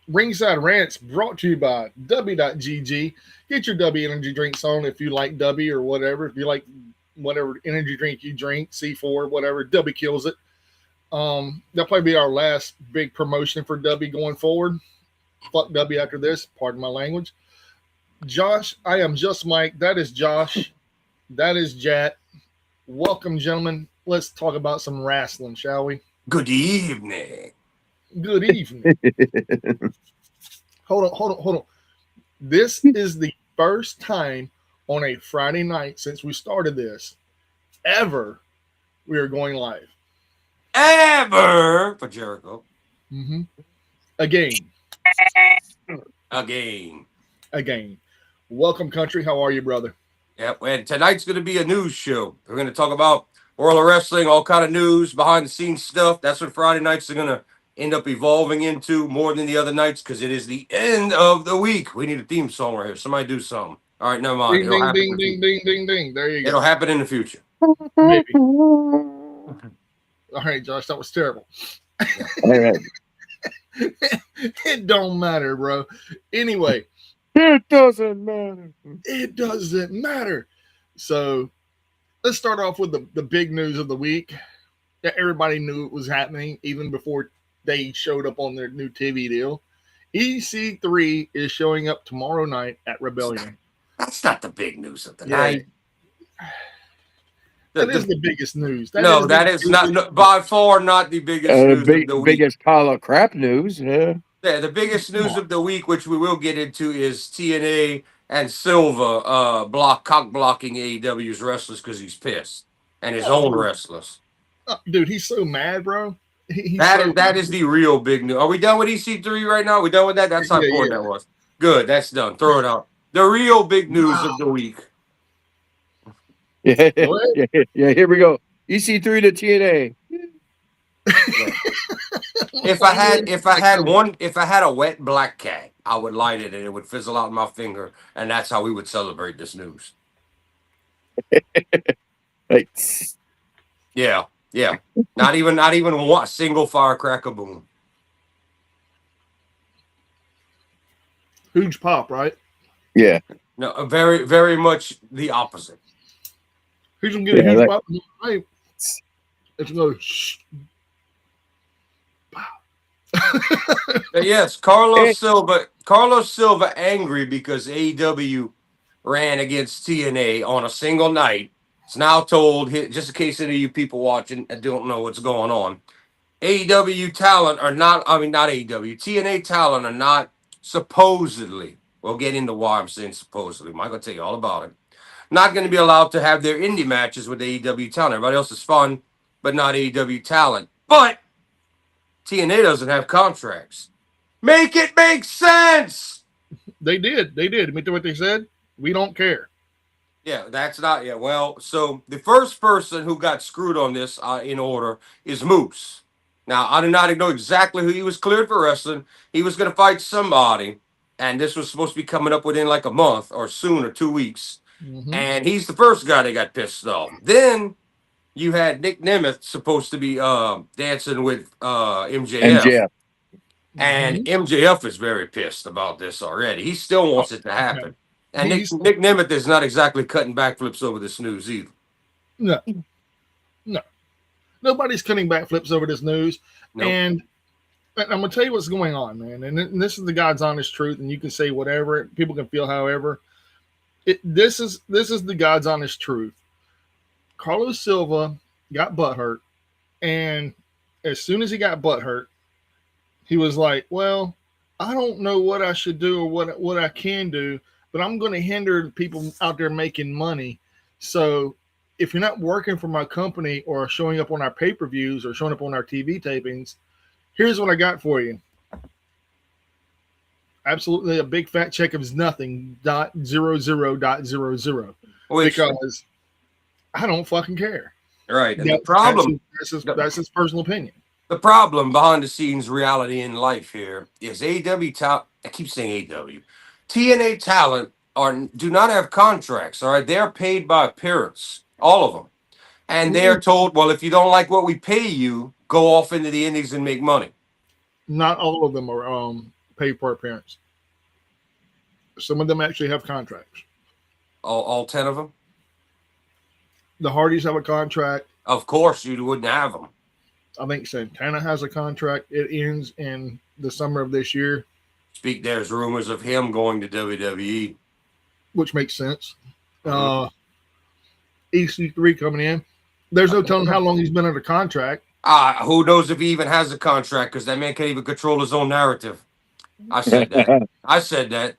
Ringside Rants brought to you by W.GG. Get your W energy drinks on if you like W or whatever. If you like whatever energy drink you drink, C4, whatever, W kills it. That'll probably be our last big promotion for W going forward. Fuck W after this, pardon my language. Josh, I am just Mike. That is Josh. That is Jat. Welcome, gentlemen. Let's talk about some wrestling, shall we? Good evening. Good evening. Hold on. This is the first time on a Friday night since we started this ever we are going live. Ever for Jericho. Mm-hmm. Again. Again. Welcome, country. How are you, brother? Yep. And tonight's going to be a news show. We're going to talk about World of Wrestling, all kind of news, behind the scenes stuff. That's what Friday nights are going to end up evolving into more than the other nights because it is the end of the week. We need a theme song right here. Somebody do something. All right, never mind. Ding, ding, ding, ding, ding, ding, ding. There you go. It'll happen in the future. Maybe. All right, Josh, that was terrible. All right. It don't matter, bro. Anyway. It doesn't matter. It doesn't matter. So let's start off with the big news of the week. That everybody knew it was happening even before they showed up on their new TV deal. EC3 is showing up tomorrow night at Rebellion. That's not the big news of the night. That is the biggest news. That is not by far not the biggest news of the week. Biggest pile of crap news. Yeah, the biggest news of the week, which we will get into, is TNA and Silva cock blocking AEW's wrestlers because he's pissed and his own wrestlers. Dude, he's so mad, bro. That is the real big news. Are we done with EC3 right now? We done with that? That's how important that was. Good, that's done. Throw it out. The real big news of the week. Yeah. Here we go. EC3 to TNA. If I had a wet black cat, I would light it and it would fizzle out my finger, and that's how we would celebrate this news. Yeah. Not even one single firecracker boom. Huge pop, right? Yeah. No, very, very much the opposite. Who's gonna get a huge pop? Right. It's gonna go shh. Yes, Carlos Silva angry because AEW ran against TNA on a single night. It's now told, just in case any of you people watching don't know what's going on, AEW talent are not AEW, TNA talent are not supposedly, we'll get into why I'm saying supposedly, Mike will tell you all about it, not going to be allowed to have their indie matches with AEW talent. Everybody else is fun, but not AEW talent. But TNA doesn't have contracts. Make it make sense. They did. Admit to what they said. We don't care. Yeah, that's not. Yeah, well, so the first person who got screwed on this in order is Moose. Now, I do not know exactly who he was cleared for wrestling. He was going to fight somebody, and this was supposed to be coming up within like a month or soon or 2 weeks. Mm-hmm. And he's the first guy that got pissed off. Then you had Nick Nemeth supposed to be dancing with MJF. And MJF is very pissed about this already. He still wants it to happen. And Nick Nemeth is not exactly cutting backflips over this news either. No. Nobody's cutting backflips over this news. Nope. And I'm going to tell you what's going on, man. And this is the God's honest truth. And you can say whatever. People can feel however. This is the God's honest truth. Carlos Silva got butthurt. And as soon as he got butthurt, he was like, well, I don't know what I should do or what I can do, but I'm going to hinder people out there making money. So if you're not working for my company or showing up on our pay-per-views or showing up on our TV tapings, here's what I got for you. Absolutely a big fat check of nothing, .00.00. Because I don't fucking care. Right. And the problem, that's his personal opinion. The problem behind the scenes reality in life here is AEW talent. I keep saying AEW. TNA talent do not have contracts. All right. They're paid by appearance. All of them. And they're told, well, if you don't like what we pay you, go off into the indies and make money. Not all of them are pay per appearance. Some of them actually have contracts. All 10 of them? The Hardys have a contract. Of course, you wouldn't have them. I think Santana has a contract. It ends in the summer of this year. There's rumors of him going to WWE. Which makes sense. EC3 coming in. There's no telling how long he's been under contract. Who knows if he even has a contract, because that man can't even control his own narrative. I said that. I said that.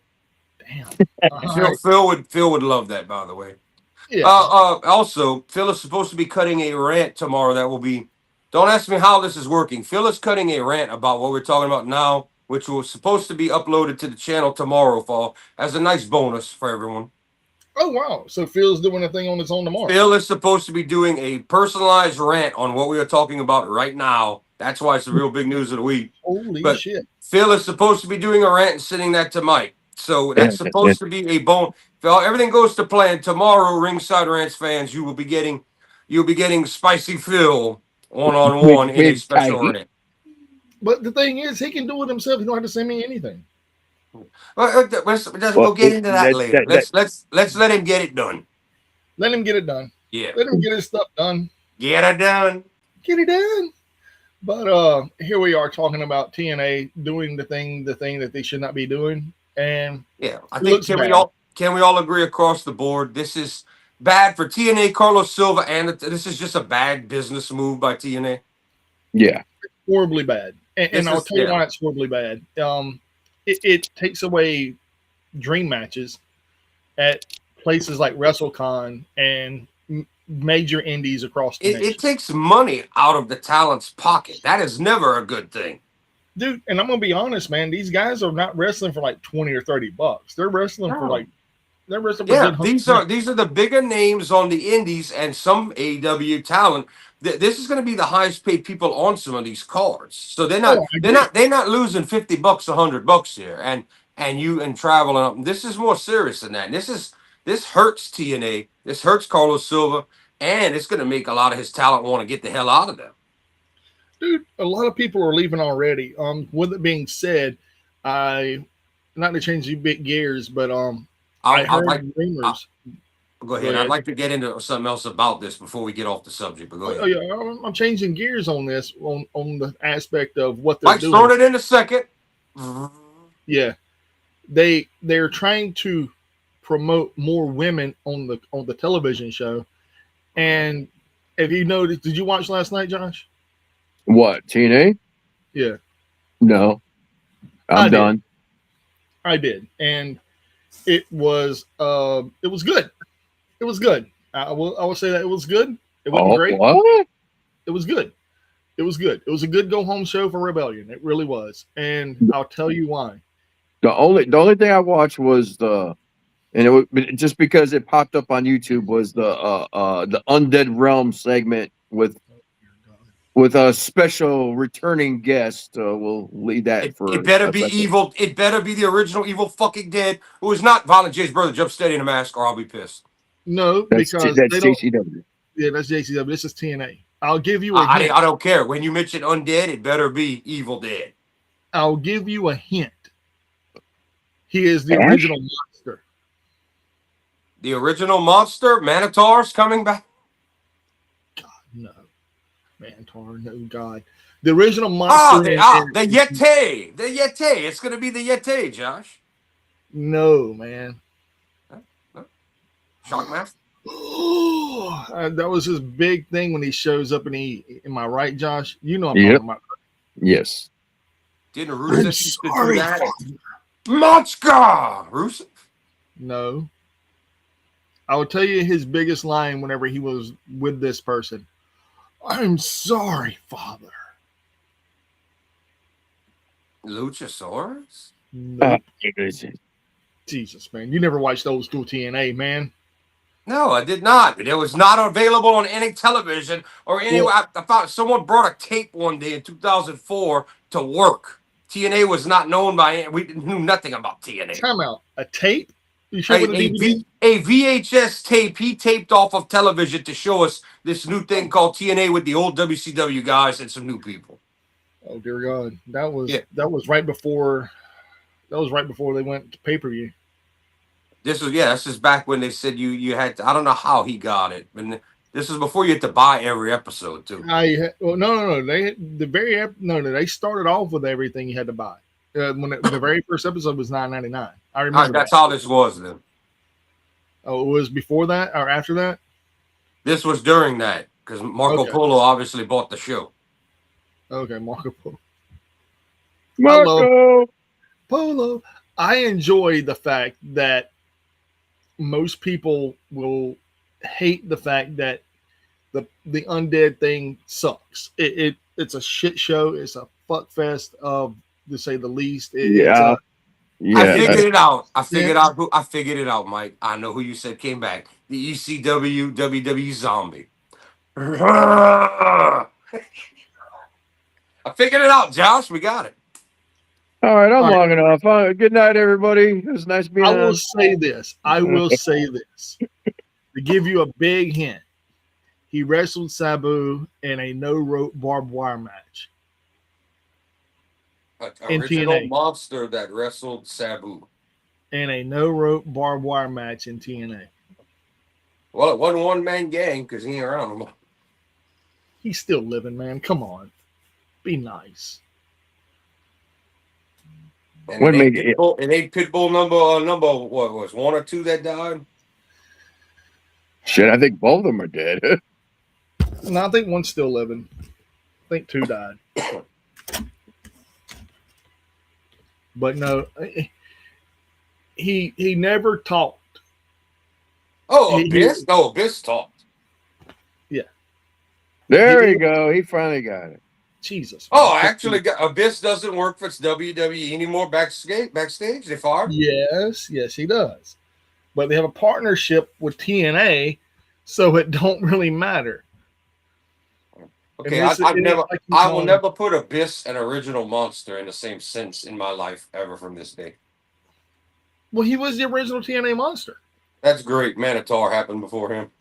Damn. Phil would love that, by the way. Yeah. Also, Phil is supposed to be cutting a rant tomorrow that will be, don't ask me how this is working. Phil is cutting a rant about what we're talking about now, which was supposed to be uploaded to the channel tomorrow, fall, as a nice bonus for everyone. Oh, wow. So Phil's doing a thing on his own tomorrow. Phil is supposed to be doing a personalized rant on what we are talking about right now. That's why it's the real big news of the week. Holy shit. Phil is supposed to be doing a rant and sending that to Mike. So that's supposed to be a bone. If everything goes to plan, tomorrow, Ringside Rants fans, you'll be getting Spicy Phil one-on-one in a special rant. But the thing is, he can do it himself. He don't have to send me anything. Well, we'll get into that later. Let's let him get it done. Let him get it done. Yeah. Let him get his stuff done. Get it done. Get it done. But here we are talking about TNA doing the thing that they should not be doing. And yeah, I think can we all agree across the board? This is bad for TNA, Carlos Silva, and this is just a bad business move by TNA. Yeah, horribly bad. And I'll tell you why it's horribly bad. It takes away dream matches at places like WrestleCon and major indies across the nation. It takes money out of the talent's pocket. That is never a good thing. Dude, and I'm gonna be honest, man. These guys are not wrestling for like $20 or $30. They're wrestling for these are the bigger names on the indies and some AEW talent. This is going to be the highest paid people on some of these cards. So they're not losing $50, $100 here, and traveling up. This is more serious than that. This hurts TNA. This hurts Carlos Silva, and it's going to make a lot of his talent want to get the hell out of them. Dude, a lot of people are leaving already. With it being said, not to change the big gears, but I heard rumors. Go ahead. I'd like to get into something else about this before we get off the subject. But go ahead. Yeah, I'm changing gears on this on the aspect of what they're doing. Mike started in a second. Yeah, they're trying to promote more women on the television show. And if you noticed, did you watch last night, Josh? What, TNA? Yeah. No. I'm done. I did. And it was good. It was good. I will say that it was good. It wasn't great. What? It was good. It was good. It was a good go home show for Rebellion. It really was. And I'll tell you why. The only thing I watched was just because it popped up on YouTube was the Undead Realm segment with a special returning guest. We'll leave that for. It better be evil. It better be the original Evil fucking Dead, who is not Violent J's brother. Jump steady in a mask, or I'll be pissed. No, that's JCW. Yeah, that's JCW. This is TNA. I'll give you a hint. I don't care. When you mention Undead, it better be Evil Dead. I'll give you a hint. He is the original monster. The original monster? Minotaur's coming back? God, no. Minotaur, no God. The original monster. The Yeti. The Yeti. It's going to be the Yeti, Josh. No, man. Shockmaster? That was his big thing when he shows up and am I right, Josh? You know what I'm talking about. Yes. Didn't Rusev used to do that? Machka! Rusev? No. I will tell you his biggest line whenever he was with this person. I'm sorry, Father. Luchasaurus? Nope. Jesus, man. You never watched old school TNA, man. No, I did not. It was not available on any television or anywhere. I thought someone brought a tape one day in 2004 to work. TNA was not known by. We knew nothing about TNA. Time out. A tape? You sure a VHS tape he taped off of television to show us this new thing called TNA with the old WCW guys and some new people. Oh dear God, that was right before. That was right before they went to pay-per-view. This is back when they said you had to, I don't know how he got it. And this is before you had to buy every episode too. No. They started off with everything you had to buy. The very first episode was $9.99. I remember. That's how this was then. Oh, it was before that or after that? This was during that because Marco Polo obviously bought the show. Okay, Marco Polo. Marco Polo. I enjoy the fact that most people will hate the fact that the undead thing sucks. It's a shit show. It's a fuck fest of, to say the least. Yeah. I figured it out. I figured it out, Mike. I know who you said came back. The ECW WWE Zombie. I figured it out, Josh. We got it. All right, I'm long enough. Good night, everybody. It was nice being on. I will say this. To give you a big hint, he wrestled Sabu in a no-rope barbed wire match. An original monster that wrestled Sabu. In a no-rope barbed wire match in TNA. Well, it wasn't one-man gang because he ain't around no more. He's still living, man. Come on. Be nice. And Pitbull number what was 1 or 2 that died? Shit, I think both of them are dead. No, I think one's still living. I think 2 died. But no, he never talked. Abyss? No, Abyss talked. Yeah. There you go. He finally got it. Jesus. Actually, Abyss doesn't work for WWE anymore backstage. They fired. Yes, he does. But they have a partnership with TNA, so it don't really matter. Okay, I will never put Abyss and Original Monster in the same sense in my life ever from this day. Well, he was the original TNA Monster. That's great. Manitar happened before him.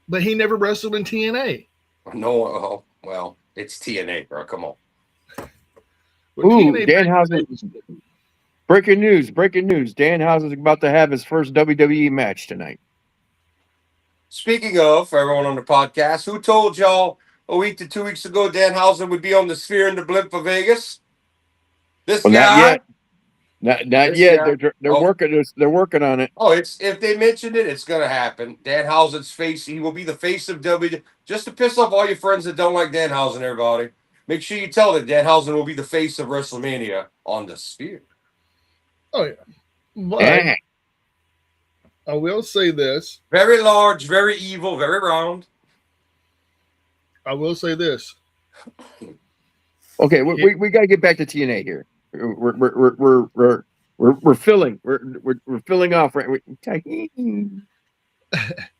But he never wrestled in TNA. No, well, it's TNA, bro. Come on. Ooh, Danhausen. Breaking news. Danhausen is about to have his first WWE match tonight. Speaking of, for everyone on the podcast, who told y'all a week to 2 weeks ago Danhausen would be on the Sphere and the Blimp for Vegas? This guy. Not yet. Not yet. They're working. They're working on it. Oh, if they mentioned it, it's gonna happen. Danhausen's face. He will be the face of WWE. Just to piss off all your friends that don't like Danhausen, everybody. Make sure you tell them Danhausen will be the face of WrestleMania on the Sphere. Oh yeah. But I will say this. Very large, very evil, very round. I will say this. Okay, we got to get back to TNA here. We're filling. We're filling off. Right?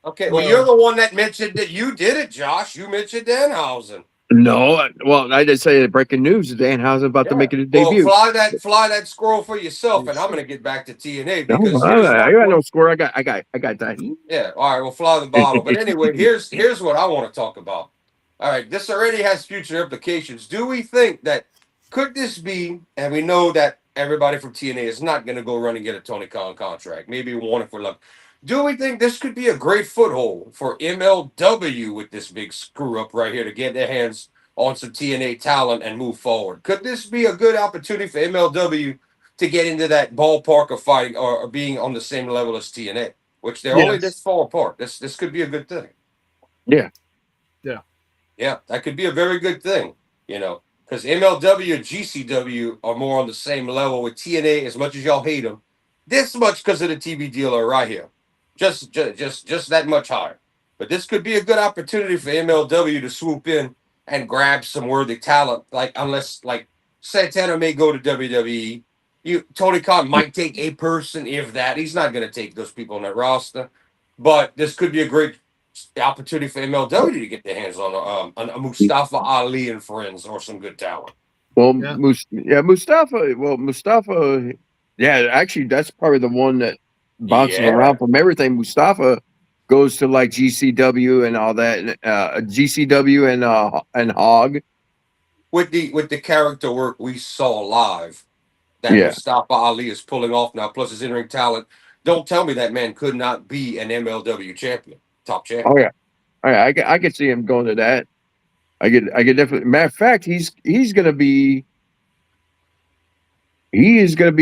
Okay, well, you're the one that mentioned that you did it, Josh. You mentioned Danhausen. No, well, I did say breaking news. Danhausen about to make it a debut. Well, fly that squirrel for yourself, and I'm going to get back to TNA because I got no squirrel. I got that. Yeah, all right. Well, fly the bottle. But anyway, here's what I want to talk about. All right, this already has future implications. Do we think that could this be? And we know that everybody from TNA is not going to go run and get a Tony Khan contract. Maybe one if we're lucky. Do we think this could be a great foothold for MLW with this big screw up right here to get their hands on some TNA talent and move forward? Could this be a good opportunity for MLW to get into that ballpark of fighting or being on the same level as TNA, which they're only this far apart? This could be a good thing. Yeah. Yeah, that could be a very good thing, because MLW and GCW are more on the same level with TNA. As much as y'all hate them, this much because of the TV deal are right here. Just that much higher. But this could be a good opportunity for MLW to swoop in and grab some worthy talent. Unless Santana may go to WWE, Tony Khan might take a person, if that. He's not going to take those people on that roster. But this could be a great opportunity for MLW to get their hands on a Mustafa Ali and friends or some good talent. Well, Mustafa. Well, Mustafa. Yeah, actually, that's probably the one that bounces around from everything. Mustafa goes to like GCW and all that, GCW and Hog. With the character work we saw live, that Yeah. Mustafa Ali is pulling off now, plus his in-ring talent. Don't tell me that man could not be an MLW champion, top champion. Oh yeah. I could see him going to that. I could definitely. Matter of fact, he is gonna be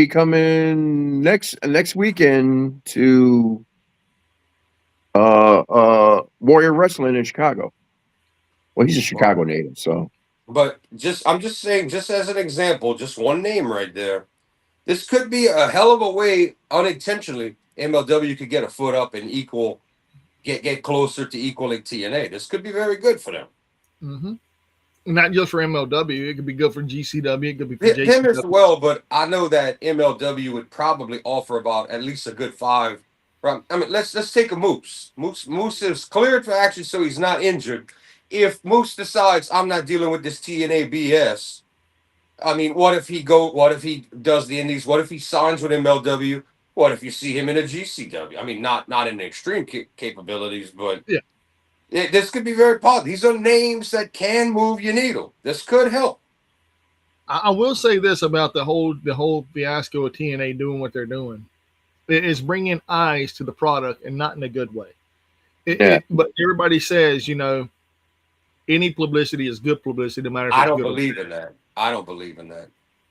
coming next weekend to Warrior Wrestling in Chicago. Well, he's a Chicago native, so. But I'm just saying, just as an example, just one name right there. This could be a hell of a way, unintentionally, MLW could get a foot up and get closer to equaling TNA. This could be very good for them. Mm-hmm. Not just for MLW, it could be good for GCW, it could be for Him JCW. as well, but I know that MLW would probably offer about at least a good 5. I mean, let's take a Moose. Moose is cleared for action, so he's not injured. If Moose decides I'm not dealing with this TNA BS, I mean, what if he does the Indies? What if he signs with MLW? What if you see him in a GCW? I mean, not in the extreme capabilities, but yeah, this could be very positive. These are names that can move your needle. This could help. I will say this about the whole fiasco of TNA doing what they're doing. It is bringing eyes to the product, and not in a good way. But everybody says, any publicity is good publicity, no matter if I it's don't good believe in that. I don't believe in that.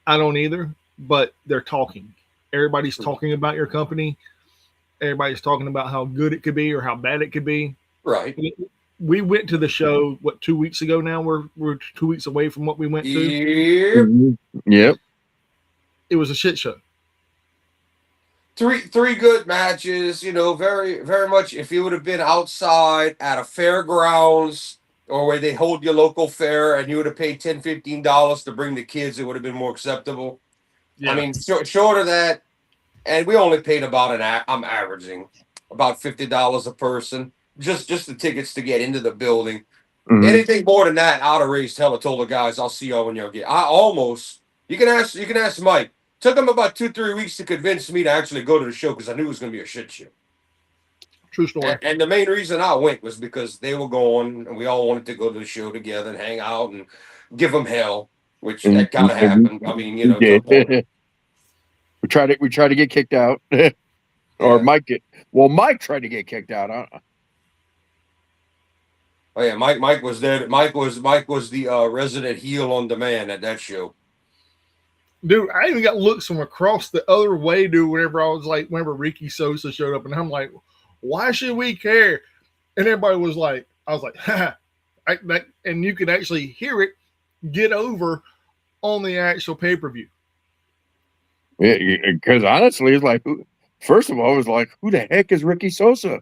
I don't either, but they're talking. Everybody's talking about your company. Everybody's talking about how good it could be or how bad it could be. Right. We went to the show, 2 weeks ago now? We're 2 weeks away from what we went to. Yep. It was a shit show. Three good matches, very, very much. If you would have been outside at a fairgrounds or where they hold your local fair and you would have paid $10, $15 to bring the kids, it would have been more acceptable. Yeah. I mean, short of that, and we only paid I'm averaging about $50 a person, just the tickets to get into the building. Mm-hmm. Anything more than that, I'd have raised hell. I told the guys, I'll see y'all when y'all get. You can ask Mike. Took him about 2-3 weeks to convince me to actually go to the show because I knew it was going to be a shit show. True story. And the main reason I went was because they were going, and we all wanted to go to the show together and hang out and give them hell, which that kind of happened. I mean, we tried to get kicked out, or Mike tried to get kicked out. Oh yeah, Mike was there. Mike was the resident heel on demand at that show. Dude, I even got looks from across the other way, dude, whenever Ricky Sosa showed up, and I'm like, why should we care? And everybody was like, I was like, ha. And you could actually hear it get over on the actual pay-per-view. Yeah, because honestly, it's like, first of all, it was like, who the heck is Ricky Sosa?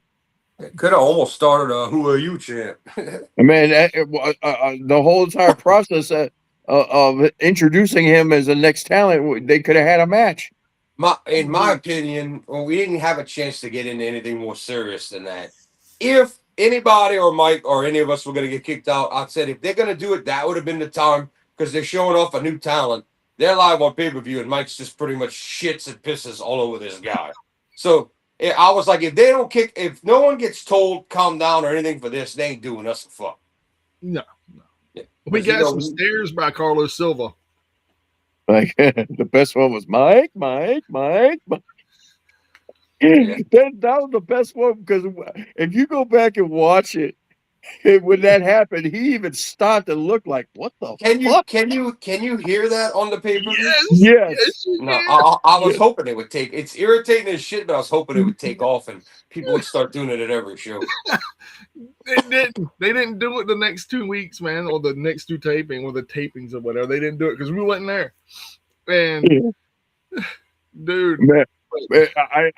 It could have almost started a "Who Are You" chant. I mean, the whole entire process of introducing him as the next talent, they could have had a match. In my opinion, we didn't have a chance to get into anything more serious than that. If anybody or Mike or any of us were going to get kicked out, I said if they're going to do it, that would have been the time because they're showing off a new talent. They're live on pay-per-view, and Mike's just pretty much shits and pisses all over this guy. So I was like, if no one gets told calm down or anything for this, they ain't doing us a fuck. No. Yeah. We got some stairs by Carlos Silva. Like the best one was Mike. Yeah. That was the best one because if you go back and watch it, when that happened, he even stopped and looked like, "What the fuck?" Can you hear that on the paper? Yes. No, I was hoping it would take. It's irritating as shit, but I was hoping it would take off and people would start doing it at every show. They didn't. They didn't do it the next 2 weeks, man, or the next 2 taping or the tapings or whatever. They didn't do it because we wasn't there. And dude, man,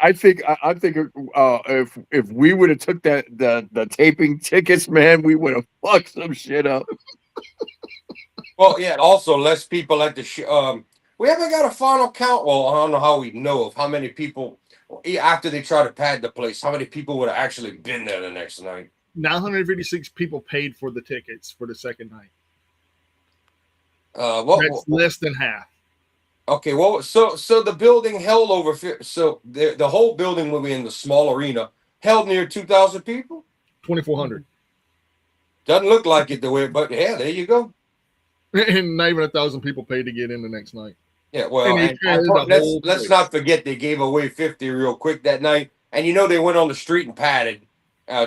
I think if we would have took the taping tickets, man, we would have fucked some shit up. Well, yeah. Also, less people at the show. We haven't got a final count. Well, I don't know how we know of how many people after they try to pad the place. How many people would have actually been there the next night? 956 people paid for the tickets for the second night. That's less than half. Okay, well, so the building held over. So the whole building will be in the small arena held near 2,000 people. 2,400. Doesn't look like it the way, but yeah, there you go. And not even 1,000 people paid to get in the next night. Yeah, well, And they and traded the let's whole let's place. not forget they gave away 50 real quick that night, and they went on the street and patted,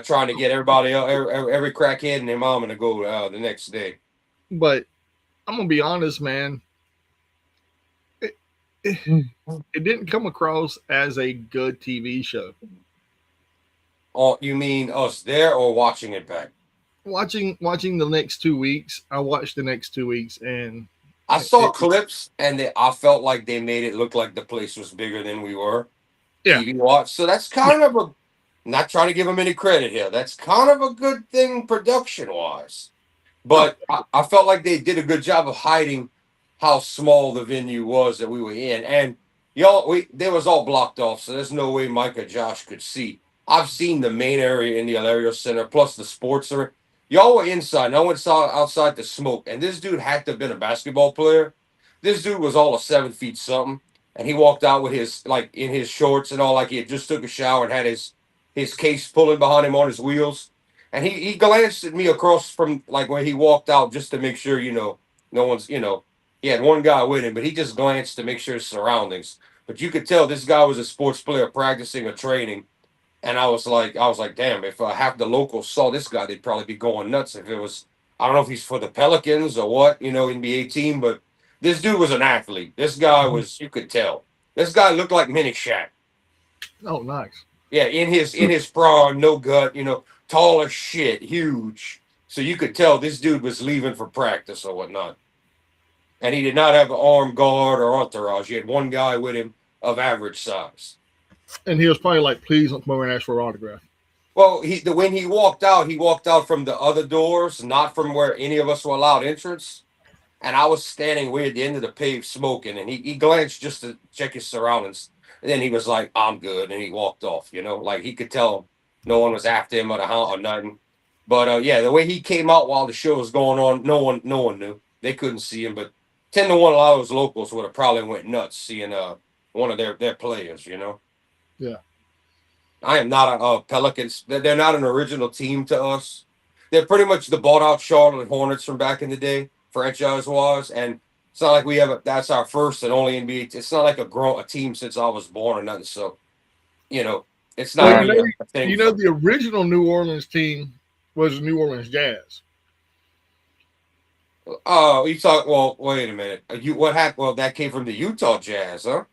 trying to get everybody else, every crackhead and their mom to go the next day. But I'm gonna be honest, man. It, it, it didn't come across as a good TV show. Oh, you mean us there or watching it back? Watching the next 2 weeks, I watched the next 2 weeks, and I saw it, clips, and I felt like they made it look like the place was bigger than we were. yeah, TV watch. So that's kind of a, not trying to give them any credit here. That's kind of a good thing production wise. no, But I felt like they did a good job of hiding how small the venue was that we were in. And they was all blocked off, so there's no way Mike or Josh could see. I've seen the main area in the Alario Center, plus the sports area. Y'all were inside. No one saw outside the smoke. And this dude had to have been a basketball player. This dude was all of 7 feet something. And he walked out with his like in his shorts and all, like he had just took a shower and had his case pulling behind him on his wheels. And he glanced at me across from like where he walked out just to make sure, no one's, he had one guy with him, but he just glanced to make sure his surroundings. But you could tell this guy was a sports player practicing or training. And I was like, damn, if half the locals saw this guy, they'd probably be going nuts if it was, I don't know if he's for the Pelicans or what, NBA team, but this dude was an athlete. This guy was, you could tell. This guy looked like Mini Shaq. oh, nice. Yeah, in his prime, no gut, tall as shit, huge. So you could tell this dude was leaving for practice or whatnot. And he did not have an armed guard or entourage. He had one guy with him of average size. And he was probably like, "Please don't come over and ask for an autograph." Well, when he walked out from the other doors, not from where any of us were allowed entrance. And I was standing way at the end of the pave smoking, and he glanced just to check his surroundings. And then he was like, I'm good. And he walked off, like he could tell no one was after him or the hound or nothing. But yeah, the way he came out while the show was going on, no one knew. They couldn't see him, but 10 to 1, a lot of those locals would have probably went nuts seeing one of their players. Yeah. I am not a Pelicans. They're not an original team to us. They're pretty much the bought out Charlotte Hornets from back in the day, franchise wise. And it's not like we have that's our first and only NBA. It's not like a team since I was born or nothing. So, it's not Well, really a thing. the original New Orleans team was the New Orleans Jazz. Oh, you thought? Well, wait a minute. What happened? Well, that came from the Utah Jazz, huh?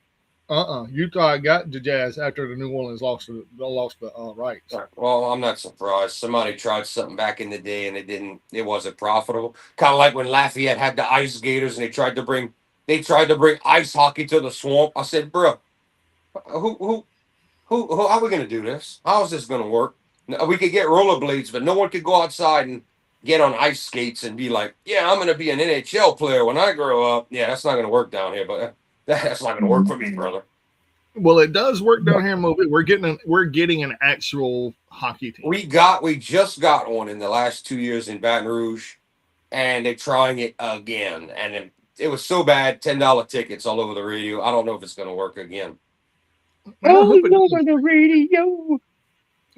Utah got the Jazz after the New Orleans lost the rights. Well, I'm not surprised. Somebody tried something back in the day and it wasn't profitable. Kind of like when Lafayette had the ice skaters and they tried to bring ice hockey to the swamp. I said, bro, how are we gonna do this? How is this gonna work? We could get rollerblades, but no one could go outside and get on ice skates and be like, yeah, I'm gonna be an NHL player when I grow up. Yeah, that's not gonna work down here, but that's not gonna work for me, brother. Well, it does work down here a little bit. We're getting an actual hockey team. We just got one in the last 2 years in Baton Rouge, and they're trying it again. And it was so bad, $10 tickets all over the radio. I don't know if it's going to work again. All over the radio.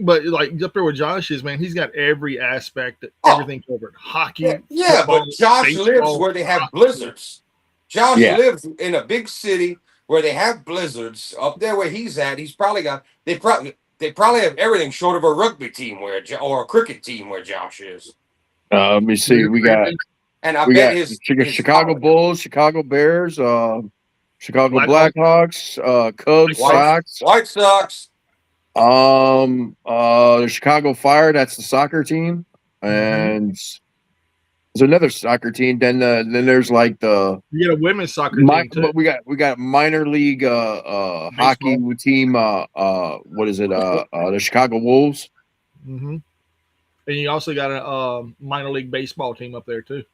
But like up there with Josh is, man, he's got every aspect, everything covered. Hockey, yeah, football, but Josh baseball, lives where they have blizzards. Josh lives in a big city where they have blizzards. Up there where he's at, he's probably got they probably have everything short of a rugby team or a cricket team where Josh is. Let me see. We got his Chicago Bulls, Chicago Bears, Chicago Blackhawks, Cubs, Sox, White Sox. The Chicago Fire. That's the soccer team, and there's another soccer team. Then there's like you get a women's soccer team too. But we got minor league hockey team. What is it? The Chicago Wolves. Mm-hmm. And you also got a minor league baseball team up there too.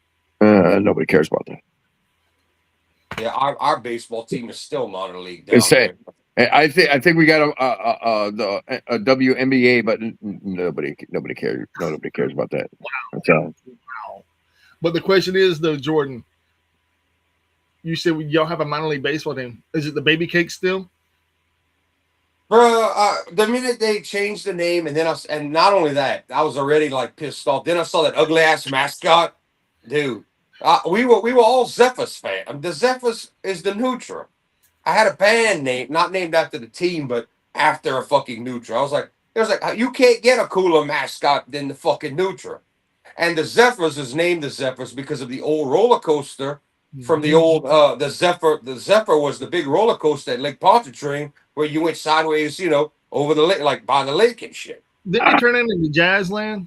Nobody cares about that. Yeah, our baseball team is still minor league. I think we got a WNBA, but nobody cares. Nobody cares about that. Wow. But the question is, though, Jordan, you said y'all have a minor league baseball team. Is it the Baby Cake still? Bro, the minute they changed the name, and not only that, I was already like pissed off. Then I saw that ugly ass mascot, dude. We were all Zephyrs fan. The Zephyrs is the neutral. I had a band name, not named after the team, but after a fucking neutral. I was like, it was like you can't get a cooler mascot than the fucking neutral. And the Zephyrs is named the Zephyrs because of the old roller coaster from the old the Zephyr. The Zephyr was the big roller coaster at Lake Pontchartrain where you went sideways, over the lake, like by the lake and shit. Didn't they turn into Jazzland?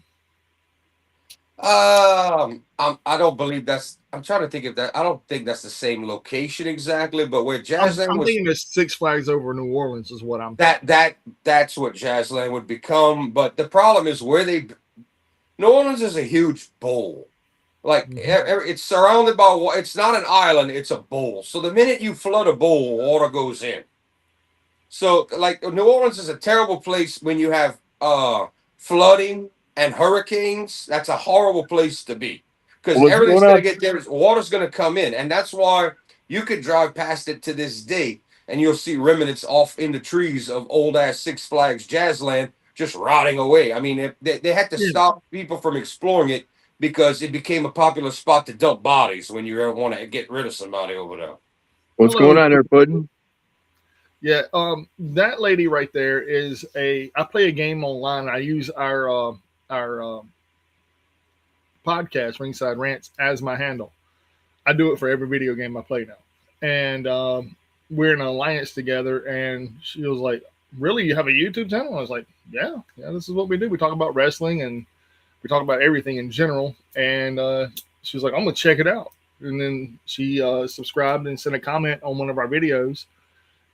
I don't believe that's. I'm trying to think of that. I don't think that's the same location exactly, but where I'm Jazzland was. thinking the Six Flags over New Orleans is what I'm. That's what Jazzland would become. But the problem is where they. New Orleans is a huge bowl. Like it's surrounded by water. It's not an island. It's a bowl. So the minute you flood a bowl, water goes in. So like New Orleans is a terrible place when you have flooding and hurricanes. That's a horrible place to be because What's everything's going going on? to get there. Water's going to come in, and that's why you could drive past it to this day, and you'll see remnants off in the trees of old ass Six Flags Jazzland just rotting away. I mean, they had to stop people from exploring it because it became a popular spot to dump bodies when you ever want to get rid of somebody over there. What's going on there, Puddin'? Yeah, that lady right there is I play a game online. I use our podcast, Ringside Rants, as my handle. I do it for every video game I play now. And we're in an alliance together. And she was like, "Really? You have a YouTube channel?" I was like, yeah, this is what we do. We talk about wrestling and we talk about everything in general. And she was like, "I'm going to check it out." And then she subscribed and sent a comment on one of our videos.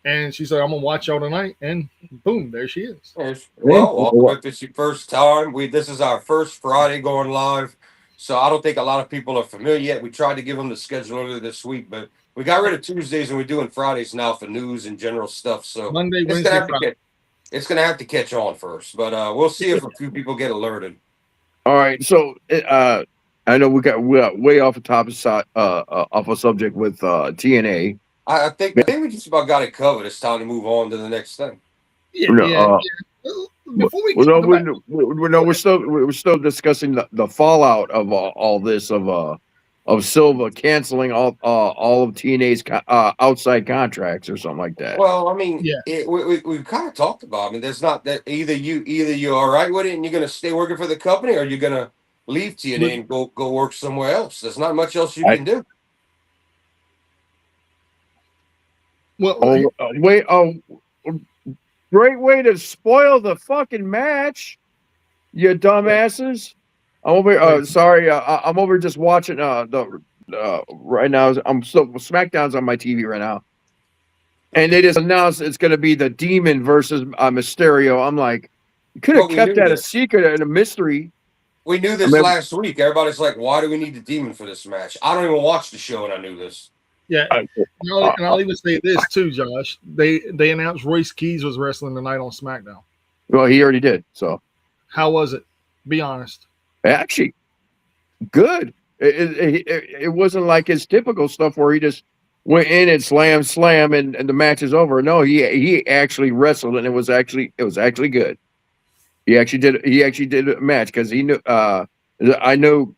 And she said, "I'm going to watch y'all tonight." And boom, there she is. Yes. Well, welcome if it's your first time. This is our first Friday going live. So I don't think a lot of people are familiar yet. We tried to give them the schedule earlier this week, but we got rid of Tuesdays and we're doing Fridays now for news and general stuff. So Monday, Wednesday, Friday. It's gonna have to catch on first, but we'll see if a few people get alerted. All right, so I know we got way off the top of off a subject with TNA. I think we just about got it covered. It's time to move on to the next thing. Yeah. Before we talk about, we're still discussing the fallout of all this of Silva canceling all of TNA's outside contracts or something like that. Well, I mean, we kind of talked about. I mean, there's not that either you're all right with it and you're gonna stay working for the company, or you're gonna leave TNA and go work somewhere else. There's not much else you can do. Well, great way to spoil the fucking match, you dumbasses. I'm over. Sorry, I'm over just watching right now. I'm still SmackDown's on my TV right now, and they just announced it's going to be the Demon versus Mysterio. I'm like, you could have kept that a secret and a mystery. We knew this last week. Everybody's like, "Why do we need the Demon for this match?" I don't even watch the show, and I knew this. Yeah, and I'll even say this too, Josh. They announced Royce Keys was wrestling tonight on SmackDown. Well, he already did. So, how was it? Be honest. Actually, good. It wasn't like his typical stuff where he just went in and slam, and the match is over. No, he actually wrestled, and it was actually good. He actually did a match because he knew. I know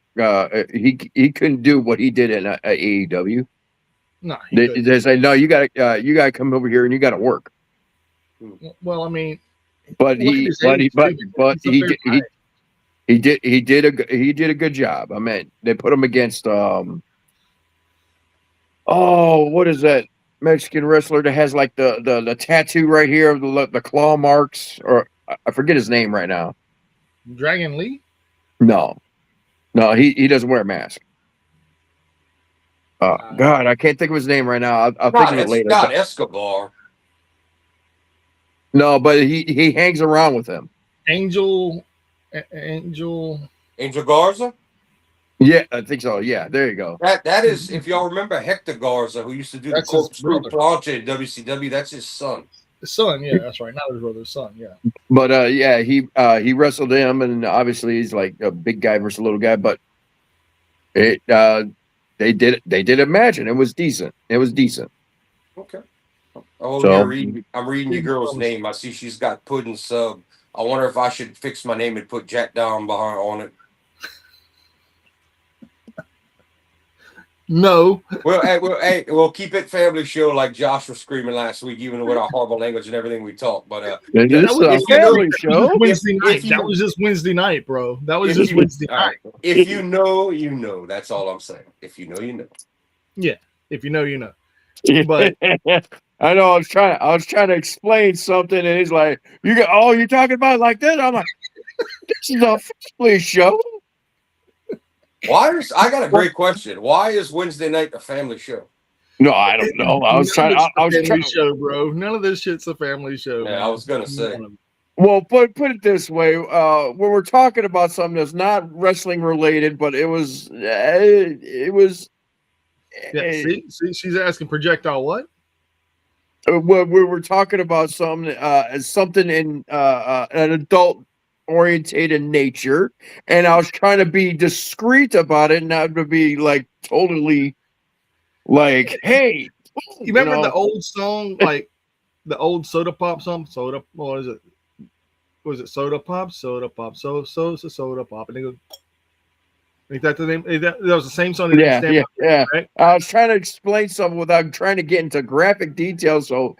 he couldn't do what he did in AEW. No, they say no. You gotta come over here and you gotta work. Well, I mean, he did a good job. I mean, they put him against what is that Mexican wrestler that has like the tattoo right here of the claw marks, or I forget his name right now. Dragon Lee? No, he doesn't wear a mask. God, I can't think of his name right now. I'll think of it later. Not Escobar. No, but he hangs around with him. Angel Garza? Yeah, I think so. Yeah, there you go. That is, if y'all remember Hector Garza, who used to do the corkscrew plancha in WCW, that's his son. His son, yeah, that's right. Not his brother's son, yeah. But he wrestled him, and obviously he's like a big guy versus a little guy. But they did a match, and it was decent. Okay. I'm reading your girl's name. I see she's got Puddin' Sub. I wonder if I should fix my name and put Jack down behind on it. No. We'll keep it family show like Josh was screaming last week, even with our horrible language and everything we talk. But yeah, This is a if you know, family show. Wednesday night. if That you was just Wednesday night, bro. That was if just you Wednesday all night. right, if you know, you know. That's all I'm saying. If you know, you know. Yeah. If you know, you know. But I know I was trying to explain something, and he's like, you're talking about it like this? I'm like, this is a family show. I got a great question. Why is Wednesday night a family show? No, I don't know. I was trying. I was family trying. show, bro. None of this shit's a family show. Yeah, man. I was gonna say. Well, put it this way: when we're talking about something that's not wrestling related, but it was. Yeah, see, she's asking projectile what? When we were talking about something in an adult orientated nature, and I was trying to be discreet about it, not to be like totally like, hey, You remember the old song, like the old soda pop song? What is it? Was it soda pop? Soda pop, soda pop, and they go. Ain't that the name? That was the same song. Yeah. Right? I was trying to explain something without trying to get into graphic details, so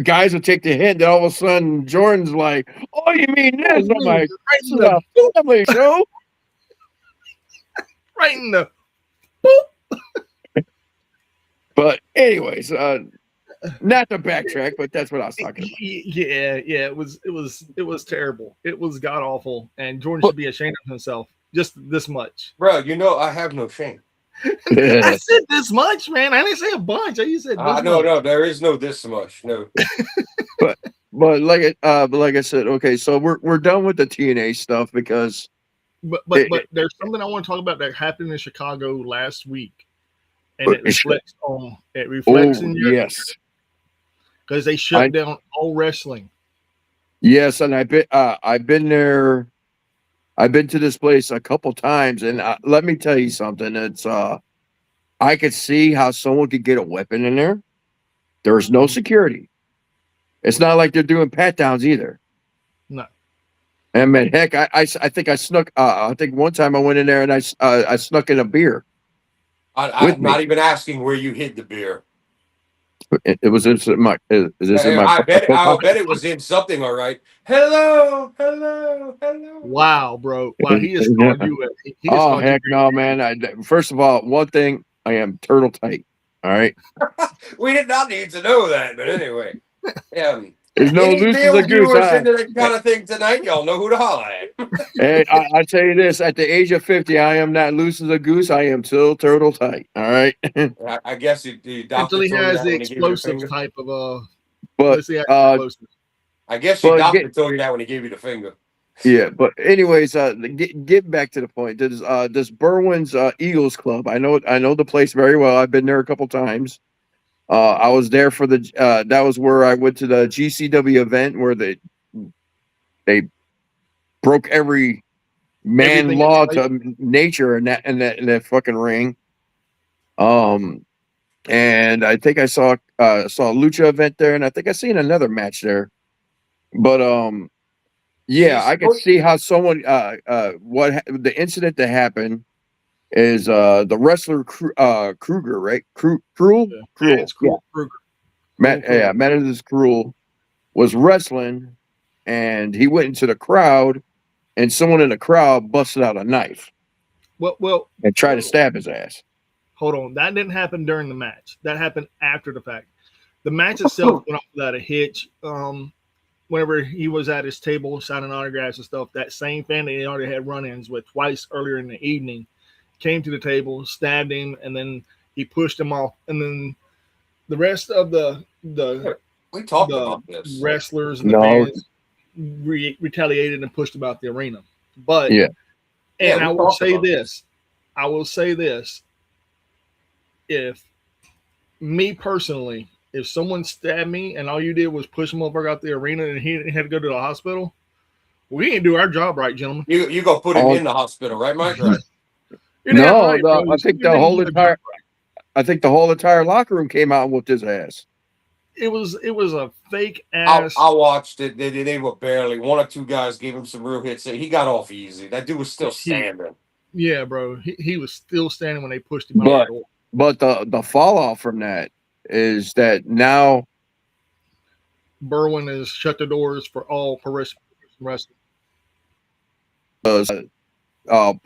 guys would take the hint. Then all of a sudden, Jordan's like, "Oh, you mean this?" I'm like, "This is a family show." Right in the. But anyways, not to backtrack, but that's what I was talking about. Yeah. It was terrible. It was god awful, and Jordan should be ashamed of himself. Just this much, Bro. You know I have no shame. I said this much, man. I didn't say a bunch. I just said this much. No, there is no this much. No. but like I said, okay, so we're done with the TNA stuff because. But there's something I want to talk about that happened in Chicago last week, and it reflects on in your, yes, because they shut down all wrestling. Yes, and I've been there. I've been to this place a couple times, and let me tell you something. It's I could see how someone could get a weapon in there. There's no security. It's not like they're doing pat downs either. No. And man, heck, I think I snuck. I think one time I went in there and I snuck in a beer. I'm not even asking where you hid the beer. It was in my. Is this in my? I'll bet it was in something. All right. Hello. Wow, bro. Wow, he is calling you. Oh heck no, man! First of all, one thing, I am turtle tight. All right. We did not need to know that, but anyway. There's no loose as a goose. Into that kind of thing tonight, y'all know who to holler at. Hey, I tell you this: at the age of 50, I am not loose as a goose. I am still turtle tight. All right. I guess the doctor until he has the explosives type of But I guess your doctor told you that when he gave you the finger. Yeah, but anyways, get back to the point. This Berwyn's Eagles Club. I know the place very well. I've been there a couple times. I was there for that was where I went to the GCW event where they broke every law to nature in that fucking ring. And I think I saw a Lucha event there, and I think I seen another match there. But yeah, I can see how someone the incident that happened is the wrestler Kruger, right? Cruel. Matt Cruel was wrestling, and he went into the crowd, and someone in the crowd busted out a knife. Well, and tried to stab his ass. Hold on, that didn't happen during the match. That happened after the fact. The match itself went off without a hitch. Whenever he was at his table signing autographs and stuff, that same fan that he already had run-ins with twice earlier in the evening came to the table, stabbed him, and then he pushed him off. And then the rest of the we talked about this. Wrestlers and the fans retaliated and pushed about the arena. But I will say this. If me personally, if someone stabbed me and all you did was push him over out the arena and he had to go to the hospital, we didn't do our job right, gentlemen. You go put him in the hospital, right, Mike? Right. I think the whole entire locker room came out and whooped his ass. It was a fake ass. I watched it. They were barely. One or two guys gave him some real hits. He got off easy. That dude was still standing. Yeah, bro. He was still standing when they pushed him out the door. but the fall off from that is that now Berwyn has shut the doors for all professional wrestling.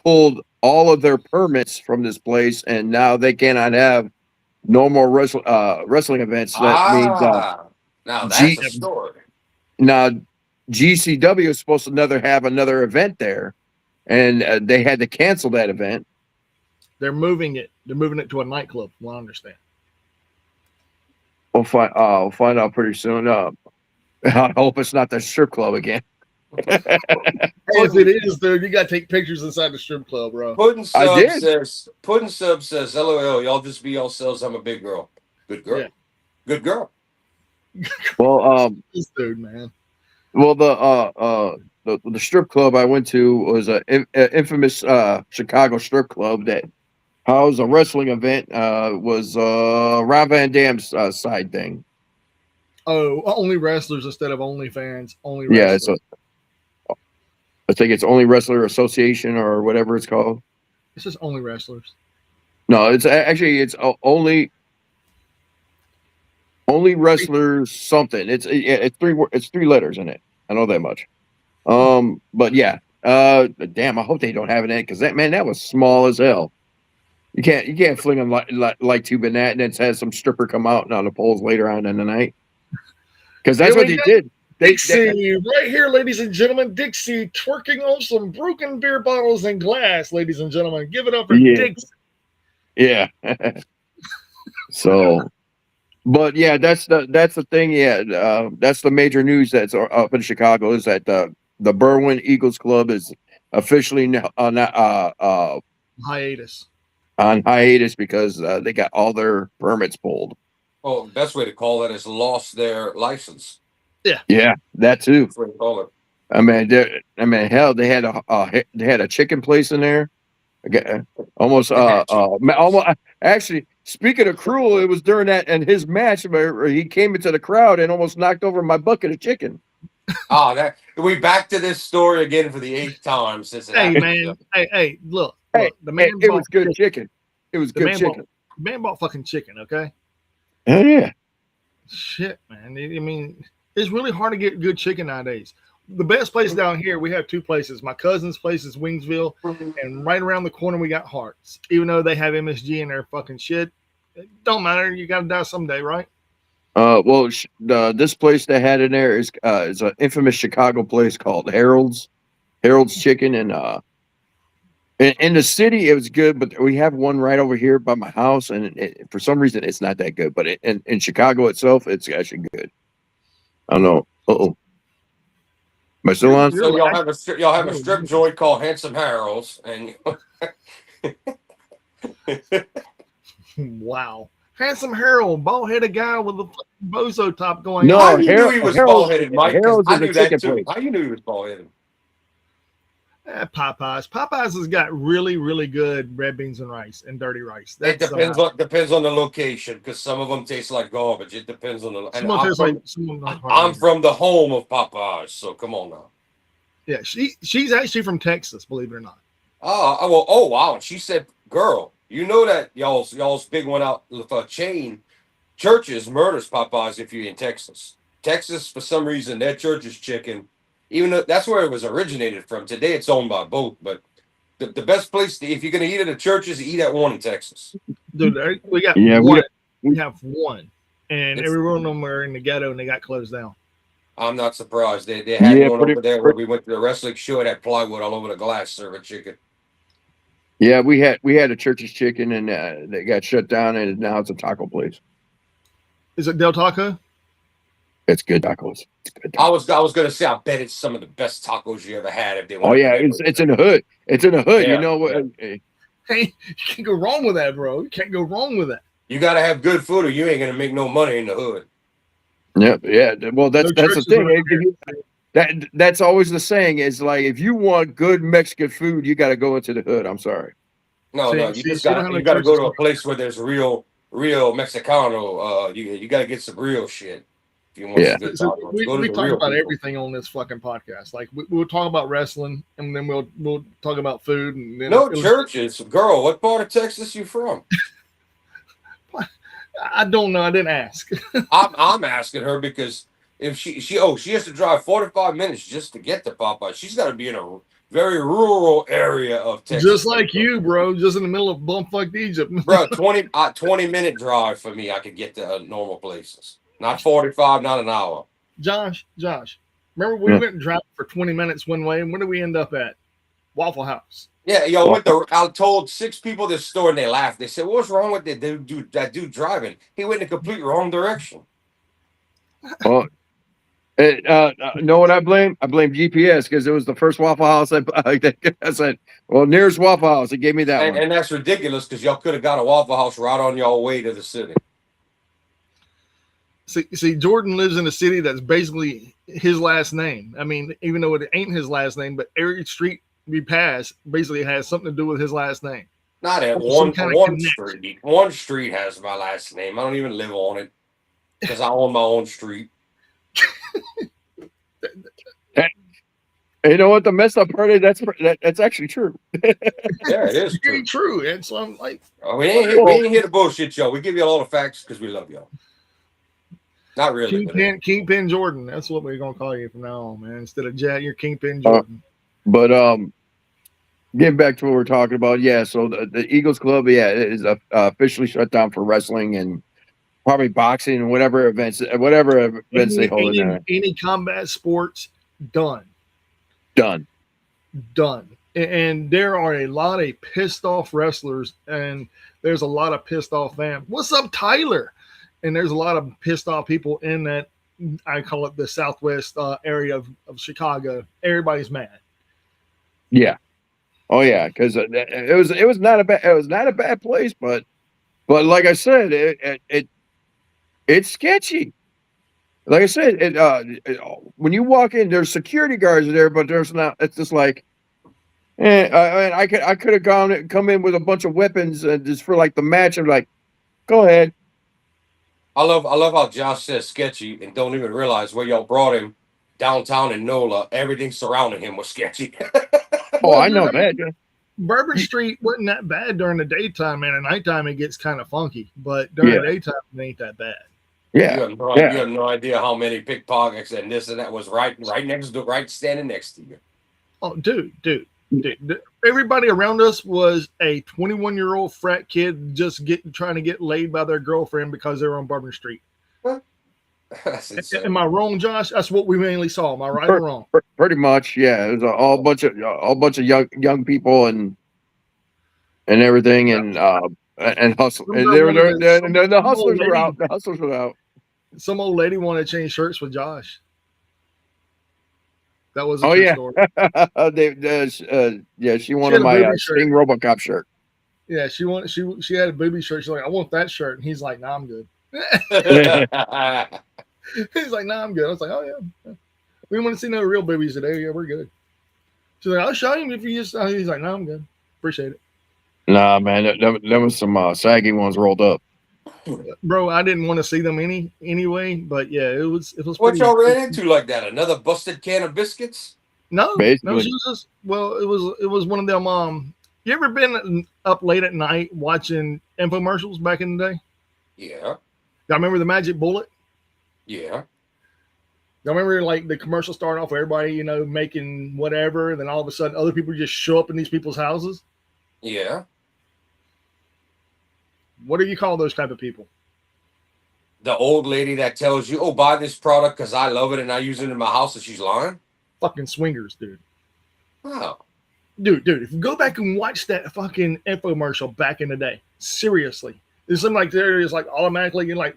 Pulled all of their permits from this place, and now they cannot have no more wrestling events. That means now that's a story. Now GCW is supposed to have another event there, and they had to cancel that event. They're moving it. They're moving it to a nightclub. Well, I understand. We'll find out pretty soon. I hope it's not the strip club again. If it is, dude, you gotta take pictures inside the strip club, bro. Puddin' Sub says, "LOL, y'all just be yourselves. I'm a big girl. Good girl. Yeah. Good girl." Well, this dude, man. Well, the strip club I went to was an infamous Chicago strip club that housed a wrestling event. Was Rob Van Dam's side thing. Oh, only wrestlers instead of OnlyFans. Only wrestlers. Yeah, I think it's Only Wrestler Association or whatever it's called. It's just Only Wrestlers. No, it's actually only Wrestlers something. It's three letters in it. I know that much. But yeah. Damn, I hope they don't have it in it because that was small as hell. You can't fling them like tube in that and then have some stripper come out on the poles later on in the night. Because that's what they did. Dixie, right here, ladies and gentlemen. Dixie twerking on some broken beer bottles and glass, ladies and gentlemen. Give it up for Dixie. Yeah. So, but yeah, that's the thing. Yeah, that's the major news that's up in Chicago is that the Berwyn Eagles Club is officially on hiatus. On hiatus because they got all their permits pulled. Oh, the best way to call it is lost their license. Yeah, that too. That's what you call it. Hell, they had a chicken place in there. Almost. Actually, speaking of cruel, it was during that and his match where he came into the crowd and almost knocked over my bucket of chicken. We back to this story again for the 8th time since it happened. Man, hey, look, the man. It was good chicken. It was good chicken. The man bought fucking chicken. Okay. Oh yeah. Shit, man. I mean, it's really hard to get good chicken nowadays. The best place down here, we have two places. My cousin's place is Wingsville, and right around the corner we got Hearts. Even though they have MSG in their fucking shit, it don't matter. You got to die someday, right? Well, this place they had in there is an infamous Chicago place called Harold's Chicken, and in the city it was good, but we have one right over here by my house, and for some reason it's not that good. But in Chicago itself, it's actually good. I don't know. Am I still on? So y'all have a strip joint called Handsome Harold's, and wow. Handsome Harold, bald-headed guy with a bozo top going. No, how you knew he was bald-headed, Mike? I knew that too. How you knew he was bald-headed? Popeyes. Popeyes has got really, really good red beans and rice and dirty rice. It depends on the location because some of them taste like garbage. It depends on the. I'm from the home of Popeyes, so come on now. Yeah, she's actually from Texas, believe it or not. Oh wow! She said, "Girl, you know that y'all's big one out with a chain churches murders Popeyes if you're in Texas. Texas, for some reason, their church's chicken." Even though that's where it was originated from. Today it's owned by both, but the best place if you're gonna eat at a church is eat at one in Texas. Dude, we got one. We have one, and every one of them are in the ghetto, and they got closed down. I'm not surprised. They had one over there where we went to the wrestling show and had plywood all over the glass serving chicken. Yeah, we had a church's chicken, and they got shut down, and now it's a taco place. Is it Del Taco? It's good tacos. It's good tacos. I was gonna say I bet it's some of the best tacos you ever had. If they it's in the hood. It's in the hood. Yeah, you know what? Yeah. Hey, you can't go wrong with that, bro. You can't go wrong with that. You gotta have good food, or you ain't gonna make no money in the hood. Yep. Yeah. Well, that's the thing. That's always the saying. Is like if you want good Mexican food, you got to go into the hood. I'm sorry. No, you gotta go to a place where there's real Mexicano. You gotta get some real shit. We talk about everything on this fucking podcast. Like we'll talk about wrestling, and then we'll talk about food, and then churches. Girl, what part of Texas you from? I don't know. I didn't ask. I'm asking her because if she has to drive 45 minutes just to get to Popeye. She's got to be in a very rural area of Texas. Just like you, bro. Just in the middle of bumfucked Egypt. Bro, 20-minute drive for me. I could get to normal places. Not 45, not an hour. Josh. Remember we went and driving for 20 minutes one way, and where did we end up at? Waffle House. Yeah, I told 6 people this story and they laughed. They said, "What's wrong with that dude driving? He went in the complete wrong direction." Well, know what I blame? I blame GPS because it was the first Waffle House I said, well, nearest Waffle House. It gave me that one. And that's ridiculous because y'all could have got a Waffle House right on y'all way to the city. See, Jordan lives in a city that's basically his last name. I mean, even though it ain't his last name, but every street we pass basically has something to do with his last name. Not at one street. One street has my last name. I don't even live on it because I own my own street. You know what? The messed up part is that's actually true. Yeah, it is very true. And so I'm like, we ain't here to bullshit y'all. We give you a lot of facts because we love y'all. Not really. Kingpin Jordan. That's what we're gonna call you from now on, man. Instead of Jack, you're Kingpin Jordan. But getting back to what we're talking about, yeah. So the Eagles Club, yeah, is officially shut down for wrestling and probably boxing and whatever events they hold in there. Any combat sports, done. And there are a lot of pissed off wrestlers, and there's a lot of pissed off fans. What's up, Tyler? And there's a lot of pissed off people in that, I call it the Southwest area of Chicago. Everybody's mad. Yeah. Oh yeah, because it was not a bad place, but like I said, it's sketchy. Like I said, when you walk in, there's security guards there, but there's not. It's just like, I could have come in with a bunch of weapons just for like the match. I'm like, go ahead. I love how Josh says sketchy and don't even realize where y'all brought him downtown in NOLA. Everything surrounding him was sketchy. I know that. Bourbon Street wasn't that bad during the daytime, man. At nighttime, it gets kind of funky, but during the daytime, it ain't that bad. Yeah. You have no idea how many pickpockets and this and that was right standing next to you. Oh, dude. Everybody around us was a 21-year-old frat kid just trying to get laid by their girlfriend because they were on Bourbon Street. Am I wrong, Josh? That's what we mainly saw. Am I right or wrong? Pretty much, yeah. It was all bunch of young people and everything, and hustle. And the hustlers were out. The hustlers were out. Some old lady wanted to change shirts with Josh. That was a story. She wanted my Sting RoboCop shirt. Yeah, she had a booby shirt. She's like, I want that shirt, and he's like, nah, I'm good. He's like, nah, I'm good. I was like, oh yeah, we want to see no real boobies today. Yeah, we're good. She's like, I'll show him if you just. He's like, no, I'm good. Appreciate it. Nah, man, there was some saggy ones rolled up. Bro, I didn't want to see them anyway, but yeah, it was. What y'all ran into like that? Another busted can of biscuits? No, basically. No. She was just, it was one of them. You ever been up late at night watching infomercials back in the day? Yeah. Y'all remember the Magic Bullet? Yeah. Y'all remember like the commercial starting off with everybody, making whatever, and then all of a sudden other people just show up in these people's houses? Yeah. What do you call those type of people? The old lady that tells you, oh, buy this product because I love it and I use it in my house and she's lying? Fucking swingers, dude. Wow. Dude, if you go back and watch that fucking infomercial back in the day, seriously, there's something like there is like automatically you're like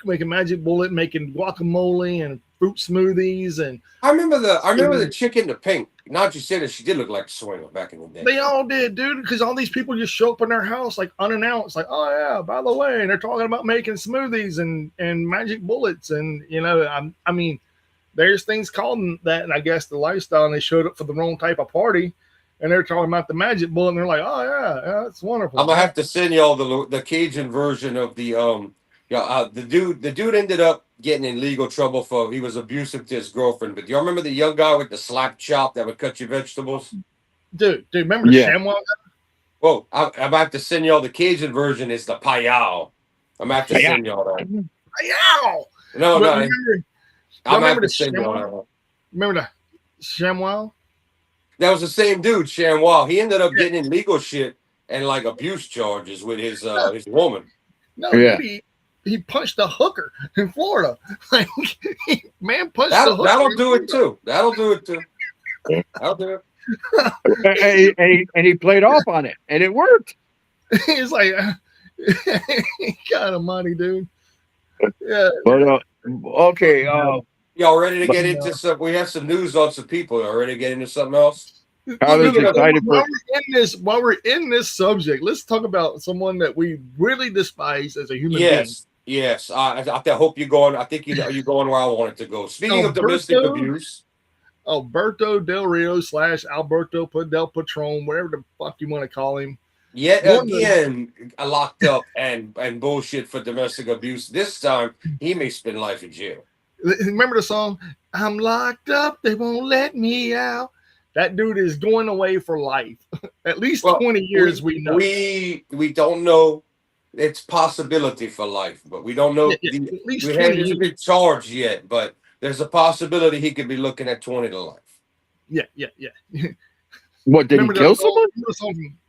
making Magic Bullet, making guacamole and fruit smoothies, and I remember the chick in the pink. Now that you said it, she did look like a swinger back in the day. They all did, dude, because all these people just show up in their house like unannounced, like, oh yeah, by the way, and they're talking about making smoothies and Magic Bullets, and I mean, there's things called that, and I guess the lifestyle, and they showed up for the wrong type of party, and they're talking about the Magic Bullet, and they're like, oh yeah, that's wonderful. I'm gonna have to send y'all the Cajun version of the the dude ended up getting in legal trouble for he was abusive to his girlfriend. But do you remember the young guy with the slap chop that would cut your vegetables? Dude, remember the ShamWow guy? Well, I'm about to send y'all the Cajun version is the payao. I'm gonna have to send y'all that. Ow! No, But no, remember, I'm gonna have remember to the send y'all that ShamWow? one. Remember the ShamWow? That was the same dude, Shamwell. He ended up Yeah. getting in legal shit and like abuse charges with his No, woman. no, Yeah. dude, he punched a hooker in Florida. Like, man punched a hooker. That'll do it too. That'll do it too. That'll do it. And he played off on it, and it worked. He's like, God almighty, dude. Yeah. But okay, Y'all ready to But- get into some? We have some news on some people. Y'all ready to get into something else? Tyler's Look, excited for. while we're in this subject, let's talk about someone that we really despise as a human being. Yes. I hope you're going. I think you're going where I wanted to go. Speaking of domestic abuse, Alberto Del Rio / Alberto Del Patron, whatever the fuck you want to call him. yet again locked up and bullshit for domestic abuse. This time he may spend life in jail. Remember the song? I'm locked up, they won't let me out. That dude is going away for life. At least 20 years, we know. We don't know. It's possibility for life, but we don't know. At least We 20 haven't years. been charged yet, but there's a possibility he could be looking at 20 to life. Yeah. What, did he kill someone?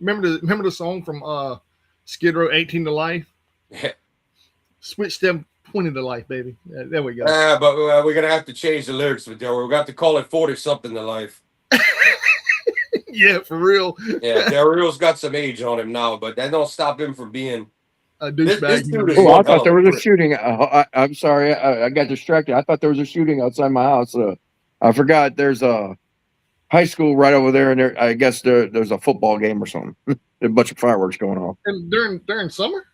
Remember the song from Skid Row, 18 to Life? Switch them 20 to life, baby. Yeah, there we go. But we're going to have to change the lyrics with Del Rio. We're going to have to call it 40-something to life. Yeah, for real. Yeah, Del Rio's got some age on him now, but that don't stop him from being A douchebag. I thought there was a shooting. I'm sorry. I got distracted. I thought there was a shooting outside my house. I forgot there's a high school right over there, and I guess there's a football game or something. A bunch of fireworks going off. And during summer?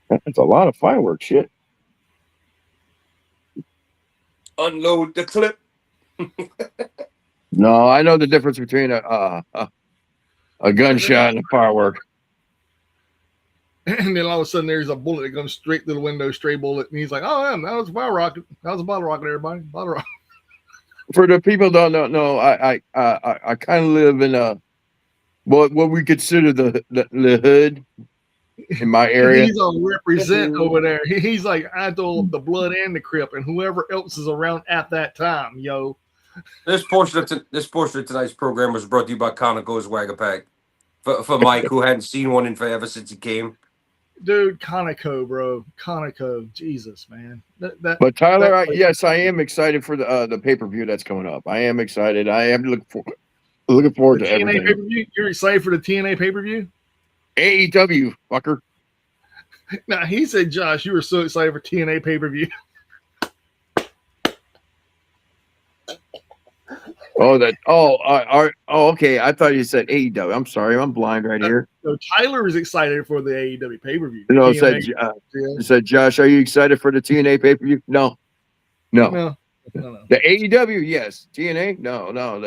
That's a lot of fireworks, shit. unload the clip. No, I know the difference between a gunshot and a firework. And then all of a sudden, there's a bullet that comes straight through the window, stray bullet, and he's like, "Oh, yeah, that was a fire rocket. That was a bottle rocket, everybody. Bottle rocket." For the people don't know, I kind of live in a what we consider the hood in my area. He's on represent over there. He's like, I told the blood and the crip, and whoever else is around at that time, yo. This portion of tonight's program was brought to you by Conoco's Wagga Pack. For Mike, who hadn't seen one in forever since he came. Dude, Conoco, bro. Conoco. Jesus, man. But Tyler, yes, I am excited for the pay-per-view that's coming up. I am excited. I am looking forward to everything. Pay-per-view? You're excited for the TNA pay-per-view? AEW, fucker. Now, he said, Josh, you were so excited for TNA pay-per-view. Okay. I thought you said AEW. I'm sorry, I'm blind right here. So Tyler is excited for the AEW pay-per-view. No, said Josh, are you excited for the TNA pay-per-view? No. No. The AEW, yes. TNA, no.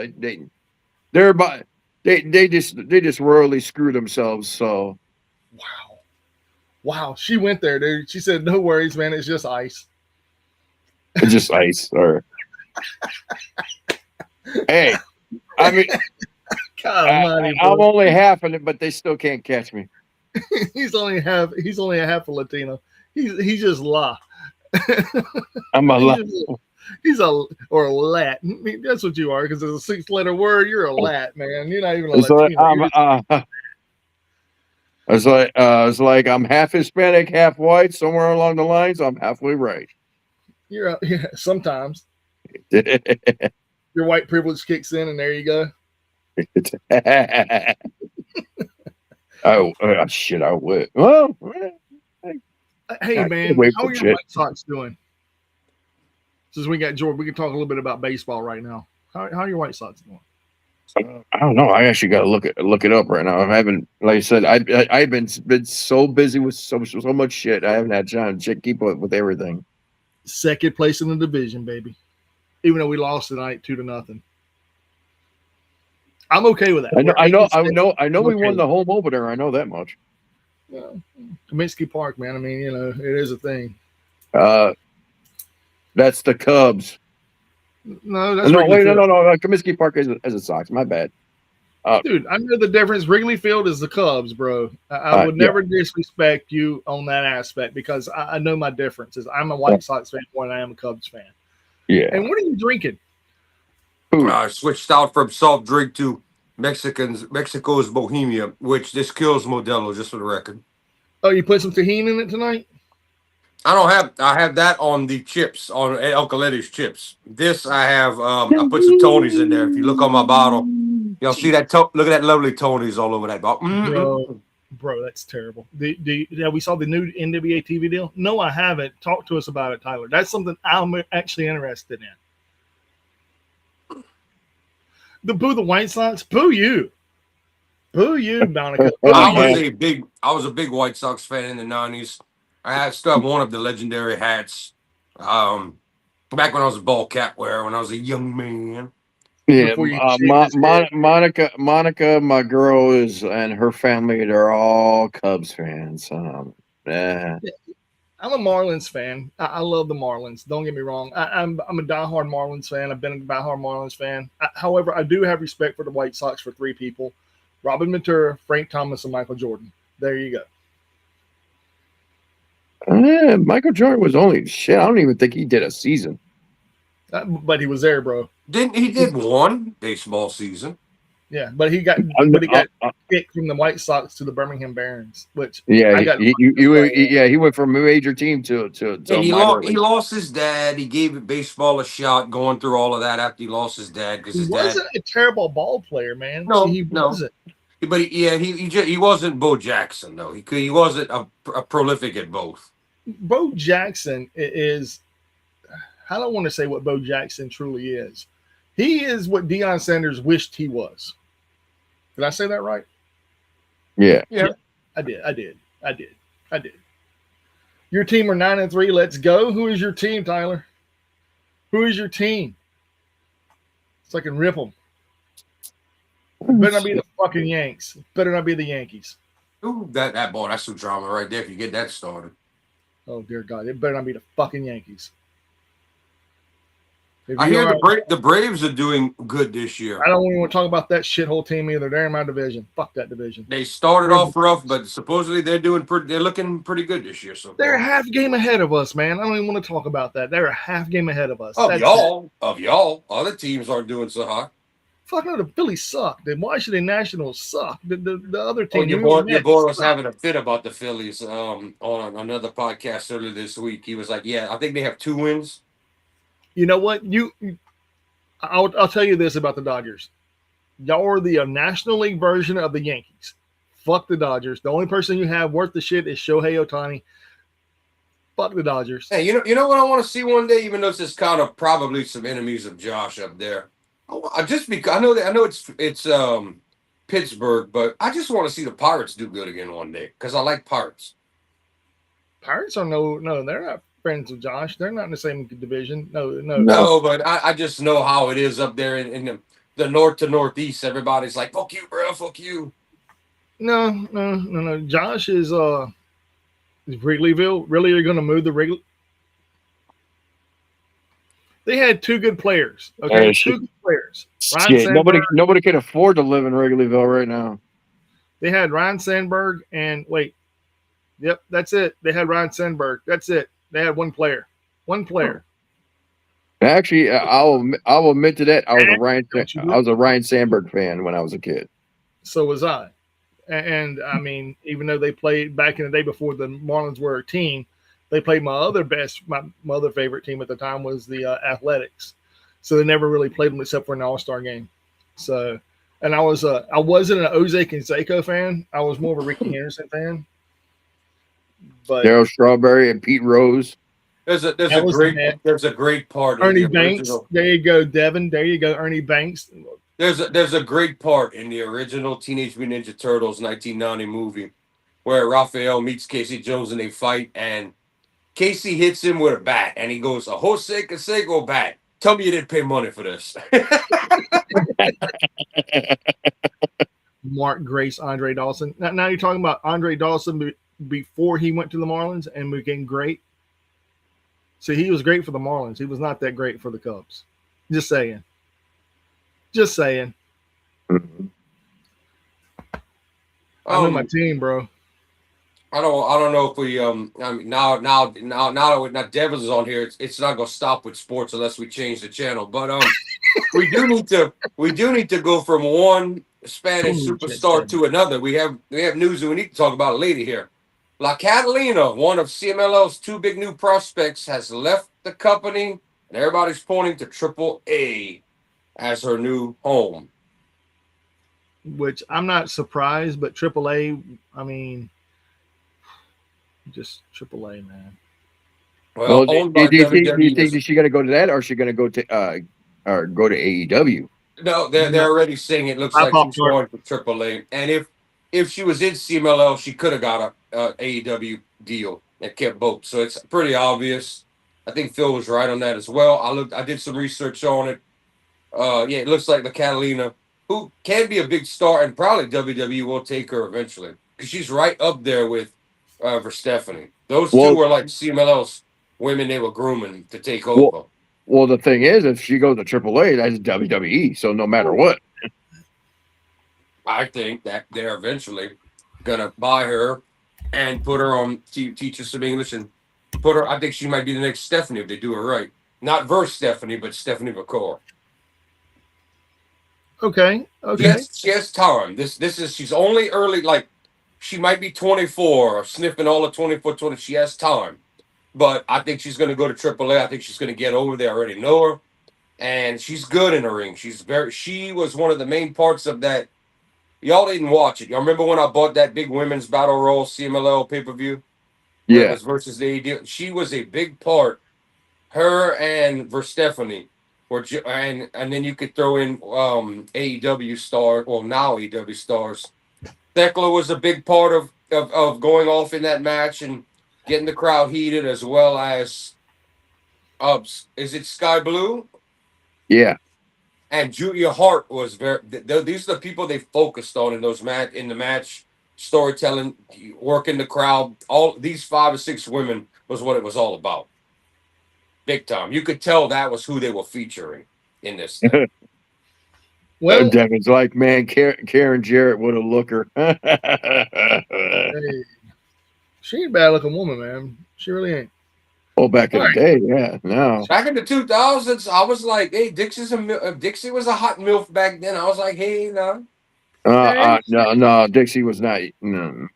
They just royally screw themselves. So, wow. She went there, dude. She said, "No worries, man. It's just ice." It's just ice, or. Hey, I mean, I'm only half in it, but they still can't catch me. He's only a half a Latino. He's just la. I'm a la. He's a lat. I mean, that's what you are, because it's a 6-letter word. You're a lat, man. You're not even a Latino. It's like I'm half Hispanic, half white. Somewhere along the lines, I'm halfway right. Yeah, sometimes. Your white privilege kicks in, and there you go. Shit, I would. Well, hey, man, how are your White Sox doing? Since we got George, we can talk a little bit about baseball right now. How are your White Sox doing? I don't know. I actually got to look it up right now. I haven't, like I said, I've been so busy with so much shit. I haven't had time to keep up with everything. Second place in the division, baby. Even though we lost tonight 2-0. I'm okay with that. I know we won the home opener. I know that much. Kaminsky Park, man. I mean, it is a thing. That's the Cubs. No, that's no. Kaminsky Park is a Sox. My bad. Dude, I know the difference. Wrigley Field is the Cubs, bro. I would never disrespect you on that aspect because I know my differences. I'm a White Sox fan more than I am a Cubs fan. Yeah. And what are you drinking? I switched out from soft drink to Mexico's Bohemia, which this kills Modelo, just for the record. Oh, you put some tahini in it tonight? I have that on the chips, on El Calete's chips. This I have, I put some Tonys in there. If you look on my bottle, you'll see that, look at that lovely Tonys all over that bottle. Bro, that's terrible. We saw the new NBA TV deal? No, I haven't. Talk to us about it, Tyler. That's something I'm actually interested in. Boo the White Sox? Boo you. Boo you, Monica. I was a big White Sox fan in the 90s. I still have one of the legendary hats. Back when I was a ball cap wearer, when I was a young man. Yeah, Monica, my girl and her family, they're all Cubs fans. I'm a Marlins fan. I love the Marlins. Don't get me wrong. I'm a diehard Marlins fan. I've been a diehard Marlins fan. However, I do have respect for the White Sox for three people: Robin Ventura, Frank Thomas, and Michael Jordan. There you go. Michael Jordan was only shit. I don't even think he did a season. But he was there, bro. He did one baseball season. Yeah, but he got kicked from the White Sox to the Birmingham Barons, which he went from a major team to he lost his dad. He gave baseball a shot, going through all of that after he lost his dad because he wasn't a terrible ball player, man. No, he wasn't. But he wasn't Bo Jackson though. He wasn't a prolific at both. Bo Jackson is. I don't want to say what Bo Jackson truly is. He is what Deion Sanders wished he was. Did I say that right? Yeah. I did. Your team are 9-3. Let's go. Who is your team, Tyler? Who is your team? So I can rip them. Better not be the fucking Yanks. Better not be the Yankees. Ooh, that's some drama right there if you get that started. Oh, dear God. It better not be the fucking Yankees. I hear the Braves are doing good this year. I don't even want to talk about that shithole team either. They're in my division. Fuck that division. They started off rough, but supposedly they're looking pretty good this year. So they're a half game ahead of us, man. I don't even want to talk about that. They're a half game ahead of us. Of y'all. Other teams aren't doing so hot. Fuck no, the Phillies suck. The Washington Nationals suck. The other team. Your boy was having a fit about the Phillies on another podcast earlier this week. He was like, "Yeah, I think they have 2 wins." You know what? I'll tell you this about the Dodgers. Y'all are the National League version of the Yankees. Fuck the Dodgers. The only person you have worth the shit is Shohei Ohtani. Fuck the Dodgers. Hey, you know what I want to see one day, even though it's just kind of probably some enemies of Josh up there. Just because I know it's Pittsburgh, but I just want to see the Pirates do good again one day because I like Pirates. Pirates are no, they're not friends with Josh. They're not in the same division. No. But I just know how it is up there in the north to northeast. Everybody's like, "Fuck you, bro. Fuck you." No. Josh is Wrigleyville. Really, you're going to move the Wrigley? They had 2 good players. Okay, 2 good players. Shit, nobody can afford to live in Wrigleyville right now. They had Ryan Sandberg and wait. Yep, that's it. They had Ryan Sandberg. That's it. They had 1 player. 1 player. Actually, I'll admit to that. I was a Ryan Sandberg fan when I was a kid. So was I. And I mean, even though they played back in the day before the Marlins were a team, they played my other favorite team at the time was the Athletics. So they never really played them except for an All-Star game. So, and I wasn't an Jose Canseco fan. I was more of a Ricky Henderson fan. But Darryl Strawberry and Pete Rose. There's a great part. Ernie Banks. There you go, Devin. There you go, Ernie Banks. There's a great part in the original Teenage Mutant Ninja Turtles 1990 movie where Raphael meets Casey Jones and they fight, and Casey hits him with a bat, and he goes, "A Jose Canseco bat. Tell me you didn't pay money for this." Mark Grace, Andre Dawson. Now you're talking about Andre Dawson before he went to the Marlins and became great. So he was great for the Marlins. He was not that great for the Cubs. Just saying. Mm-hmm. I know my team, bro. I don't know if we I mean now that Devils is on here, it's not gonna stop with sports unless we change the channel. But we do need to go from one Spanish superstar to another. We have news that we need to talk about a lady here. La Catalina, one of CMLL's two big new prospects, has left the company, and everybody's pointing to Triple A as her new home. Which I'm not surprised, but AAA, I mean, just AAA, man. Well, owned by do you think WWE. is she going to go to that, or is she going to go to AEW? No, they're already saying it looks like she's going for AAA. And if she was in CMLL, she could have got a AEW deal and kept both. So it's pretty obvious. I think Phil was right on that as well. I did some research on it. Yeah, it looks like the Catalina, who can be a big star, and probably WWE will take her eventually because she's right up there with Stephanie. Those two were like CMLL's women they were grooming to take over. Well, the thing is, if she goes to AAA, that's WWE. So no matter what, I think that they're eventually gonna buy her and put her on teach her some English and put her. I think she might be the next Stephanie if they do it right. Not verse Stephanie, but Stephanie McCall. Okay. She has time. She's only early. Like she might be 24 or sniffing all of 24, 20. She has time, but I think she's gonna go to AAA. I think she's gonna get over there. I already know her, and she's good in the ring. She was one of the main parts of that. Y'all didn't watch it. Y'all remember when I bought that big women's battle royal CMLL pay-per-view? Yeah. It was versus the AEW. She was a big part. Her and Verstephanie were, and then you could throw in AEW stars. Well, now AEW stars. Thekla was a big part of going off in that match and getting the crowd heated, as well as is it Sky Blue? Yeah. And Julia Hart was very. These are the people they focused on in the match storytelling, working the crowd. All these 5 or 6 women was what it was all about. Big time. You could tell that was who they were featuring in this thing. Well, Devin's like, man, Karen Jarrett would have looked her. Hey, she ain't a bad looking woman, man. She really ain't. Oh, back in the day, yeah. No. Back in the 2000s, I was like, hey, Dixie was a hot MILF back then. I was like, hey, no. No, Dixie was not. No.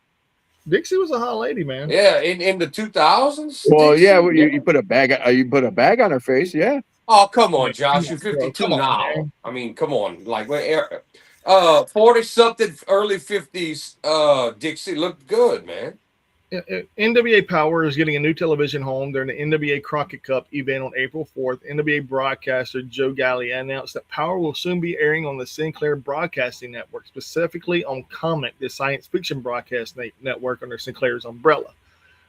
Dixie was a hot lady, man. Yeah, in the 2000s. Well, Dixie, yeah, you put a bag. You put a bag on her face, yeah. Oh, come on, Josh. You're 52 now. Man. I mean, come on. Like, 40 something, early 50s. Dixie looked good, man. NWA Power is getting a new television home during the NWA Crockett Cup event on April 4th. NWA broadcaster Joe Gallia announced that Power will soon be airing on the Sinclair Broadcasting Network, specifically on Comic, the science fiction broadcast network under Sinclair's umbrella.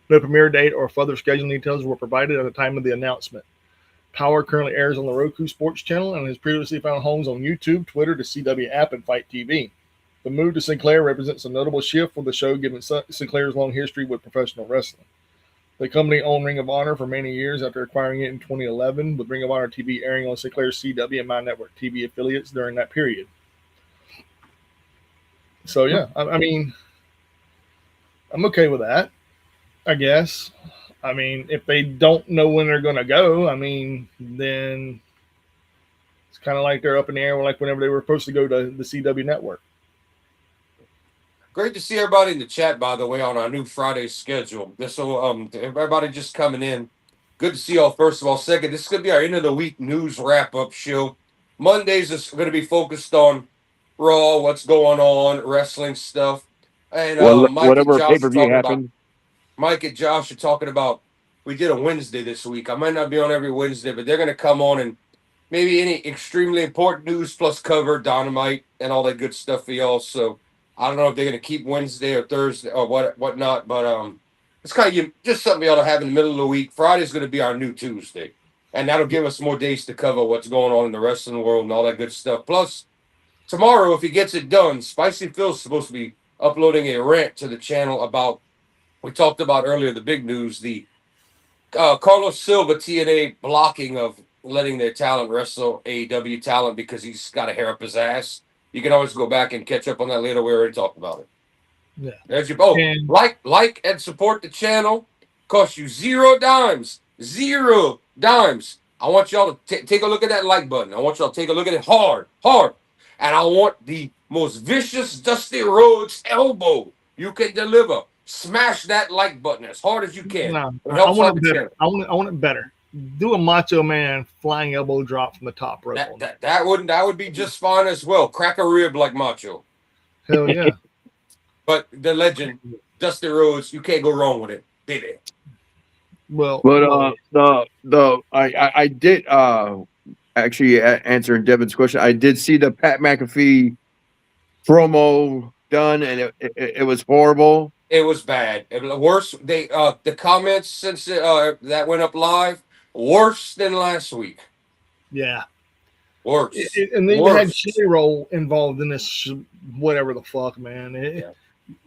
No premiere date or further scheduling details were provided at the time of the announcement. Power currently airs on the Roku Sports channel and has previously found homes on YouTube, Twitter, the CW app, and Fight TV. The move to Sinclair represents a notable shift for the show given Sinclair's long history with professional wrestling. The company owned Ring of Honor for many years after acquiring it in 2011, with Ring of Honor TV airing on Sinclair's CW and My Network TV affiliates during that period. So, yeah, I mean, I'm okay with that, I guess. I mean, if they don't know when they're going to go, I mean, then it's kind of like they're up in the air like whenever they were supposed to go to the CW network. Great to see everybody in the chat, by the way, on our new Friday schedule. So, everybody just coming in. Good to see y'all, first of all. Second, this is going to be our end of the week news wrap-up show. Mondays is going to be focused on Raw, what's going on, wrestling stuff. And whatever pay-per-view happened. Mike and Josh are talking about, we did a Wednesday this week. I might not be on every Wednesday, but they're going to come on and maybe any extremely important news plus cover Dynamite and all that good stuff for y'all. So I don't know if they're going to keep Wednesday or Thursday or whatnot, but it's kind of just something we ought to have in the middle of the week. Friday's going to be our new Tuesday, and that'll give us more days to cover what's going on in the wrestling world and all that good stuff. Plus, tomorrow, if he gets it done, Spicy Phil's supposed to be uploading a rant to the channel about, we talked about earlier, the big news, the Carlos Silva TNA blocking of letting their talent wrestle AEW talent because he's got a hair up his ass. You can always go back and catch up on that later. We already talked about it. Yeah. There's your And like and support the channel. Cost you 0 dimes. 0 dimes. I want y'all to take a look at that like button. I want y'all to take a look at it hard, hard. And I want the most vicious Dusty Rhodes elbow you can deliver. Smash that like button as hard as you can. no, It I helps want out it the better. channel. I want it better. Do a Macho Man flying elbow drop from the top rope. That would be just fine as well. Crack a rib like Macho. Hell yeah. But the legend, Dusty Rhodes, you can't go wrong with it, baby. Well, But I did actually answering Devin's question. I did see the Pat McAfee promo done, and it was horrible. It was bad. It was worse. The comments since that went up live worse than last week. yeah. Worse. And they even had Worse. J-Roll involved in this, whatever the fuck, man. Yeah.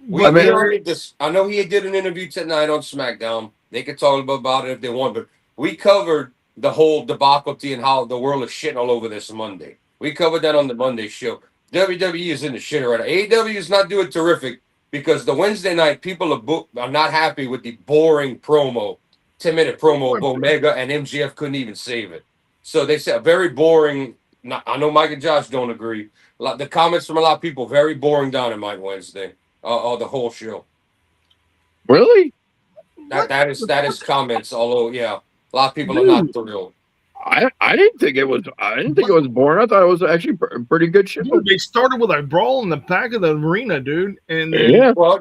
But We already just. I know he did an interview tonight on SmackDown. They could talk about it if they want, but we covered the whole debacle and how the world is shitting all over this Monday. We covered that on the Monday show. WWE is in the shitter right now. AEW is not doing terrific because the Wednesday night people are not happy with the boring promo, 10-minute promo of Omega, and MGF couldn't even save it. So they said very boring. I know Mike and Josh don't agree. The comments from a lot of people very boring Dynamite Wednesday. The whole show. Really? That is comments. Although yeah, a lot of people Dude. are not thrilled. I didn't think it was. I didn't think it was boring. I thought it was actually a pretty good show. Dude, they started with a brawl in the back of the arena, dude, and then Yeah. Well,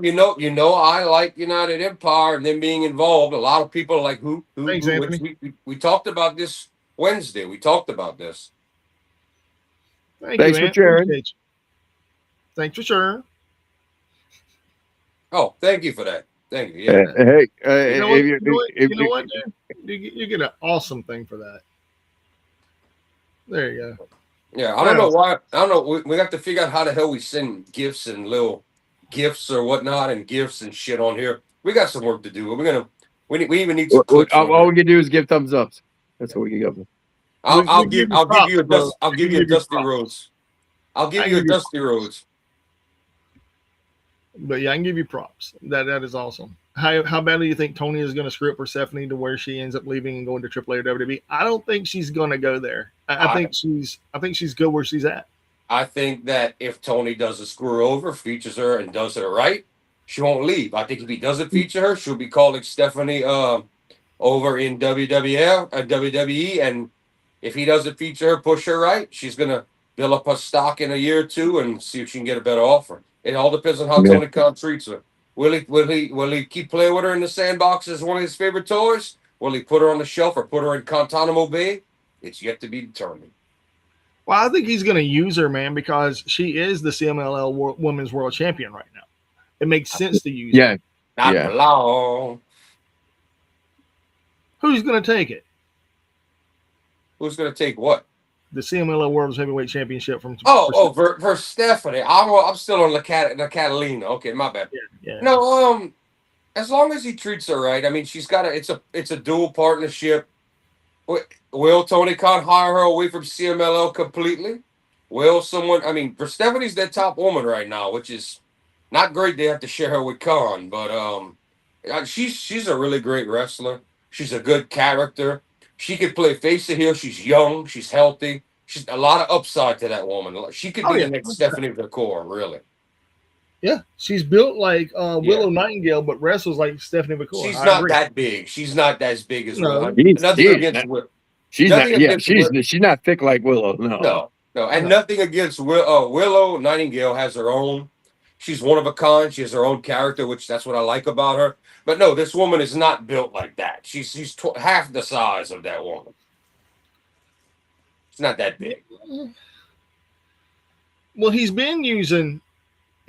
I like United Empire and them being involved. A lot of people are like who Thanks, which Anthony. we talked about this Wednesday. We talked about this. Thanks for sharing. Appreciate you. Thanks for sharing. Oh, thank you for that. Thank you. Yeah. Hey, You know what, if you know what, dude? You get an awesome thing for that. There you go. Yeah, I don't know why. I don't know. We have to figure out how the hell we send gifts and little gifts or whatnot and gifts and shit on here. We got some work to do. We even need some clicks. all we can do is give thumbs ups. That's what we can go. I'll give you a Dusty Rhodes. I'll give you a Dusty Rhodes. But yeah, I can give you props. That is awesome. How badly do you think Tony is going to screw up Persephone to where she ends up leaving and going to AAA or WWE? I don't think she's going to go there. I think she's good where she's at. I think that if Tony does a screw over, features her, and does it right, she won't leave. I think if he doesn't feature her, she'll be calling Stephanie over in WWE, and if he doesn't feature her, push her right, she's gonna build up her stock in a year or two and see if she can get a better offer. It all depends on how Tony Khan treats her. Will he keep playing with her in the sandbox as one of his favorite toys? Will he put her on the shelf or put her in Guantanamo Bay? It's yet to be determined. Well, I think he's going to use her, man, because she is the CMLL Women's World Champion right now. It makes sense to use her. Not for long. Who's going to take it? Who's going to take what? The CMLL World Heavyweight Championship from. For Stephanie. I'm still on the Catalina. Okay, my bad. Yeah. No, as long as he treats her right. I mean, she's got it's a dual partnership. Will Tony Khan hire her away from CMLL completely? Will someone? I mean, for Stephanie's their top woman right now, which is not great. They have to share her with Khan, but she's a really great wrestler. She's a good character. She could play face or heel. She's young. She's healthy. She's a lot of upside to that woman. She could be the next Stephanie McCoy, really. Yeah, she's built like Willow Nightingale, but wrestles like Stephanie McCoy. She's not that big. She's not as big as Willow. She's not thick like Willow. No. And nothing against Willow Nightingale has her own. She's one of a kind. She has her own character, which that's what I like about her. But no, this woman is not built like that. She's half the size of that woman. It's not that big. Well, he's been using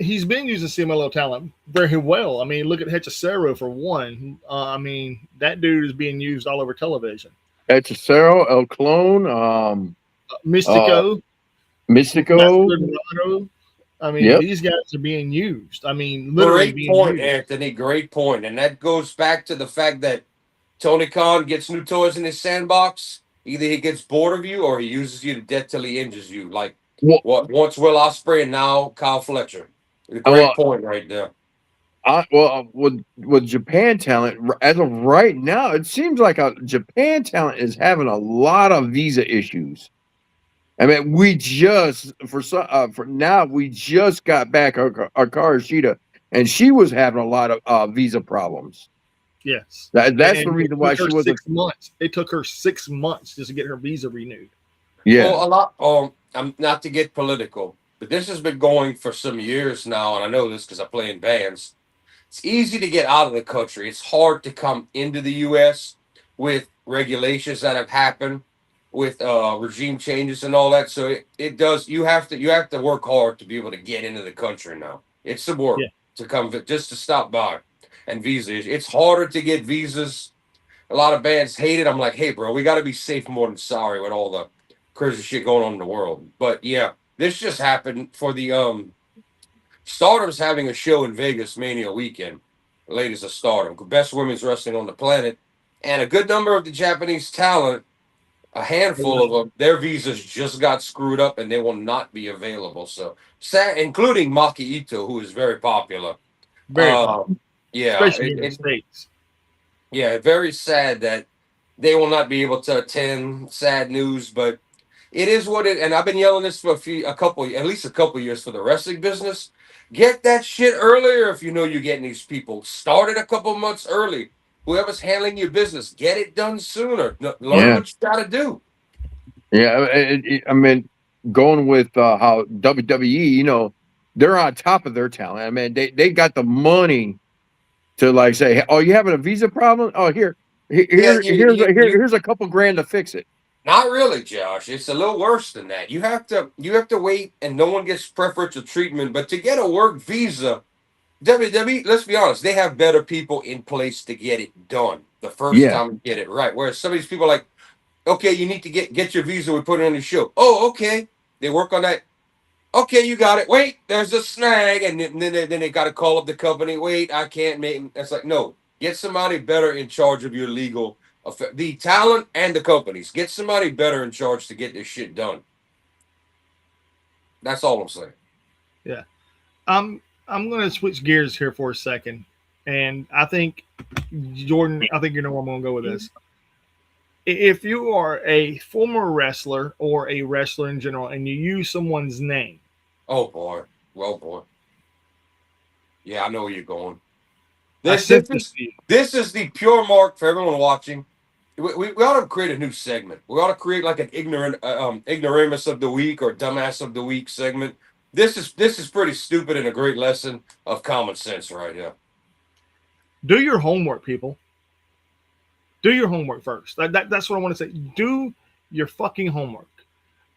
CMLL talent very well. I mean, look at Hechicero for one. I mean, that dude is being used all over television. Hechicero, El Clone, Mystico. I mean, these guys are being used. I mean, literally great point, Anthony. Great point. And that goes back to the fact that Tony Khan gets new toys in his sandbox. Either he gets bored of you or he uses you to death till he injures you. Like once Will Ospreay and now Kyle Fletcher. Great point right there. With Japan talent as of right now, it seems like Japan talent is having a lot of visa issues. I mean, we just for now we just got back our Karashita, and she was having a lot of visa problems. Yes, That's the and reason why she was 6 months. It took her 6 months just to get her visa renewed. Yeah. Well, a lot. I'm not to get political, but this has been going for some years now, and I know this because I play in bands. It's easy to get out of the country. It's hard to come into the U.S. with regulations that have happened, with regime changes and all that. So it does. You have to work hard to be able to get into the country now. It's some work Yeah. to come just to stop by, and visas. It's harder to get visas. A lot of bands hate it. I'm like, hey, bro, we got to be safe more than sorry with all the crazy shit going on in the world. But yeah, this just happened for the Stardom's having a show in Vegas Mania weekend. The ladies of Stardom, best women's wrestling on the planet, and a good number of the Japanese talent, a handful of them, their visas just got screwed up and they will not be available. So, including Maki Ito, who is very popular. Very popular, Yeah, especially here in the States. yeah, very sad that they will not be able to attend. Sad news, but it is what it. And I've been yelling this for at least a couple years for the wrestling business. Get that shit earlier if you know you're getting these people. Start it a couple months early. Whoever's handling your business, get it done sooner. Learn what you got to do. Yeah, I mean, going with how WWE, they're on top of their talent. I mean, they got the money to like say, "Oh, you having a visa problem? Oh, here's a couple grand to fix it." Not really, Josh. It's a little worse than that. You have to wait, and no one gets preferential treatment. But to get a work visa, WWE, let's be honest, they have better people in place to get it done the first Yeah. time you get it right. Whereas some of these people are like, okay, you need to get your visa. We put it on the show. Oh, okay. They work on that. Okay, you got it. Wait, there's a snag, and then they got to call up the company. Wait, I can't make. It's like no, get somebody better in charge of your legal, the talent and the companies. Get somebody better in charge to get this shit done. That's all I'm saying. Yeah. I'm going to switch gears here for a second, and I think Jordan, I think you know where I'm going to go with this. If you are a former wrestler or a wrestler in general, and you use someone's name, oh boy, well boy, yeah, I know where you're going. This is the pure mark for everyone watching. We ought to create a new segment. We ought to create like an ignoramus of the week or dumbass of the week segment. This is pretty stupid and a great lesson of common sense right here. Do your homework, people. Do your homework first. That's what I want to say. Do your fucking homework.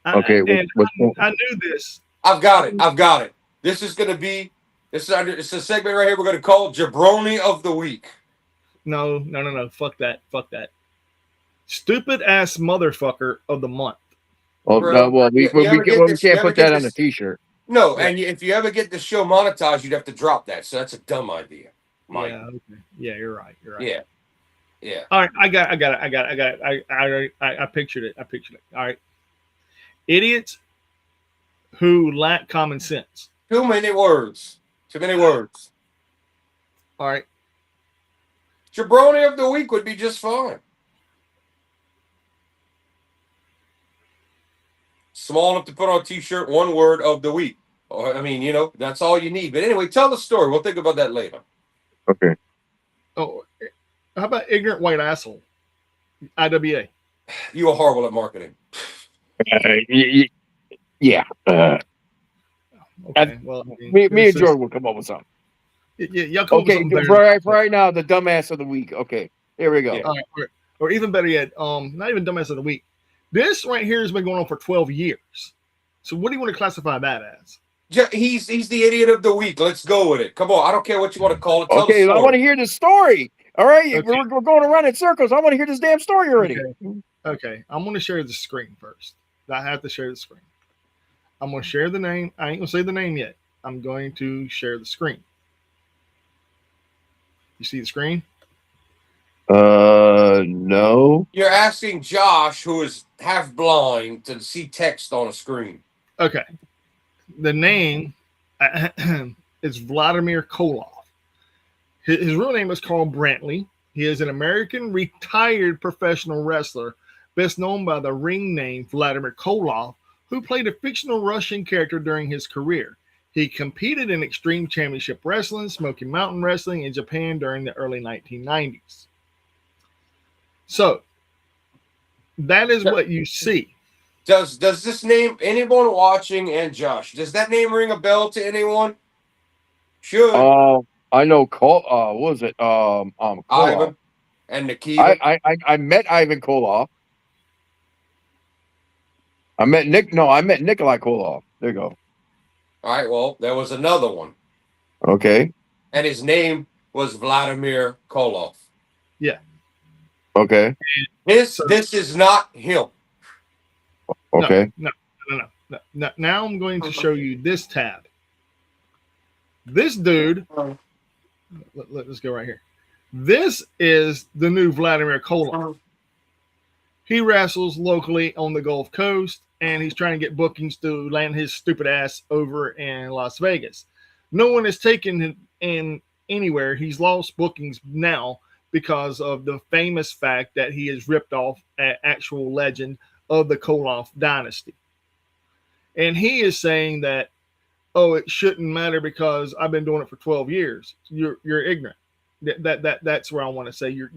Okay. I knew this. I've got it. This is it's a segment right here. We're going to call Jabroni of the Week. No. Fuck that. Stupid ass motherfucker of the month. Oh, no, well, we can't put that on a t-shirt. No, yeah. And if you ever get the show monetized, you'd have to drop that. So that's a dumb idea. Mike. Yeah, okay. Yeah, you're right. Yeah. All right, I got it. I pictured it. All right. Idiots who lack common sense. Too many words. All right. Jabroni of the Week would be just fine. Small enough to put on a t-shirt, one word of the week. I mean, that's all you need. But anyway, tell the story. We'll think about that later. Okay. Oh, how about ignorant white asshole? IWA. You are horrible at marketing. Yeah. Okay. Well, me and Jordan will come up with something. Yeah. Okay. For right now, the dumbass of the week. Okay. Here we go. Yeah. All right. Or even better yet, not even dumbass of the week. This right here has been going on for 12 years. So what do you want to classify that as? He's the idiot of the week. Let's go with it. Come on. I don't care what you want to call it. Okay, I want to hear the story. All right, okay. We're going around in circles. I want to hear this damn story already. Okay. I'm going to share the screen first. I have to share the screen. I'm going to share the name. I ain't going to say the name yet. I'm going to share the screen. You see the screen? No. You're asking Josh, who is half blind, to see text on a screen. Okay. The name is Vladimir Koloff. His real name is Carl Brantley. He is an American retired professional wrestler, best known by the ring name Vladimir Koloff, who played a fictional Russian character during his career. He competed in Extreme Championship Wrestling, Smoky Mountain Wrestling in Japan during the early 1990s. So, that is what you see. Does this name, anyone watching, and Josh, does that name ring a bell to anyone? Should. I know. What was it? Koloff. Ivan and Nikita. I met Ivan Koloff. I met Nikolai Koloff. There you go. All right. Well, there was another one. Okay. And his name was Vladimir Koloff. Yeah. Okay. This is not him. Okay. No. Now I'm going to show you this tab. This dude, let's go right here. This is the new Vladimir Koloff. He wrestles locally on the Gulf Coast, and he's trying to get bookings to land his stupid ass over in Las Vegas. No one has taken him in anywhere. He's lost bookings now because of the famous fact that he has ripped off an actual legend of the Koloff dynasty. And he is saying that, oh, it shouldn't matter because I've been doing it for 12 years. You're ignorant. That's where I want to say you're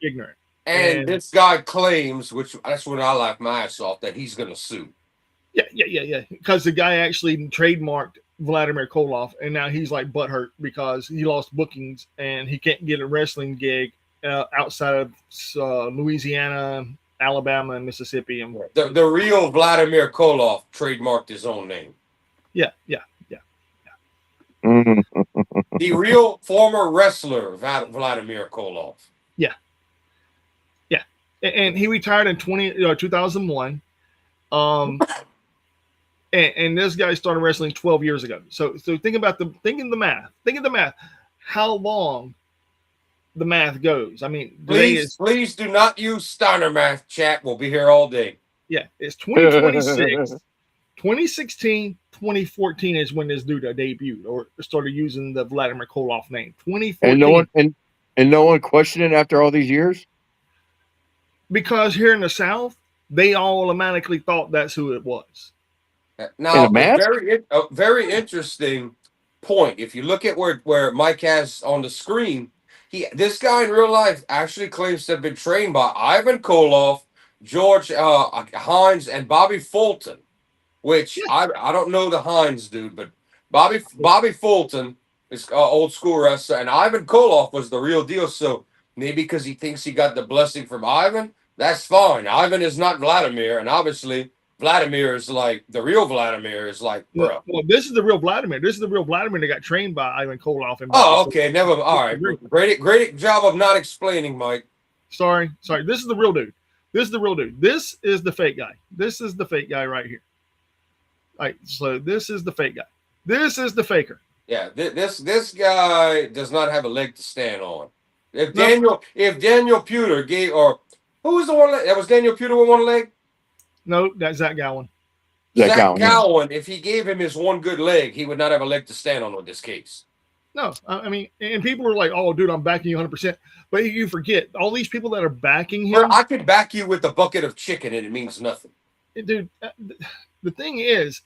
ignorant. And this guy claims, which that's when I laugh my ass off, that he's going to sue. Yeah. Because the guy actually trademarked Vladimir Koloff, and now he's like butthurt because he lost bookings and he can't get a wrestling gig outside of Louisiana, Alabama, and Mississippi. And the real Vladimir Koloff trademarked his own name. Yeah. The real former wrestler, Vladimir Koloff. Yeah. And he retired in 2001. And this guy started wrestling 12 years ago. So think of the math. How long the math goes. I mean, please do not use Steiner math, chat. We'll be here all day. Yeah, it's 2026. 2016, 2014 is when this dude debuted or started using the Vladimir Koloff name. 2014. And no one questioned it after all these years? Because here in the South, they all automatically thought that's who it was. Now, a very interesting point. If you look at where Mike has on the screen, this guy in real life actually claims to have been trained by Ivan Koloff, George Hines, and Bobby Fulton. Which I don't know the Hines dude, but Bobby Fulton is old school wrestler, and Ivan Koloff was the real deal. So maybe because he thinks he got the blessing from Ivan, that's fine. Ivan is not Vladimir, and obviously Vladimir is like the real Vladimir is like, bro. Well, this is the real Vladimir. This is the real Vladimir that got trained by Ivan Koloff. And okay, never. All right, great job of not explaining, Mike. Sorry. This is the real dude. This is the fake guy. This is the fake guy right here. All right, so this is the fake guy. This is the faker. Yeah, this guy does not have a leg to stand on. If Daniel Puder gave, or who was the one that was Daniel Puder with one leg? No, that's Zach Gowen. Zach Gowen, if he gave him his one good leg, he would not have a leg to stand on with this case. No, I mean, and people are like, "Oh, dude, I'm backing you 100%," but you forget all these people that are backing him. I could back you with a bucket of chicken, and it means nothing, dude. The thing is,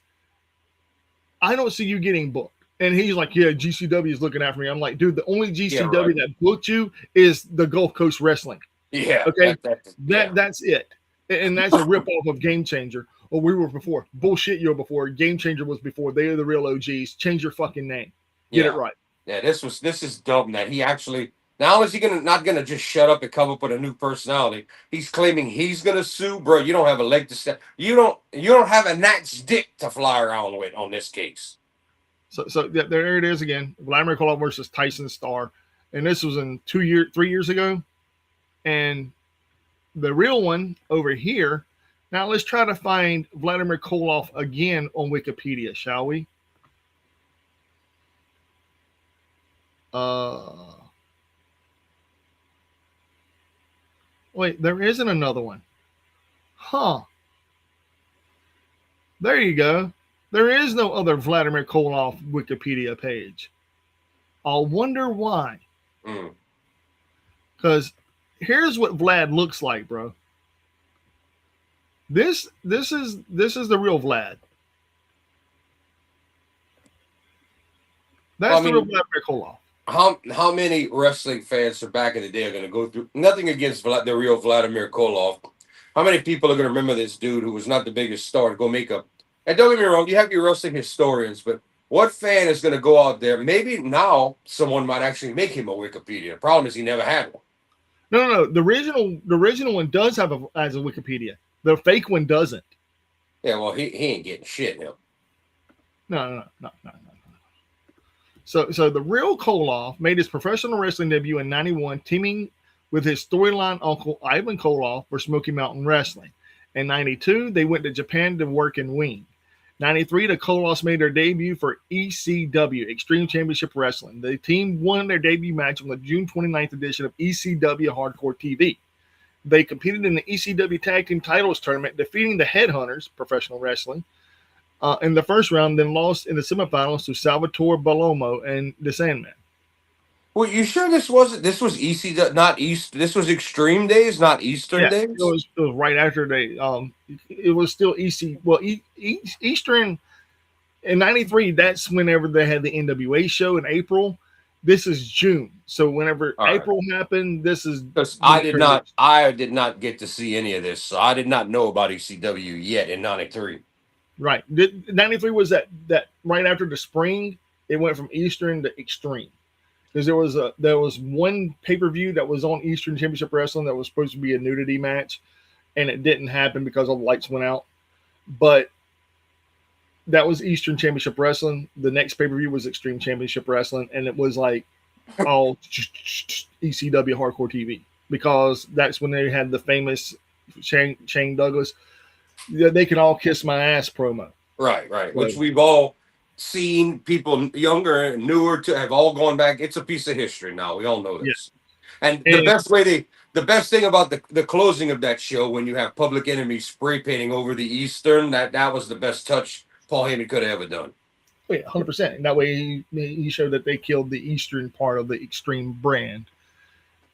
I don't see you getting booked. And he's like, yeah, GCW is looking after me. I'm like, dude, the only GCW that booked you is the Gulf Coast Wrestling. Yeah. Okay. That's it. And that's a ripoff of Game Changer. Oh, we were before. Bullshit, you were before. Game Changer was before. They are the real OGs. Change your fucking name. Get it right. Yeah, this is dumb that he actually, not only is he not gonna just shut up and come up with a new personality, he's claiming he's gonna sue. Bro, you don't have a leg to stand. You don't have a gnat's dick to fly around with on this case. So there it is again. Vladimir Koloff versus Tyson Starr. And this was in 3 years ago. And the real one over here. Now let's try to find Vladimir Koloff again on Wikipedia, shall we? Wait, there isn't another one. Huh. There you go. There is no other Vladimir Koloff Wikipedia page. I'll wonder why. Because here's what Vlad looks like, bro. This is the real Vlad. That's the real Vladimir Koloff. How many wrestling fans are back in the day are going to go through? Nothing against the real Vladimir Koloff. How many people are going to remember this dude who was not the biggest star to go make up? And don't get me wrong, you have your wrestling historians, but what fan is going to go out there? Maybe now someone might actually make him a Wikipedia. The problem is he never had one. No. The original one does have as a Wikipedia. The fake one doesn't. Yeah, well, he ain't getting shit now. No. So the real Koloff made his professional wrestling debut in '91, teaming with his storyline uncle Ivan Koloff for Smoky Mountain Wrestling. In '92, they went to Japan to work in Wing. '93, the Koloffs made their debut for ECW, Extreme Championship Wrestling. The team won their debut match on the June 29th edition of ECW Hardcore TV. They competed in the ECW Tag Team Titles Tournament, defeating the Headhunters, Professional Wrestling, in the first round, then lost in the semifinals to Salvatore Balomo and the Sandman. Well, you sure this wasn't? This was ECW, not East. This was Extreme Days, not Eastern Days. It was right after they. It was still EC. Well, Eastern in '93. That's whenever they had the NWA show in April. This is June. So whenever April happened, this is. I did not get to see any of this, so I did not know about ECW yet in '93. Right, '93 was that right after the spring. It went from Eastern to Extreme. Because there was one pay-per-view that was on Eastern Championship Wrestling that was supposed to be a nudity match, and it didn't happen because all the lights went out. But that was Eastern Championship Wrestling. The next pay-per-view was Extreme Championship Wrestling, and it was like all ECW Hardcore TV because that's when they had the famous Shane Douglas. They can all kiss my ass promo. Right. Which we've all seen. People younger and newer to have all gone back. It's a piece of history now. We all know this. Yeah. And the best thing about the closing of that show when you have Public Enemy spray painting over the Eastern, that was the best touch Paul Heyman could have ever done. Yeah, 100%. And that way he showed that they killed the Eastern part of the Extreme brand.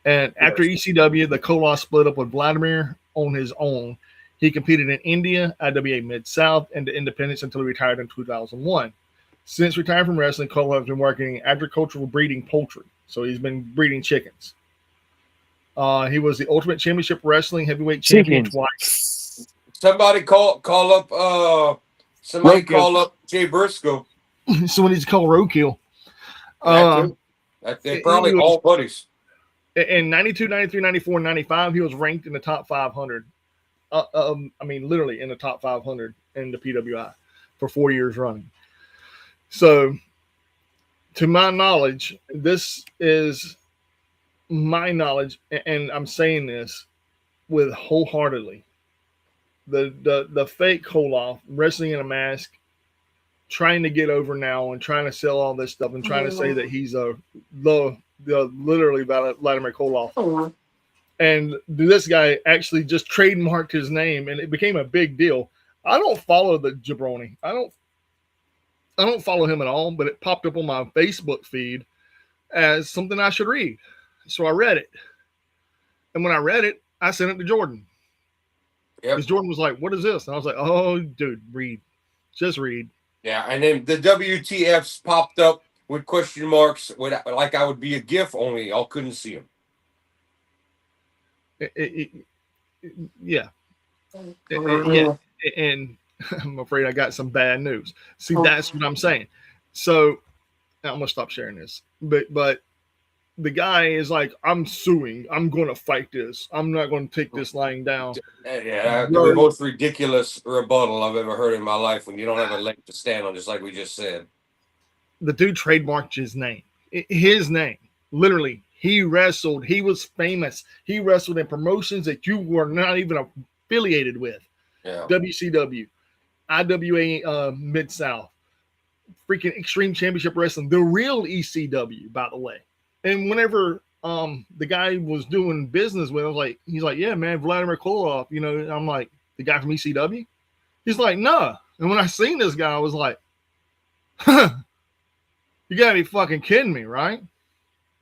And after ECW, the Koloff split up with Vladimir on his own. He competed in India, IWA Mid-South, and the Independence until he retired in 2001. Since retiring from wrestling, Koloff has been working in agricultural breeding poultry. So he's been breeding chickens. He was the Ultimate Championship Wrestling Heavyweight Champion twice. Somebody call up Jay Briscoe. Someone needs to call Roadkill. They're probably all buddies. In 92, 93, 94, and 95, he was ranked in the top 500. Literally in the top 500 in the PWI for 4 years running. So, to my knowledge, this is my knowledge, and I'm saying this with wholeheartedly. The fake Koloff wrestling in a mask, trying to get over now and trying to sell all this stuff and trying to say that he's literally Vladimir Koloff. And this guy actually just trademarked his name, and it became a big deal. I don't follow the jabroni. I don't follow him at all, but it popped up on my Facebook feed as something I should read. So I read it. And when I read it, I sent it to Jordan. Because Jordan was like, what is this? And I was like, oh, dude, read. Just read. Yeah, and then the WTFs popped up with question marks, like I would be a GIF, only y'all couldn't see them. Yeah. And I'm afraid I got some bad news. See, that's what I'm saying. So I'm gonna stop sharing this. But the guy is like, I'm suing. I'm gonna fight this. I'm not gonna take this lying down. Yeah, the most ridiculous rebuttal I've ever heard in my life when you don't have a leg to stand on, just like we just said. The dude trademarked his name. His name. Literally. He wrestled. He was famous. He wrestled in promotions that you were not even affiliated with. Yeah. WCW, IWA Mid-South, freaking Extreme Championship Wrestling, the real ECW, by the way. And whenever the guy was doing business with him, he's like, yeah, man, Vladimir Koloff, I'm like, the guy from ECW? He's like, nah. And when I seen this guy, I was like, huh, you gotta be fucking kidding me, right?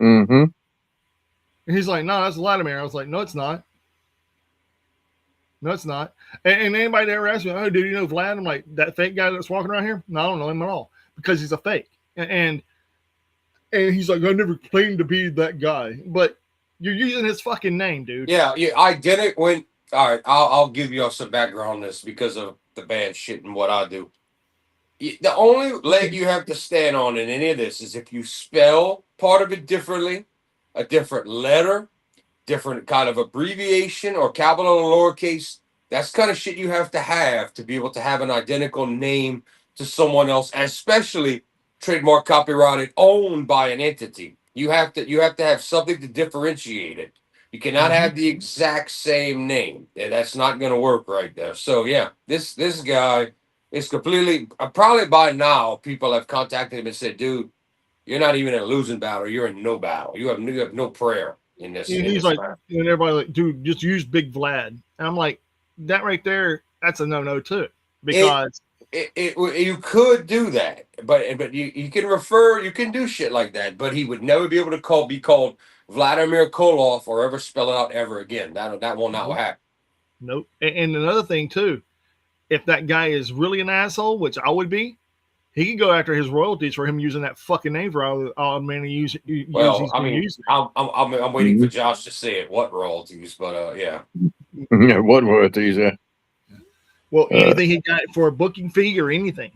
Mm-hmm. And he's like, no, that's Vladimir. I was like, no, it's not. No, it's not. And anybody that ever asked me, oh, do you know Vlad? I'm like, that fake guy that's walking around here? No, I don't know him at all because he's a fake. And he's like, I never claimed to be that guy. But you're using his fucking name, dude. Yeah, I did it when. All right, I'll give you all some background on this because of the bad shit and what I do. The only leg you have to stand on in any of this is if you spell part of it differently, a different letter, different kind of abbreviation or capital or lowercase. That's kind of shit you have to be able to have an identical name to someone else, especially trademark, copyrighted, owned by an entity. You have to have something to differentiate it. You cannot have the exact same name. That's not going to work right there. So yeah, this guy is completely. Probably by now, people have contacted him and said, "Dude, you're not even in a losing battle. You're in no battle. You have no prayer in this." And he's like, and everybody like, dude, just use Big Vlad. And I'm like, that right there, that's a no too, because you could do that, but you can do shit like that, but he would never be able to be called Vladimir Koloff or ever spell it out ever again. That will not happen. Nope. And another thing too, if that guy is really an asshole, which I would be, he can go after his royalties for him using that fucking name for all man use. Well, I mean, I'm waiting for Josh to say it. What royalties? But yeah. Yeah, what royalties? Yeah. Well, anything he got for a booking fee or anything.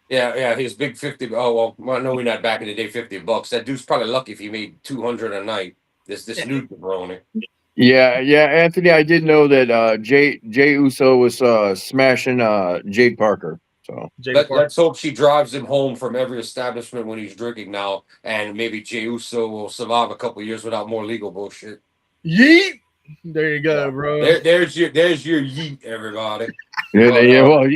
Yeah, his big 50. Oh well, no, we're not back in the day. $50. That dude's probably lucky if he made 200 a night. This new jabroni. Yeah, Anthony, I did know that Jay Uso was smashing Jade Parker. So let's hope she drives him home from every establishment when he's drinking now, and maybe Jey Uso will survive a couple years without more legal bullshit. Yeet! There you go, bro. There's your yeet, everybody. Well,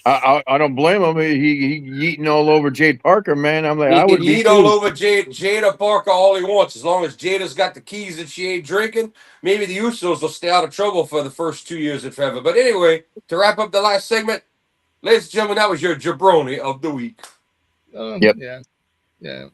I don't blame him. He yeeting all over Jade Parker, man. I'm like, he I would eat all over Jada Parker all he wants, as long as Jada's got the keys that she ain't drinking. Maybe the Usos will stay out of trouble for the first 2 years if ever. But anyway, to wrap up the last segment, ladies and gentlemen, that was your jabroni of the week. Yep. Yeah.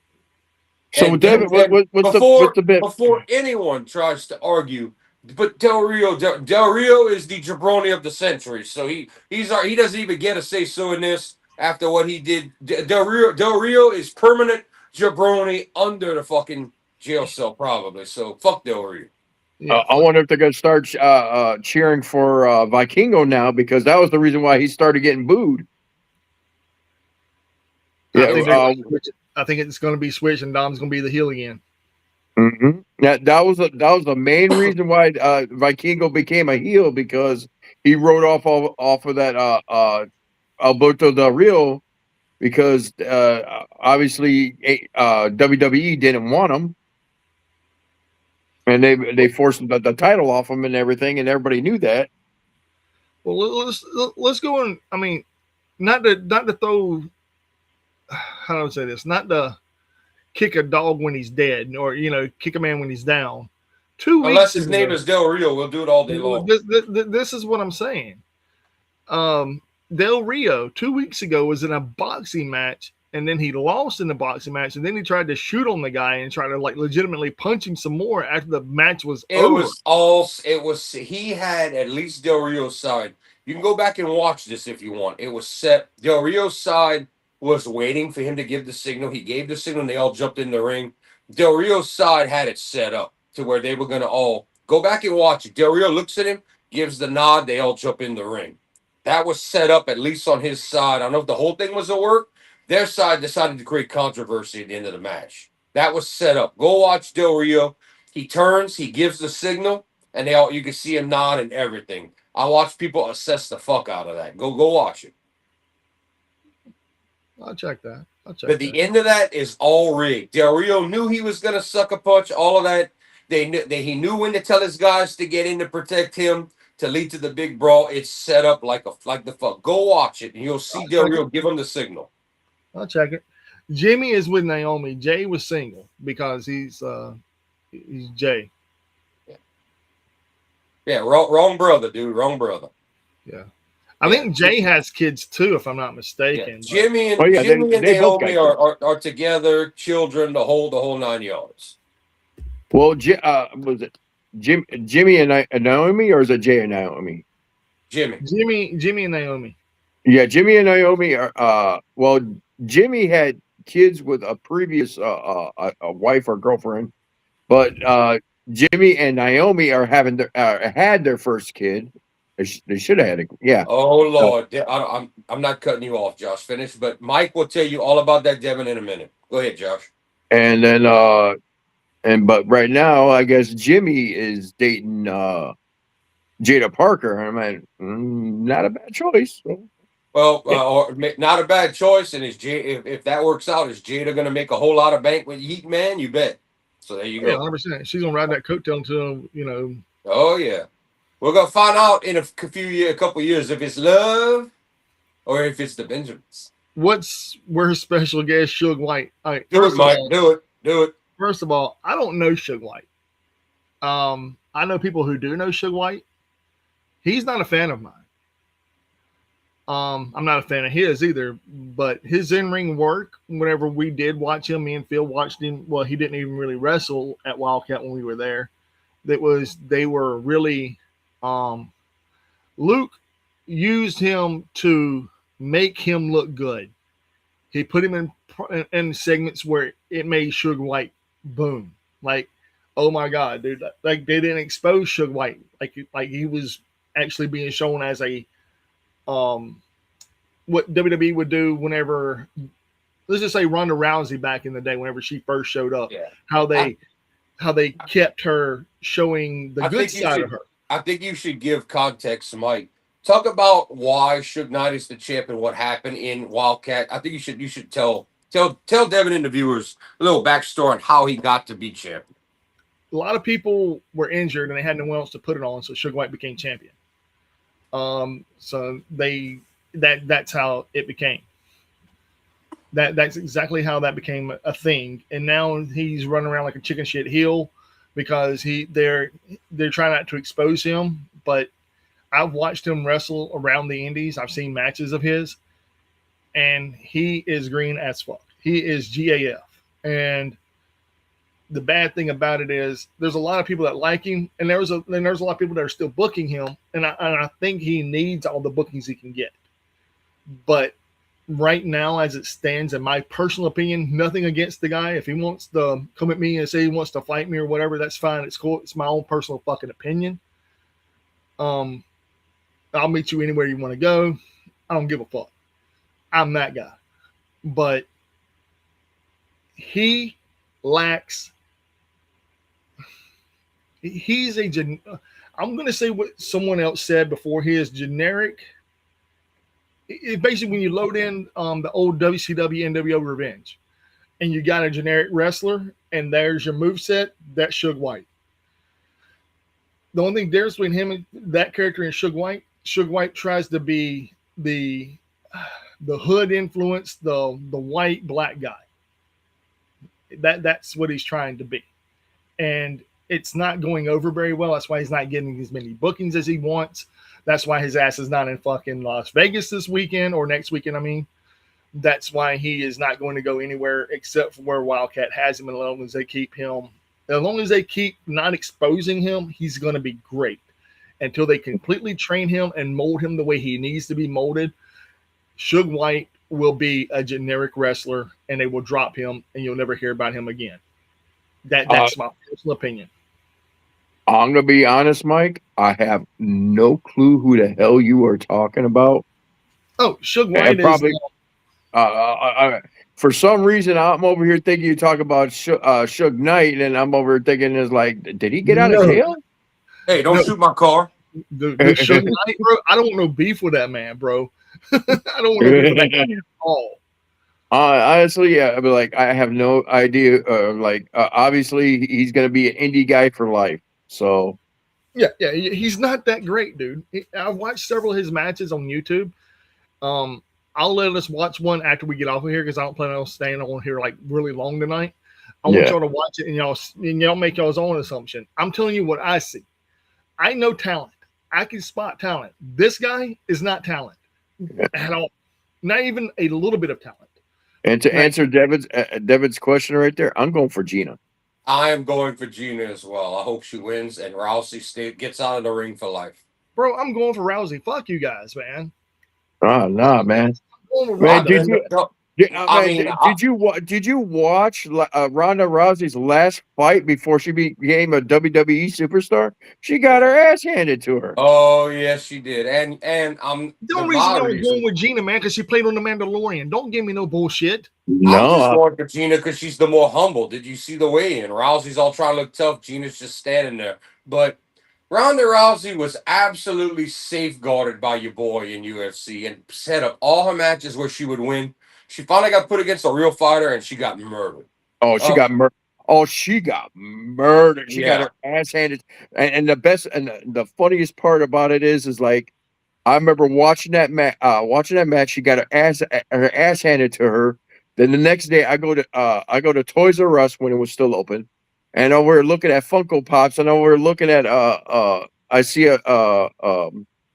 So, David, what's the bit? Before anyone tries to argue, but Del Rio is the jabroni of the century. So he doesn't even get a say so in this after what he did. Del Rio is permanent jabroni under the fucking jail cell probably. So fuck Del Rio. Yeah. I wonder if they're going to start cheering for Vikingo now, because that was the reason why he started getting booed. I think it's going to be switched, and Dom's going to be the heel again. Mm-hmm. That was the main reason why Vikingo became a heel, because he wrote off of that Alberto Del Rio, because obviously WWE didn't want him, and they forced the title off him and everything, and everybody knew that. Well, let's go on. I mean, not to throw. How do I say this? Not to kick a dog when he's dead, or kick a man when he's down. 2 weeks unless his name is Del Rio, we'll do it all day long. This is what I'm saying. Del Rio 2 weeks ago was in a boxing match, and then he lost in the boxing match, and then he tried to shoot on the guy and try to legitimately punch him some more after the match was over. He had at least Del Rio's side. You can go back and watch this if you want. It was set. Del Rio's side was waiting for him to give the signal. He gave the signal, and they all jumped in the ring. Del Rio's side had it set up to where they were going to all go back and watch it. Del Rio looks at him, gives the nod, they all jump in the ring. That was set up, at least on his side. I don't know if the whole thing was a work. Their side decided to create controversy at the end of the match. That was set up. Go watch Del Rio. He turns, he gives the signal, and you can see him nod and everything. I watch people assess the fuck out of that. Go watch it. I'll check that. But the end of that is all rigged. Del Rio knew he was going to suck a punch. All of that. He knew when to tell his guys to get in to protect him, to lead to the big brawl. It's set up like the fuck. Go watch it, and you'll see Del Rio give him the signal. I'll check it. Jimmy is with Naomi. Jay was single because he's Jay. Yeah, wrong brother, dude. Wrong brother. Yeah. I think Jay has kids too, if I'm not mistaken. Yeah. Jimmy and Naomi are together, children, the whole 9 yards. Well, was it Jimmy and Naomi, or is it Jay and Naomi? Jimmy and Naomi. Yeah, Jimmy and Naomi are. Well, Jimmy had kids with a previous a wife or girlfriend, but Jimmy and Naomi are having had their first kid. They should have had it. Yeah. Oh Lord, I'm not cutting you off, Josh. Finish, but Mike will tell you all about that Devin in a minute. Go ahead, Josh. And then but right now, I guess Jimmy is dating Jada Parker. I mean, not a bad choice. Well, or not a bad choice. And if that works out, is Jada going to make a whole lot of bank with Heat Man? You bet. So there you Yeah, go. 100%. She's gonna ride that coattail until Oh yeah, we're gonna find out in a couple years if it's love or if it's the Benjamins. Where's special guest Suge White? All right, Do it, Mike. Do it. First of all, I don't know Suge White. I know people who do know Suge White. He's not a fan of mine. I'm not a fan of his either, but his in-ring work, whenever we did watch him, me and Phil watched him. Well, he didn't even really wrestle at Wildcat when we were there. They were really Luke used him to make him look good. He put him in segments where it made Suge White boom. Like, oh my God, dude! Like they didn't expose Suge White like he was actually being shown as a what WWE would do whenever, let's just say Ronda Rousey back in the day, whenever she first showed up, how they kept her showing the good side of her. I think you should give context, Mike. Talk about why Suge Knight is the champ and what happened in Wildcat. I think you should tell Devin and the viewers a little backstory on how he got to be champ. A lot of people were injured and they had no one else to put it on, so Suge White became champion. So that's how it became. That's exactly how that became a thing. And now he's running around like a chicken shit heel because they're trying not to expose him. But I've watched him wrestle around the indies. I've seen matches of his, and he is green as fuck. He is GAF. And the bad thing about it is there's a lot of people that like him, and there's a lot of people that are still booking him. And I think he needs all the bookings he can get. But right now, as it stands, in my personal opinion, nothing against the guy. If he wants to come at me and say he wants to fight me or whatever, that's fine. It's cool. It's my own personal fucking opinion. I'll meet you anywhere you want to go. I don't give a fuck. I'm that guy. But he lacks. He's I'm going to say what someone else said before. He is generic. It basically, when you load in the old WCW NWO Revenge, and you got a generic wrestler, and there's your moveset, that's Suge White. The only thing difference between him and that character and Suge White tries to be the hood influence, the white black guy. That's what he's trying to be, and it's not going over very well. That's why he's not getting as many bookings as he wants. That's why his ass is not in fucking Las Vegas this weekend or next weekend. I mean, that's why he is not going to go anywhere except for where Wildcat has him. And as long as they keep not exposing him, he's going to be great until they completely train him and mold him the way he needs to be molded. Suge White will be a generic wrestler, and they will drop him, and you'll never hear about him again. That's my personal opinion. I'm gonna be honest, Mike. I have no clue who the hell you are talking about. Oh, Suge White is probably. For some reason, I'm over here thinking you talk about Suge Knight, and I'm over here thinking is like, did he get out of jail? Hey, don't shoot my car. The Suge Knight, bro. I don't want no beef with that man, bro. I don't want no beef with that man at all. Honestly, yeah, but like I have no idea. Obviously, he's gonna be an indie guy for life. So, yeah, he's not that great, dude. I've watched several of his matches on YouTube. I'll let us watch one after we get off of here because I don't plan on staying on here like really long tonight. I want y'all to watch it and y'all make y'all's own assumption. I'm telling you what I see. I know talent. I can spot talent. This guy is not talent at all. Not even a little bit of talent. And to answer Devin's question right there, I'm going for Gina. I am going for Gina as well. I hope she wins and Rousey gets out of the ring for life. Bro, I'm going for Rousey. Fuck you guys, man. Oh no, man. I'm going with Man, Ronda. did you watch Ronda Rousey's last fight before she became a WWE superstar? She got her ass handed to her. Oh yes, she did, and The only reason I was going with Gina, man, because she played on The Mandalorian. Don't give me no bullshit. I'm just going for Gina because she's the more humble. Did you see the weigh-in? Rousey's all trying to look tough. Gina's just standing there. But Ronda Rousey was absolutely safeguarded by your boy in UFC and set up all her matches where she would win. She finally got put against a real fighter and she got murdered. Oh, she got murdered. Oh, she got murdered. She got her ass handed. And the best and the funniest part about it is like I remember watching that match. She got her ass handed to her. Then the next day, I go to Toys R Us when it was still open, and we're looking at Funko Pops, and we're looking at I see a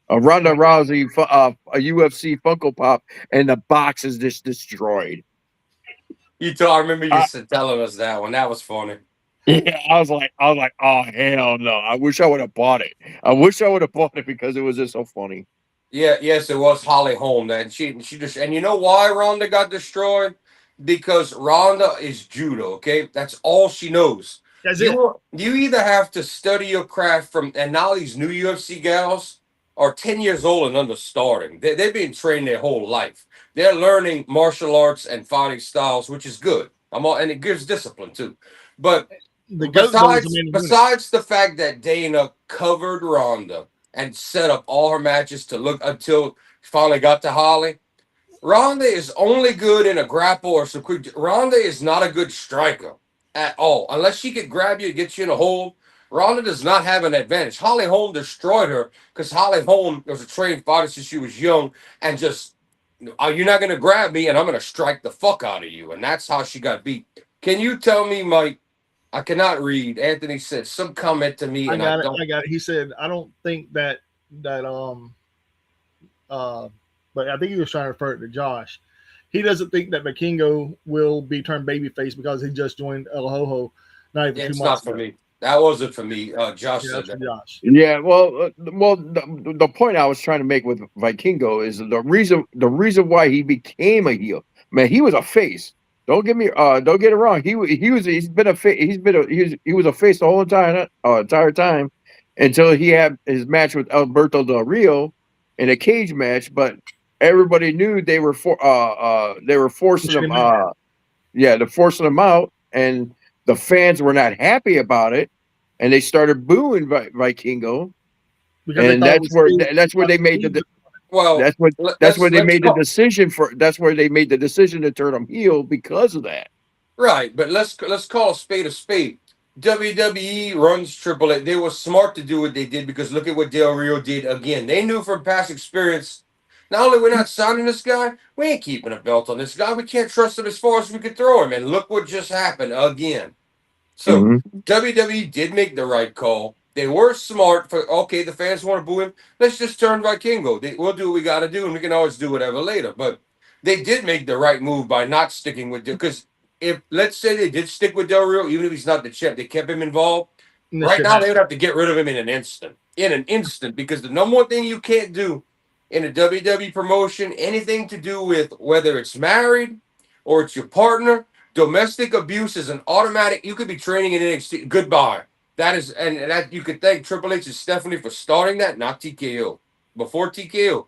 Ronda Rousey a UFC Funko Pop, and the box is just destroyed. I remember you telling us that one. That was funny. Yeah, I was like, oh hell no! I wish I would have bought it. I wish I would have bought it because it was just so funny. Yeah, yes, it was Holly Holm that she just, and you know why Ronda got destroyed? Because Ronda is judo. Okay, that's all she knows. That's you either have to study your craft and now these new UFC gals are 10 years old and under starting. They've been trained their whole life. They're learning martial arts and fighting styles, which is good. And it gives discipline too. But besides the fact that Dana covered Ronda and set up all her matches to look until finally got to Holly, Ronda is only good in a grapple or some quick. Ronda is not a good striker at all. Unless she could grab you and get you in a hold, Ronda does not have an advantage. Holly Holm destroyed her because Holly Holm was a trained fighter since she was young and just, you're not going to grab me and I'm going to strike the fuck out of you. And that's how she got beat. Can you tell me, Mike? I cannot read. Anthony said some comment to me. I got it. He said, I don't think that but I think he was trying to refer to Josh. He doesn't think that Vikingo will be turned babyface because he just joined El Hoho. It's not for me. That wasn't for me. Josh said that. Josh. Yeah, the point I was trying to make with Vikingo is the reason why he became a heel. Man, he was a face. Don't get it wrong. He was a face the whole entire time until he had his match with Alberto Del Rio in a cage match. But everybody knew they were forcing him. They're forcing him out, and the fans were not happy about it, and they started booing Vikingo. And that's where they made the. Well, that's where they made the decision to turn him heel because of that. Right, but let's call a spade a spade. WWE runs Triple H. They were smart to do what they did because look at what Del Rio did again. They knew from past experience. Not only we're not signing this guy, we ain't keeping a belt on this guy. We can't trust him as far as we could throw him. And look what just happened again. So WWE did make the right call. They were smart for, the fans want to boo him. Let's just turn Vikingo. We'll do what we got to do, and we can always do whatever later. But they did make the right move by not sticking with it. Because if, let's say they did stick with Del Rio, even if he's not the champ, they kept him involved. Right now, they would have to get rid of him in an instant. Because the number one thing you can't do in a WWE promotion, anything to do with whether it's married or it's your partner, domestic abuse is an automatic. You could be training in NXT. Goodbye. That is, and that you could thank Triple H and Stephanie for starting that, not TKO. Before TKO,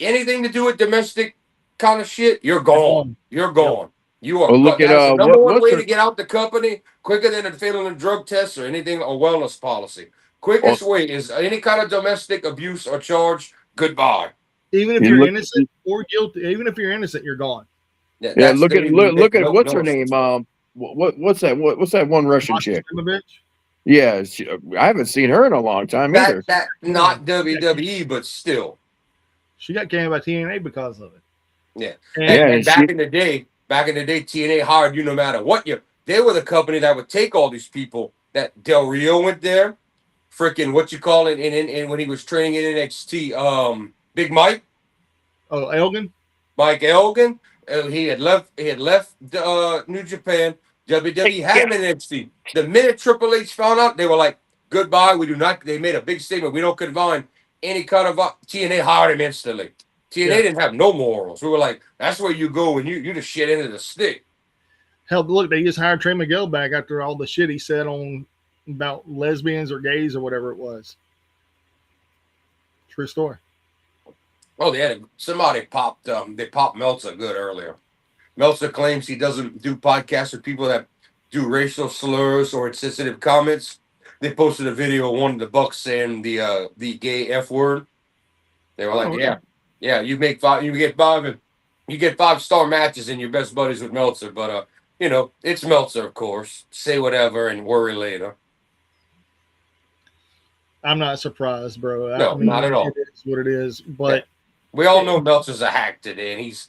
anything to do with domestic kind of shit, you're gone. You're gone. Yep. You are. Look that's the number one way to get out the company quicker than failing a drug test or anything, or wellness policy. Quickest way is any kind of domestic abuse or charge. Goodbye. Even if you're innocent or guilty, even if you're innocent, you're gone. Yeah, look at what's her name? What's that one Russian chick? Yeah, I haven't seen her in a long time either. That not WWE, but still, she got canned by TNA because of it. Yeah, and back in the day, TNA hired you no matter what you. They were the company that would take all these people. That Del Rio went there, freaking what you call it, in when he was training in NXT, Big Mike. Oh, Elgin. Mike Elgin. He had left New Japan. WWE had him in NXT. The minute Triple H found out, they were like, goodbye. We do not. They made a big statement. We don't confine any kind of TNA hired him instantly. TNA didn't have no morals. We were like, that's where you go when you just shit into the stick. Hell, look, they just hired Trey Miguel back after all the shit he said on about lesbians or gays or whatever it was. True story. Oh, somebody popped. They popped Meltzer good earlier. Meltzer claims he doesn't do podcasts with people that do racial slurs or insensitive comments. They posted a video of one of the Bucks saying the gay F word. They were like, yeah, you get 5-star matches and your best buddies with Meltzer, but it's Meltzer, of course. Say whatever and worry later. I'm not surprised, bro. No, not at all. It is what it is, but we all know Meltzer's a hack today, and he's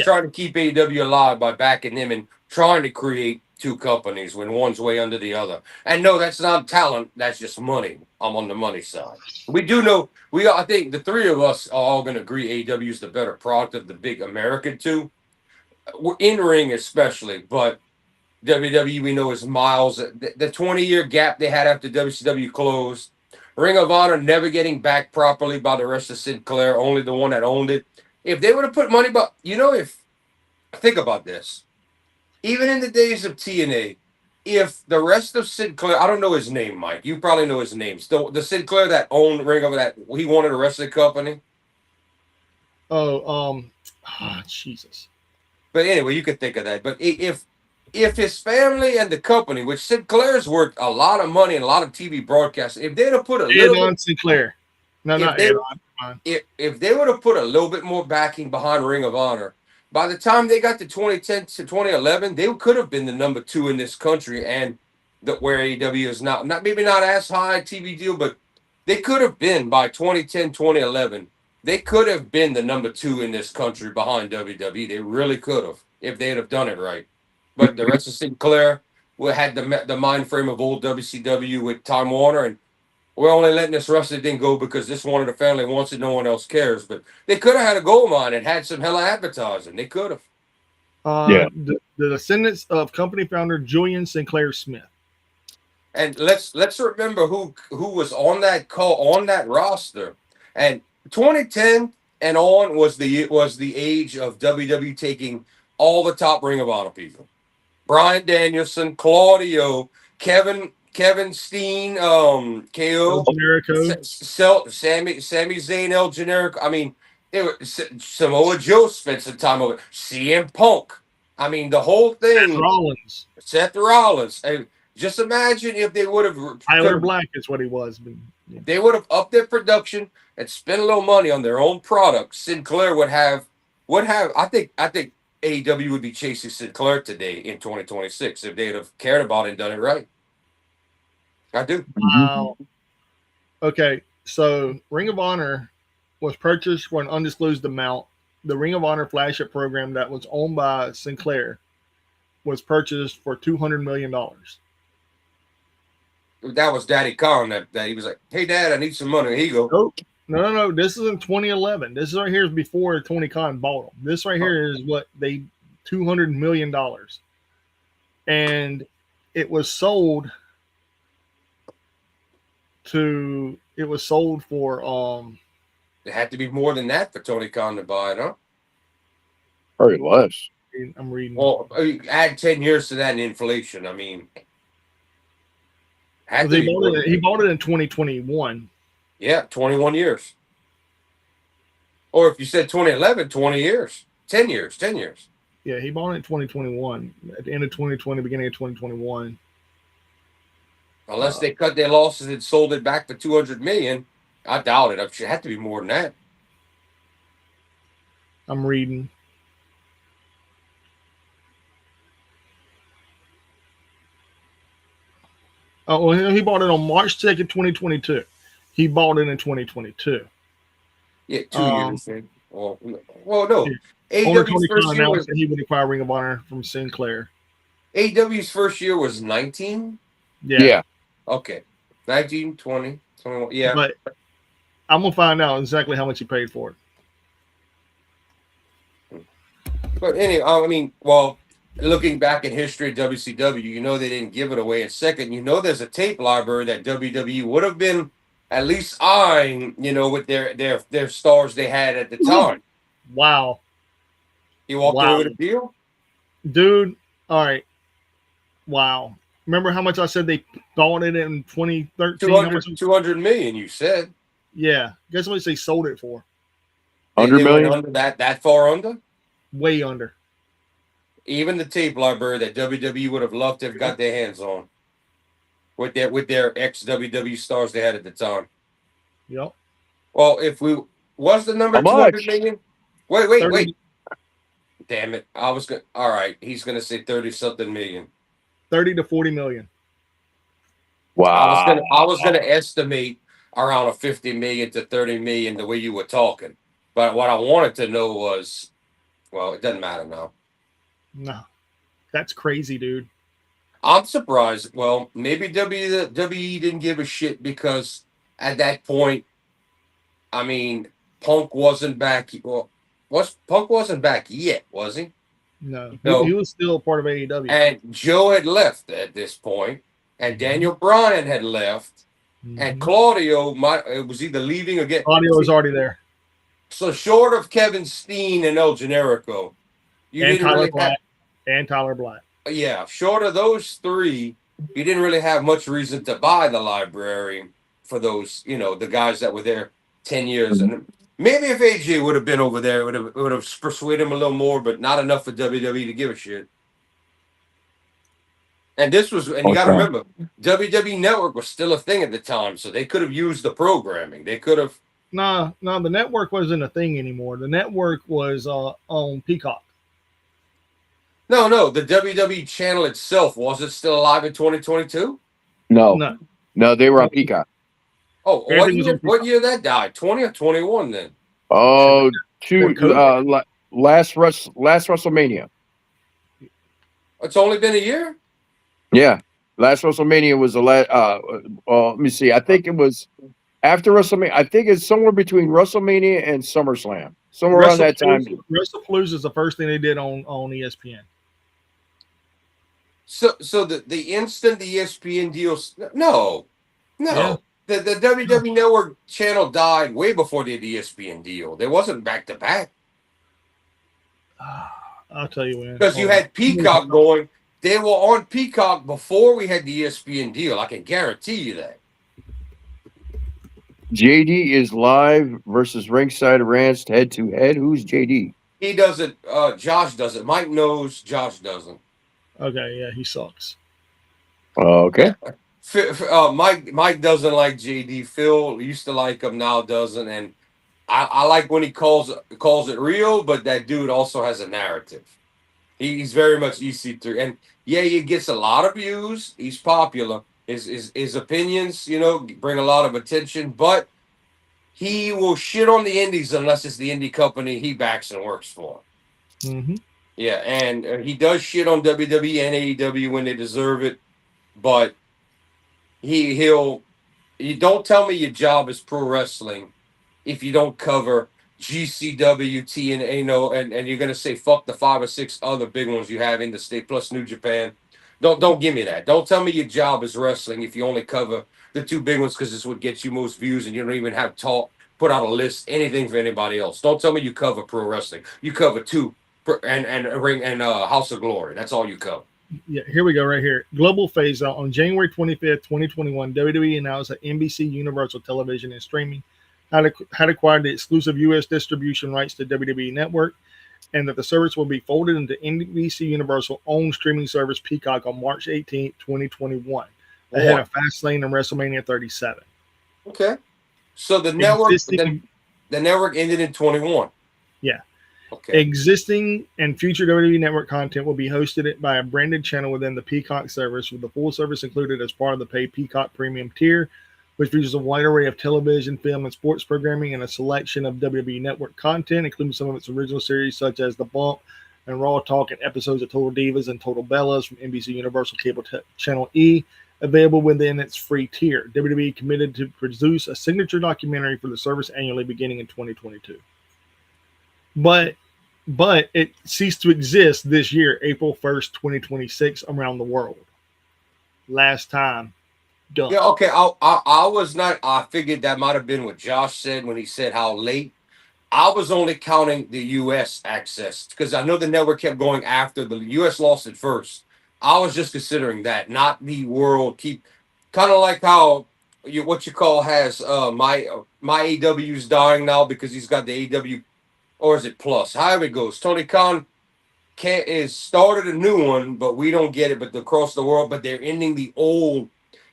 trying to keep AEW alive by backing him and trying to create two companies when one's way under the other. And no, that's not talent. That's just money. I'm on the money side. We do know. I think the three of us are all going to agree AEW is the better product of the big American two. In ring especially, but WWE we know is miles. The 20-year gap they had after WCW closed. Ring of Honor never getting back properly by the rest of Sinclair, only the one that owned it. If they would have put money, but think about this, even in the days of TNA, if the rest of Sinclair, I don't know his name, Mike, you probably know his name. The Sinclair that owned Ring of that he wanted the rest of the company. Jesus. But anyway, you could think of that. But if his family and the company, which Sinclair's worth a lot of money and a lot of TV broadcasts, if they'd have put Sinclair. No, not Ed-On. If they would have put a little bit more backing behind Ring of Honor, by the time they got to 2010 to 2011, they could have been the number 2 in this country, and where AEW is not maybe not as high a TV deal, but they could have been by 2010, 2011. They could have been the number 2 in this country behind WWE. They really could have if they'd have done it right. But the rest of Sinclair had the mind frame of old WCW with Time Warner, and we're only letting this rest of the thing go because this one of the family wants it. No one else cares. But they could have had a gold mine and had some hella advertising. They could have. The descendants of company founder Julian Sinclair Smith. And let's remember who was on that roster. And 2010 and on was the age of WWE taking all the top Ring of Honor people. Bryan Danielson, Claudio, Kevin Steen, KO, Sami Zayn, El Generico. I mean, Samoa Joe spent some time over. CM Punk. I mean, the whole thing. Seth Rollins. And just imagine if they would have. Tyler Black is what he was. They would have upped their production and spent a little money on their own product. Sinclair would have. I think AEW would be chasing Sinclair today in 2026 if they'd have cared about it and done it right. I do. Wow. Okay, so Ring of Honor was purchased for an undisclosed amount. The Ring of Honor flagship program that was owned by Sinclair was purchased for $200 million. That was Daddy Khan that he was like, hey, Dad, I need some money. Here you go. Nope. No. This is in 2011. This is right here is before Tony Khan bought them. This right here is what they $200 million. And it was sold for it had to be more than that for Tony Khan to buy it, huh? Probably less. I'm reading. Well, add 10 years to that in inflation. I mean, he bought it in 2021. Yeah, 21 years. Or if you said 2011, 20 years. 10 years. Yeah, he bought it in 2021. At the end of 2020, beginning of 2021. Unless they cut their losses and sold it back for $200 million, I doubt it. It should have to be more than that. I'm reading. Oh, well, he bought it on March 2nd, 2022. He bought it in 2022. Yeah, 2 years. Well, no. Yeah. AEW's first year was he would acquire Ring of Honor from Sinclair. AEW's first year was 19. Yeah. Okay, 19, 20, 21. Yeah, but I'm gonna find out exactly how much he paid for it. But anyway, I mean, well, looking back in history of WCW, you know they didn't give it away. And second, you know there's a tape library that WWE would have been at least eyeing, with their stars they had at the time. Wow. You walked away with a deal? Dude, all right. Wow. Remember how much I said they bought it in 2013? 200 million, you said. Yeah. Guess how much they sold it for? 100 million? Under that far under? Way under. Even the tape library that WWE would have loved to have got their hands on with their ex WWE stars they had at the time. Yep. Well, what's the number? 200 million? Wait. Damn it. All right. He's going to say 30 something million. 30 to 40 million. Wow. I was going to estimate around a 50 million to 30 million the way you were talking. But what I wanted to know was, well, it doesn't matter now. No. That's crazy, dude. I'm surprised. Well, maybe WWE didn't give a shit because at that point, I mean, Punk wasn't back. Well, Punk wasn't back yet, was he? No. He was still part of AEW. And Joe had left at this point, and Daniel Bryan had left, and Claudio it was either leaving or getting. Claudio was already there. So short of Kevin Steen and El Generico, and Tyler Black. Yeah, short of those three, you didn't really have much reason to buy the library for those, the guys that were there 10 years. And maybe if AJ would have been over there, it would have persuaded him a little more, but not enough for WWE to give a shit. And you got to remember, WWE Network was still a thing at the time, so they could have used the programming. They could have. No, the network wasn't a thing anymore. The network was on Peacock. No, the WWE channel itself, was it still alive in 2022? No, they were on Peacock. Oh, what year that died? 20 or 21 then? Oh, last WrestleMania. It's only been a year? Yeah. Last WrestleMania was the last. Let me see. I think it was after WrestleMania. I think it's somewhere between WrestleMania and SummerSlam. Somewhere around that time. WrestlePalooza is the first thing they did on ESPN. So the instant the ESPN deal, no. Yeah. The WWE Network channel died way before the ESPN deal. There wasn't back to back. I'll tell you when. Because you had Peacock going. They were on Peacock before we had the ESPN deal. I can guarantee you that. JD is live versus Ringside Rants head to head. Who's JD? He doesn't. Josh doesn't. Mike knows. Josh doesn't. Okay, yeah, he sucks. Okay. Mike doesn't like JD. Phil used to like him, now doesn't. And I like when he calls it real, but that dude also has a narrative. He's very much EC3. And yeah, he gets a lot of views. He's popular. His opinions, bring a lot of attention, but he will shit on the indies unless it's the indie company he backs and works for. Mm-hmm. Yeah, and he does shit on WWE and AEW when they deserve it, but you don't tell me your job is pro wrestling if you don't cover GCW, TNA, and you're gonna say fuck the 5 or 6 other big ones you have in the state plus New Japan. Don't give me that. Don't tell me your job is wrestling if you only cover the 2 big ones because it's what gets you most views and you don't even have put out a list, anything for anybody else. Don't tell me you cover pro wrestling. You cover 2 and Ring and House of Glory. That's all you cover. Yeah, here we go right here. Global phase out on January 25th, 2021. WWE announced that NBC Universal Television and Streaming had acquired the exclusive U.S. distribution rights to WWE Network, and that the service will be folded into NBC Universal owned streaming service Peacock on March 18th, 2021, ahead of Fastlane and WrestleMania 37. Okay, so the network ended in 21. Yeah. Okay. Existing and future WWE Network content will be hosted by a branded channel within the Peacock service, with the full service included as part of the paid Peacock Premium tier, which features a wide array of television, film, and sports programming and a selection of WWE Network content, including some of its original series such as The Bump and Raw Talk, and episodes of Total Divas and Total Bellas from NBC Universal Cable Channel E, available within its free tier. WWE committed to produce a signature documentary for the service annually beginning in 2022. But but it ceased to exist this year, April 1st, 2026, around the world. Last time done. Yeah, okay. I was not. I figured that might have been what Josh said when he said how late. I was only counting the U.S. access because I know the network kept going after the U.S. lost it first. I was just considering that, not the world. Keep kind of like how you what you call has my AW's dying now because he's got the AW, or is it plus? However it goes. Tony Khan can't is started a new one, but we don't get it. But across the world, but they're ending the old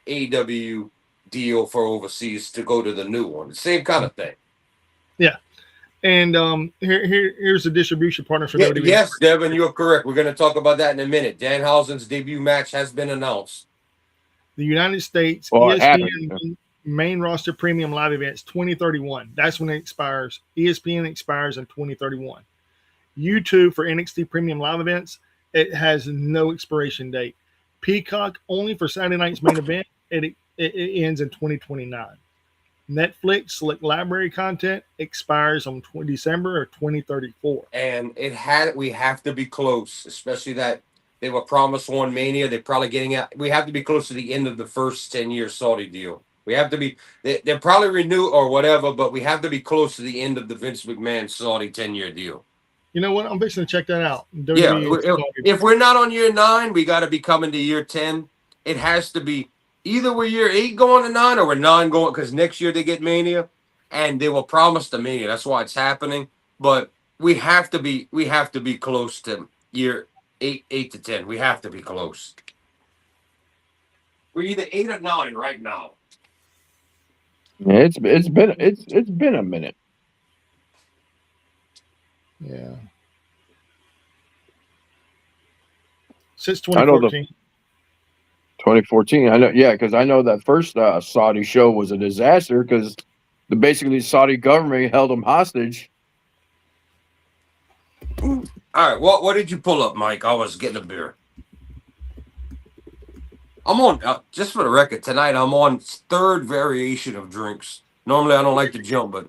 AW deal for overseas to go to the new one. Same kind of thing. Yeah. And here's the distribution partner for Yeah, WWE. yes, Devin, you're correct. We're going to talk about that in a minute. Danhausen's debut match has been announced. The United States Well, it ESPN main roster premium live events 2031. That's when it expires. ESPN expires in 2031. YouTube for NXT premium live events, it has no expiration date. Peacock only for Saturday night's main event. It ends in 2029. Netflix select library content expires on December of 2034. And we have to be close, especially that they were promised one Mania. They're probably getting out. We have to be close to the end of the first 10-year Saudi deal. We have to be, they're probably renew or whatever, but we have to be close to the end of the Vince McMahon Saudi 10-year deal. You know what? I'm fixing to check that out. Yeah, if we're not on year 9, we got to be coming to year 10. It has to be either we're year 8 going to 9 or we're 9 going, because next year they get Mania and they will promise the Mania. That's why it's happening. But we have to be close to year 8 to 10. We have to be close. We're either 8 or 9 right now. Yeah, it's been a minute. Yeah. Since 2014. 2014. I know, yeah, because I know that first Saudi show was a disaster because basically the Saudi government held them hostage. All right, what did you pull up, Mike? I was getting a beer. I'm on, just for the record, tonight I'm on 3rd variation of drinks. Normally I don't like to jump, but.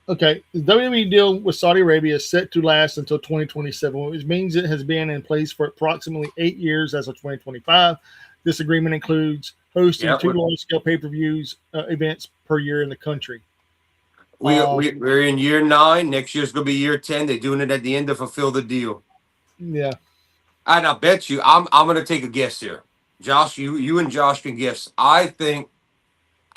Okay, the WWE deal with Saudi Arabia is set to last until 2027, which means it has been in place for approximately 8 years as of 2025. This agreement includes hosting 2 large-scale pay-per-views events per year in the country. We're in year 9. Next year's going to be year 10. They're doing it at the end to fulfill the deal. Yeah. And I bet you, I'm going to take a guess here. Josh, you and Josh can guess. I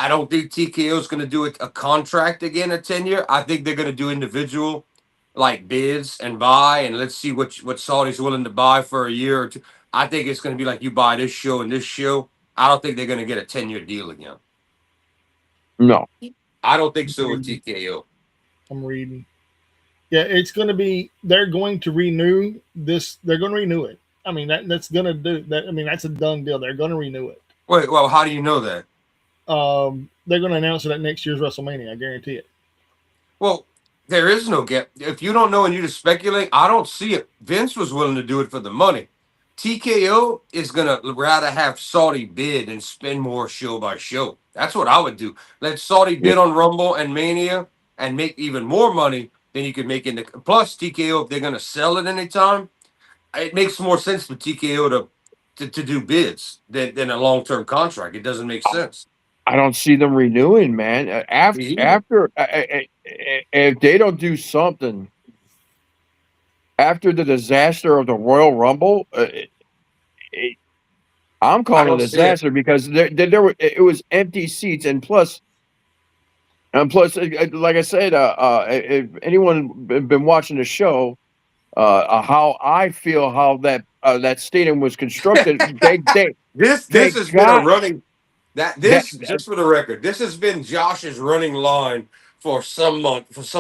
don't think TKO is going to do a contract again, a 10-year. I think they're going to do individual, like bids and buy, and let's see what Saudi's willing to buy for a year or 2. I think it's going to be like you buy this show and this show. I don't think they're going to get a 10-year deal again. No. I don't think so with TKO. I'm reading. Yeah, it's going to be, they're going to renew this. They're going to renew it. I mean, that's going to do that. I mean, that's a done deal. They're going to renew it. Wait, well, how do you know that? They're going to announce it at next year's WrestleMania. I guarantee it. Well, there is no gap. If you don't know and you just speculate, I don't see it. Vince was willing to do it for the money. TKO is going to rather have Saudi bid and spend more show by show. That's what I would do. Let Saudi bid on Rumble and Mania and make even more money than you could make in the. Plus, TKO, if they're going to sell it anytime, it makes more sense for TKO to do bids than a long-term contract. It doesn't make sense. I don't see them renewing, man. After if they don't do something after the disaster of the Royal Rumble, I'm calling it a disaster because there were it was empty seats, and plus, like I said, if anyone been watching the show, how I feel how that stadium was constructed, this has been a running. Just for the record, this has been Josh's running line for some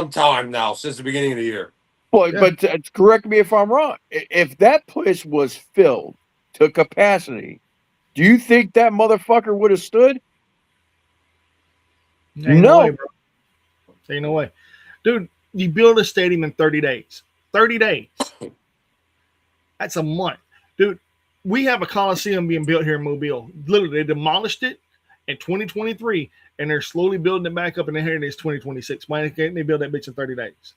time now, since the beginning of the year. But correct me if I'm wrong. If that place was filled to capacity, do you think that motherfucker would have stood? No way, bro. Ain't no way. Dude, you build a stadium in 30 days. 30 days. That's a month. Dude, we have a Coliseum being built here in Mobile. Literally, they demolished it in 2023, and they're slowly building it back up, and here it is 2026. Why can't they build that bitch in 30 days?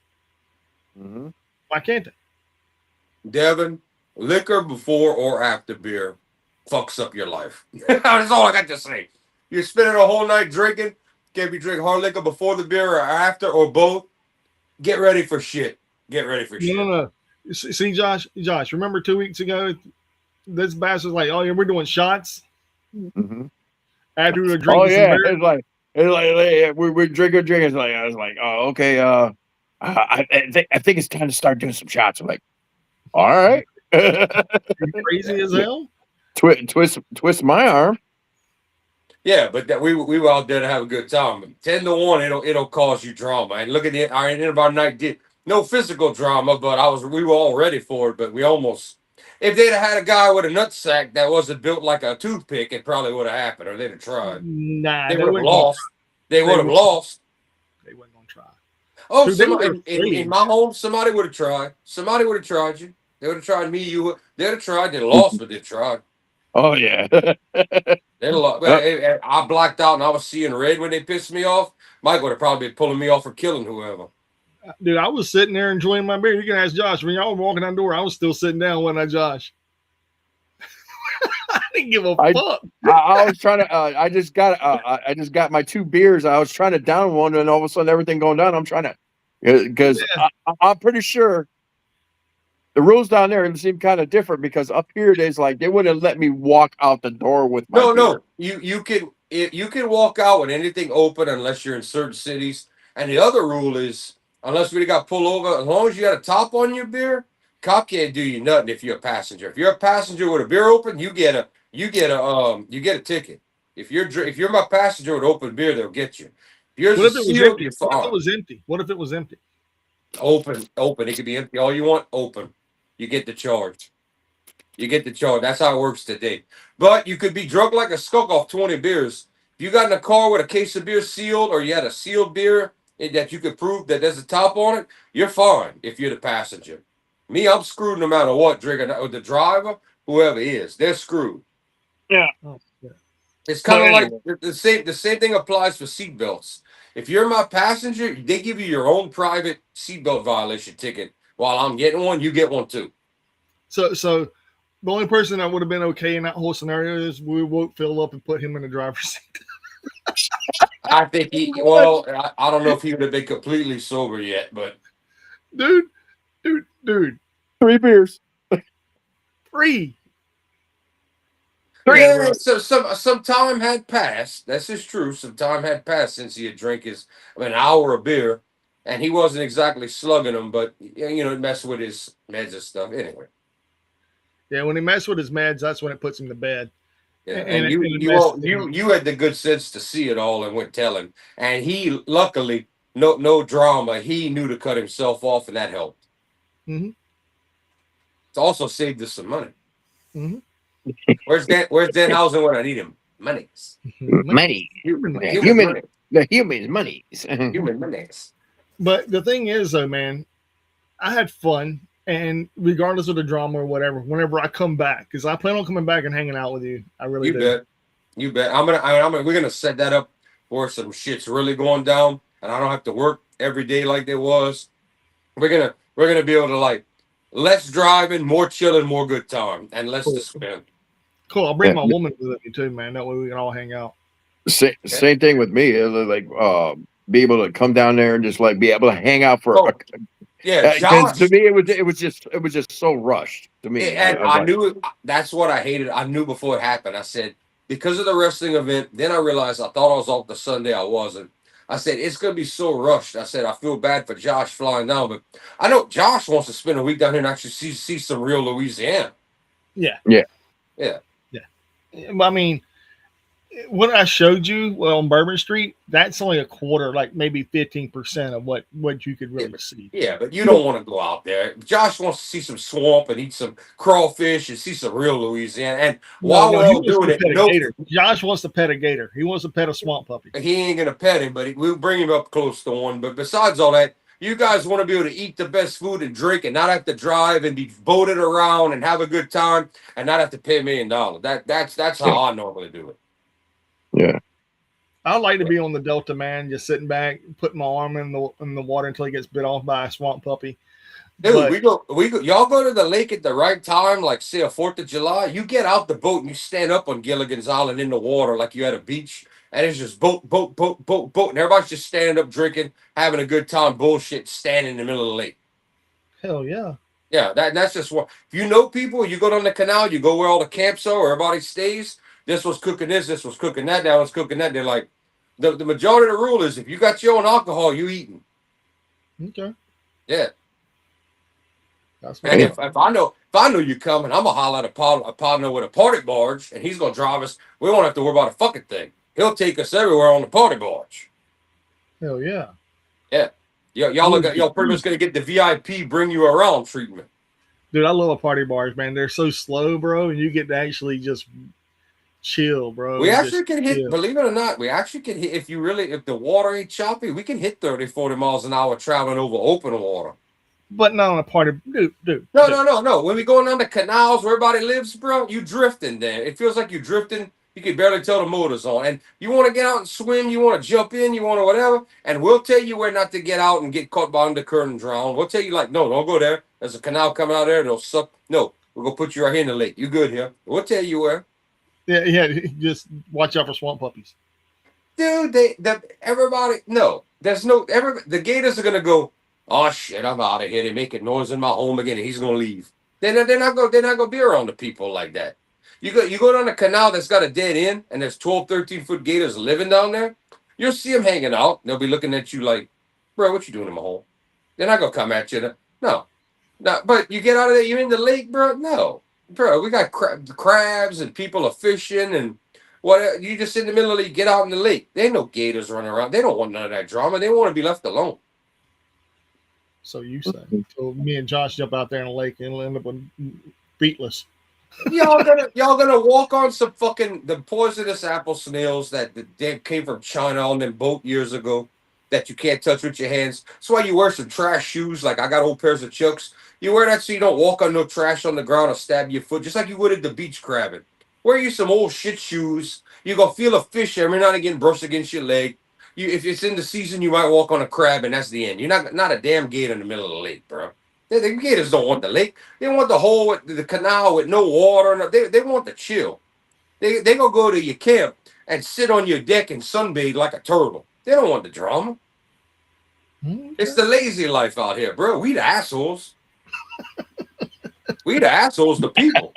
Mm-hmm. Why can't they? Devin, liquor before or after beer fucks up your life. That's all I got to say. You're spending a whole night drinking. Can't be drinking hard liquor before the beer or after or both. Get ready for shit. Get ready for No, shit. no, no. See, Josh, remember 2 weeks ago, this bastard's like, oh, yeah, we're doing shots Mm-hmm. after we were Oh drinking some yeah, beer. it's like we're drinking. It's like I was like, oh okay. I think it's time to start doing some shots. I'm like, all right. Crazy as hell. Twist my arm. Yeah, but that we were out there to have a good time. 10-1, it'll cause you drama. And look at the our end of our night did no physical drama, but we were all ready for it. But we almost, if they'd have had a guy with a nutsack that wasn't built like a toothpick, it probably would have happened, or they'd have tried. Nah, They they would have weren't gonna lost. They try. would have lost. They weren't gonna try. Oh, Dude, they were in afraid. my home, somebody would have tried. Somebody would have tried you. They would have tried me. They'd have tried. They lost, but they tried. Oh yeah. I blacked out and I was seeing red when they pissed me off. Mike would have probably been pulling me off for killing whoever. Dude, I was sitting there enjoying my beer. You can ask Josh. When y'all were walking out the door, I was still sitting down, wasn't I, Josh? I didn't give a fuck. I was trying to. I just got my 2 beers. I was trying to down one, and all of a sudden everything going down. I'm trying to, because I'm pretty sure the rules down there seem kind of different, because up here there's like they wouldn't let me walk out the door with my beer. No. You can walk out with anything open unless you're in certain cities. And the other rule is unless we got pulled over, as long as you got a top on your beer, cop can't do you nothing if you're a passenger. If you're a passenger with a beer open, you get a ticket. If you're my passenger with open beer, they'll get you. If yours What if is it was sealed, empty? you're What if fine. it was empty? What if it was empty? Open. It could be empty all you want. Open. You get the charge. That's how it works today. But you could be drunk like a skunk off 20 beers. If you got in a car with a case of beer sealed, or you had a sealed beer that you could prove that there's a top on it, you're fine if you're the passenger. Me, I'm screwed no matter what. Drinking or the driver, whoever is, they're screwed. Yeah. Oh, yeah. It's kind of Anyway. like the same thing applies for seatbelts. If you're my passenger, they give you your own private seatbelt violation ticket. While I'm getting one, you get one too. So the only person that would have been okay in that whole scenario is we woke Phil up and put him in the driver's seat. I think I don't know if he would have been completely sober yet, but Dude. 3 beers. 3. yeah, so some time had passed. This is true. Some time had passed since he had drank an hour of beer, and he wasn't exactly slugging them, but it messed with his meds and stuff. Anyway, Yeah, when he messed with his meds, that's when it puts him to bed. yeah, And and you had the good sense to see it all and went telling, and he luckily no drama. He knew to cut himself off, and that helped. Mm-hmm. It's also saved us some money. Mm-hmm. Where's Danhausen when I need him? Monies. Money. The humans monies. Human monies. But the thing is, though, man, I had fun, and regardless of the drama or whatever, whenever I come back, because I plan on coming back and hanging out with you. I really do. You bet. We're gonna set that up for some shit's really going down, and I don't have to work every day like there was. We're gonna be able to like less driving, more chilling, more good time, and less to spend. Cool. I'll bring my woman with me too, man. That way we can all hang out. Same thing with me. Like be able to come down there and just like be able to hang out for. Yeah, because to me it was just so rushed to me. And I knew that's what I hated. I knew before it happened. I said because of the wrestling event. Then I realized I thought I was off the Sunday. I wasn't. I said it's gonna be so rushed. I said I feel bad for Josh flying down, but I know Josh wants to spend a week down here and actually see some real Louisiana. Yeah. I mean, what I showed you on Bourbon Street, that's only a quarter, like maybe 15% of what you could really see. Yeah, but you don't want to go out there. Josh wants to see some swamp and eat some crawfish and see some real Louisiana. And while we're all doing it, Josh wants to pet a gator. He wants to pet a swamp puppy. He ain't gonna pet him, but we'll bring him up close to one. But besides all that, you guys want to be able to eat the best food and drink and not have to drive and be boated around and have a good time and not have to pay $1 million. That's how I normally do it. Yeah. I like to be on the Delta, man, just sitting back, putting my arm in the water until he gets bit off by a swamp puppy. Dude, But y'all go to the lake at the right time, like say a 4th of July. You get out the boat and you stand up on Gilligan's Island in the water like you at a beach, and it's just boat, boat, boat, boat, boat, and everybody's just standing up drinking, having a good time, bullshit, standing in the middle of the lake. hell yeah. Yeah, that's just what. If you know people, you go down the canal, you go where all the camps are, where everybody stays. This was cooking this was cooking that, that was cooking that. They're like, the majority of the rule is if you got your own alcohol, you eating. Okay. Yeah. That's And what if I know you coming, I'm gonna holler at a partner with a party barge, and he's gonna drive us. We won't have to worry about a fucking thing. He'll take us everywhere on the party barge. hell yeah. Yeah, y'all pretty much gonna get the VIP bring you around treatment. Dude, I love a party bars, man. They're so slow, bro, and you get to actually just chill, bro. We Just actually can hit, chill. believe it or not, we actually can hit if the water ain't choppy, we can hit 30, 40 miles an hour traveling over open water. But not on a party, dude. No. When we going down the canals where everybody lives, bro, you drifting there. It feels like you're drifting. You can barely tell the motor's on. And you want to get out and swim, you want to jump in, you want to whatever, and we'll tell you where not to get out and get caught by undercurrent and drown. We'll tell you, like, no, don't go there. There's a canal coming out there. They'll suck. No, we're going to put you right here in the lake. You good here. We'll tell you where. Yeah. Just watch out for swamp puppies. Dude, everybody, no. The gators are going to go, oh, shit, I'm out of here. They're making noise in my home again, and he's going to leave. They're not going to be around the people like that. You go down a canal that's got a dead end, and there's 12, 13-foot gators living down there. You'll see them hanging out. They'll be looking at you like, bro, what you doing in my home? They're not going to come at you. No. But you get out of there, you're in the lake, bro? No. Bro, we got crabs, and people are fishing, and what? You just in the middle of the lake, get out in the lake. There ain't no gators running around. They don't want none of that drama. They want to be left alone. So you say. So me and Josh jump out there in the lake and end up beatless. y'all gonna walk on some fucking the poisonous apple snails that came from China on them boat years ago that you can't touch with your hands. That's why you wear some trash shoes. Like I got old pairs of Chucks. You wear that so you don't walk on no trash on the ground or stab your foot, just like you would at the beach crabbing. Wear you some old shit shoes. You gonna feel a fish every now and again brush against your leg. If it's in the season, you might walk on a crab, and that's the end. You're not a damn gator in the middle of the lake, bro. The gators don't want the lake. They want the hole with the canal with no water. They want the chill. They gonna go to your camp and sit on your deck and sunbathe like a turtle. They don't want the drama. Okay. It's the lazy life out here, bro. We the assholes. We the assholes, the people.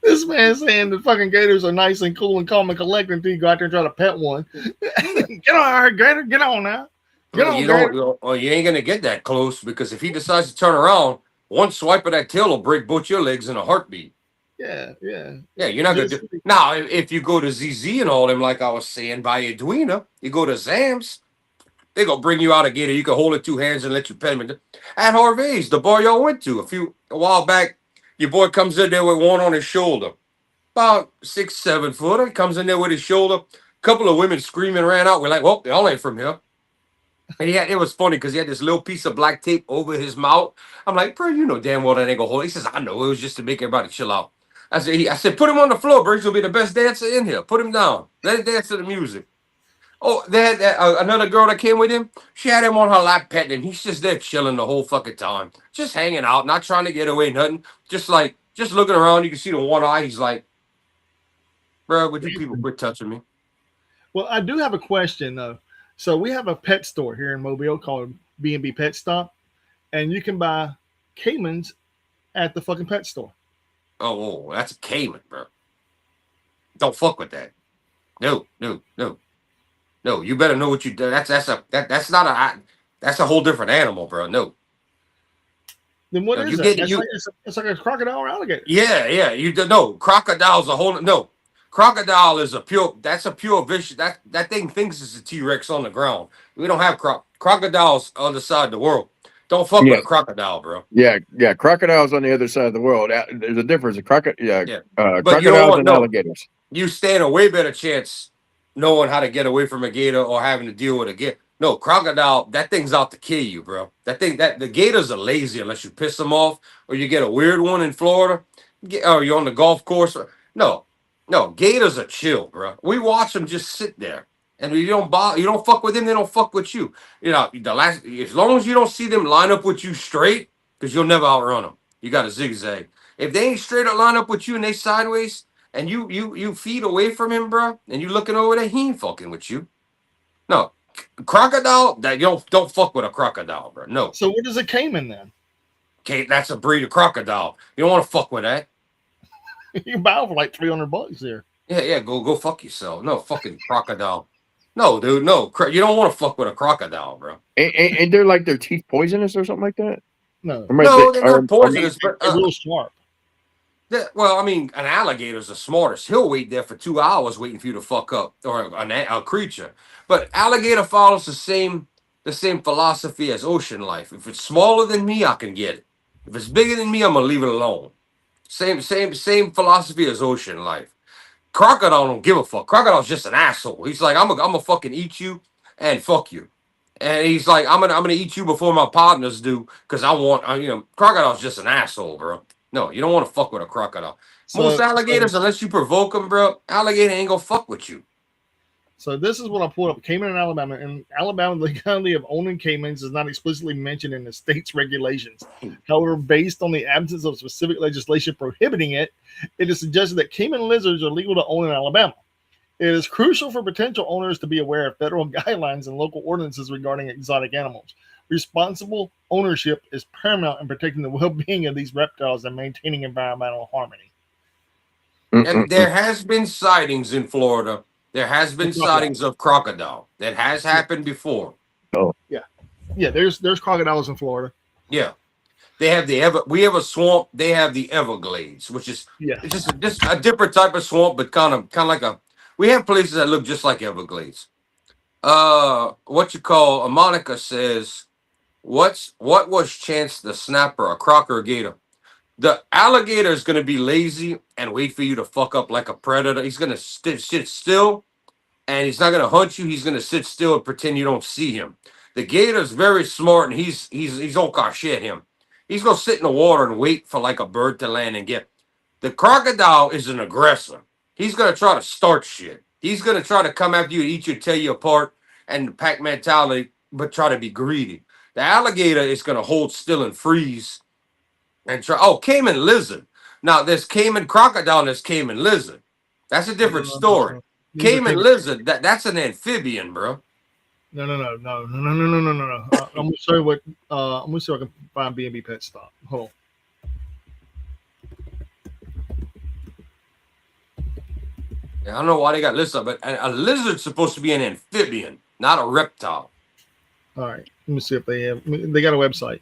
This man saying the fucking gators are nice and cool and calm and collected until you go out there and try to pet one. Get on, gator. Get on now. You ain't gonna get that close because if he decides to turn around, one swipe of that tail will break both your legs in a heartbeat. Yeah. You're not gonna do. Now, if you go to ZZ and all them, like I was saying, by Edwina, you go to Zams, they gonna bring you out a gator. You can hold it 2 hands and let you pet him. At Harvey's, the bar y'all went to a while back, your boy comes in there with one on his shoulder, about 6, 7 foot. He comes in there with his shoulder. A couple of women screaming ran out. We're like, well, they all ain't from here. And it was funny because he had this little piece of black tape over his mouth. I'm like, bro, you know damn well that ain't gonna hold. He says, I know, it was just to make everybody chill out. I said, put him on the floor, bro. He'll be the best dancer in here. Put him down. Let him dance to the music. Oh, they had another girl that came with him. She had him on her lap petting him. He's just there chilling the whole fucking time. Just hanging out, not trying to get away, nothing. Just looking around. You can see the one eye. He's like, bro, would you people quit touching me? Well, I do have a question, though. So we have a pet store here in Mobile called B&B Pet Stop, and you can buy caimans at the fucking pet store. Oh, that's a caiman, bro. Don't fuck with that. No. You better know what you do. That's a whole different animal, bro. No. Then what is it? It's like a crocodile or alligator. Yeah. You don't know. Crocodile's a whole no. Crocodile is a pure vicious. That thing thinks it's a T-Rex on the ground. We don't have crocodiles on the side of the world. Don't fuck with a crocodile, bro. Yeah. Crocodiles on the other side of the world. There's a difference. Crocodiles and alligators. You stand a way better chance knowing how to get away from a gator or having to deal with a gator. No, crocodile, that thing's out to kill you, bro. The gators are lazy unless you piss them off or you get a weird one in Florida or you're on the golf course. No. No, gators are chill, bro. We watch them just sit there, and you don't bother, you don't fuck with them. They don't fuck with you. You know, as long as you don't see them line up with you straight, because you'll never outrun them. You got to zigzag. If they ain't straight up line up with you and they sideways, and you feet away from him, bro, and you looking over there, he ain't fucking with you. No, crocodile. That you don't fuck with a crocodile, bro. No. So what is a caiman then? Okay, that's a breed of crocodile. You don't want to fuck with that. You buy for like $300 there. Yeah. Go fuck yourself. No fucking crocodile. No, dude. No, you don't want to fuck with a crocodile, bro. And they're like their teeth poisonous or something like that. No, No, they're not poisonous, but they're real sharp. well, I mean, an alligator's the smartest. He'll wait there for 2 hours waiting for you to fuck up, or a creature. But alligator follows the same philosophy as ocean life. If it's smaller than me, I can get it. If it's bigger than me, I'm gonna leave it alone. Same philosophy as ocean life. Crocodile don't give a fuck. Crocodile's just an asshole. He's like, I'm gonna fucking eat you and fuck you. And he's like, I'm gonna eat you before my partners do, because I want, Crocodile's just an asshole, bro. No, you don't want to fuck with a crocodile. Most alligators, unless you provoke them, bro, alligator ain't gonna fuck with you. So this is what I pulled up. Cayman in Alabama. In Alabama, the legality of owning caimans is not explicitly mentioned in the state's regulations. However, based on the absence of specific legislation prohibiting it, it is suggested that caiman lizards are legal to own in Alabama. It is crucial for potential owners to be aware of federal guidelines and local ordinances regarding exotic animals. Responsible ownership is paramount in protecting the well-being of these reptiles and maintaining environmental harmony. And there has been sightings in Florida. There has been sightings of crocodile. That has happened before. Oh, yeah. There's crocodiles in Florida. Yeah, they have we have a swamp. They have the Everglades, which is it's just a different type of swamp, but kind of like a. We have places that look just like Everglades. What you call? Monica says, what was Chance the Snapper, a croc or a gator? The alligator is going to be lazy and wait for you to fuck up like a predator. He's going to sit still, and he's not going to hunt you. He's going to sit still and pretend you don't see him. The gator is very smart, and he's don't got shit him. He's going to sit in the water and wait for like a bird to land and get. The crocodile is an aggressor. He's going to try to start shit. He's going to try to come after you, eat you, tear you apart, and the pack mentality, but try to be greedy. The alligator is going to hold still and freeze. And try. Oh, caiman lizard. Now there's caiman crocodile and there's caiman lizard. That's a different story. Caiman lizard. That's an amphibian, bro. No. I'm gonna show you what. I'm gonna see if I can find B&B Pet Stop. Hold on. Yeah, I don't know why they got lizard, but a lizard's supposed to be an amphibian, not a reptile. All right. Let me see if they have. They got a website.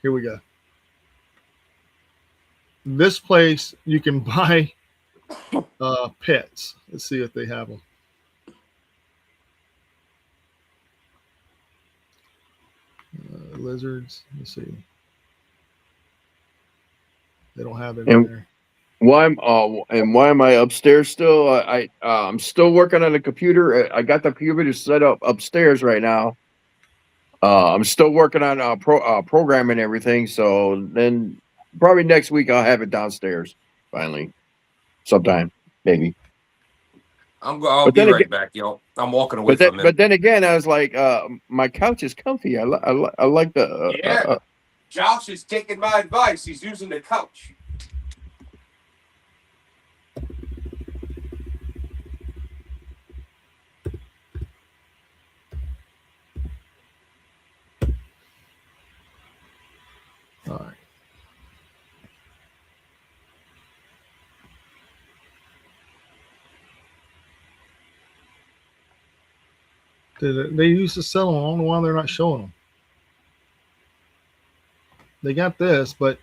Here we go. This place you can buy pets. Let's see if they have them. Lizards. Let's see. They don't have it in there. Why am I upstairs still? I'm still working on the computer. I got the computer set up upstairs right now. I'm still working on programming everything. So then probably next week I'll have it downstairs finally, sometime maybe. I'll be right back, yo. I'm walking away from it. But then again, I was like, my couch is comfy. I like the. Josh is taking my advice. He's using the couch. All right. They used to sell them. I don't know why they're not showing them. They got this, but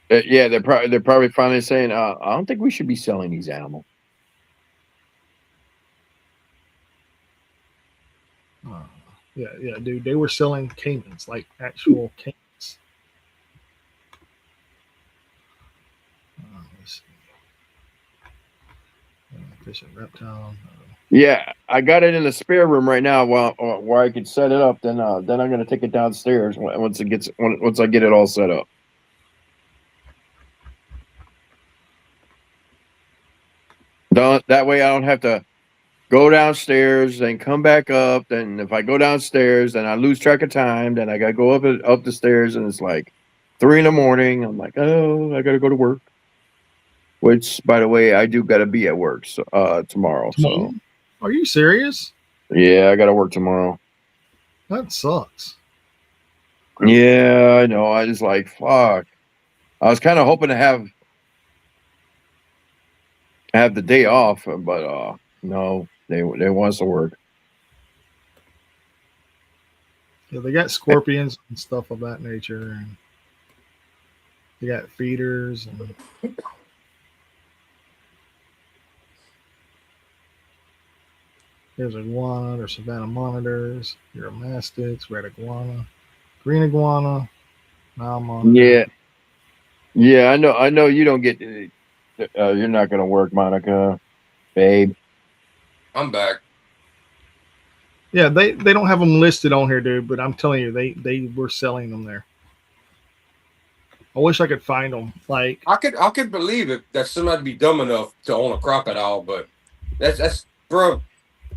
yeah, they're probably finally saying, I don't think we should be selling these animals. Yeah, dude. They were selling caimans, like actual caimans. Let's see. Fish and reptile. Yeah, I got it in the spare room right now, where I could set it up. Then I'm gonna take it downstairs once I get it all set up. That way I don't have to go downstairs and come back up. Then if I go downstairs, then I lose track of time. Then I gotta go up the stairs, and it's like 3 a.m. I'm like, oh, I gotta go to work. Which, by the way, I do gotta be at work tomorrow. So, are you serious? Yeah, I gotta work tomorrow. That sucks. Yeah, I know. I just like fuck. I was kind of hoping to have the day off, but no, they want us to work. Yeah, they got scorpions and stuff of that nature, and they got feeders and there's iguana, there's savannah monitors, uromastics, red iguana, green iguana, Nile monitor. Yeah, I know. You don't get. You're not gonna work, Monica, babe. I'm back. Yeah, they don't have them listed on here, dude. But I'm telling you, they were selling them there. I wish I could find them. Like I could believe it that somebody'd be dumb enough to own a crocodile, but that's bro.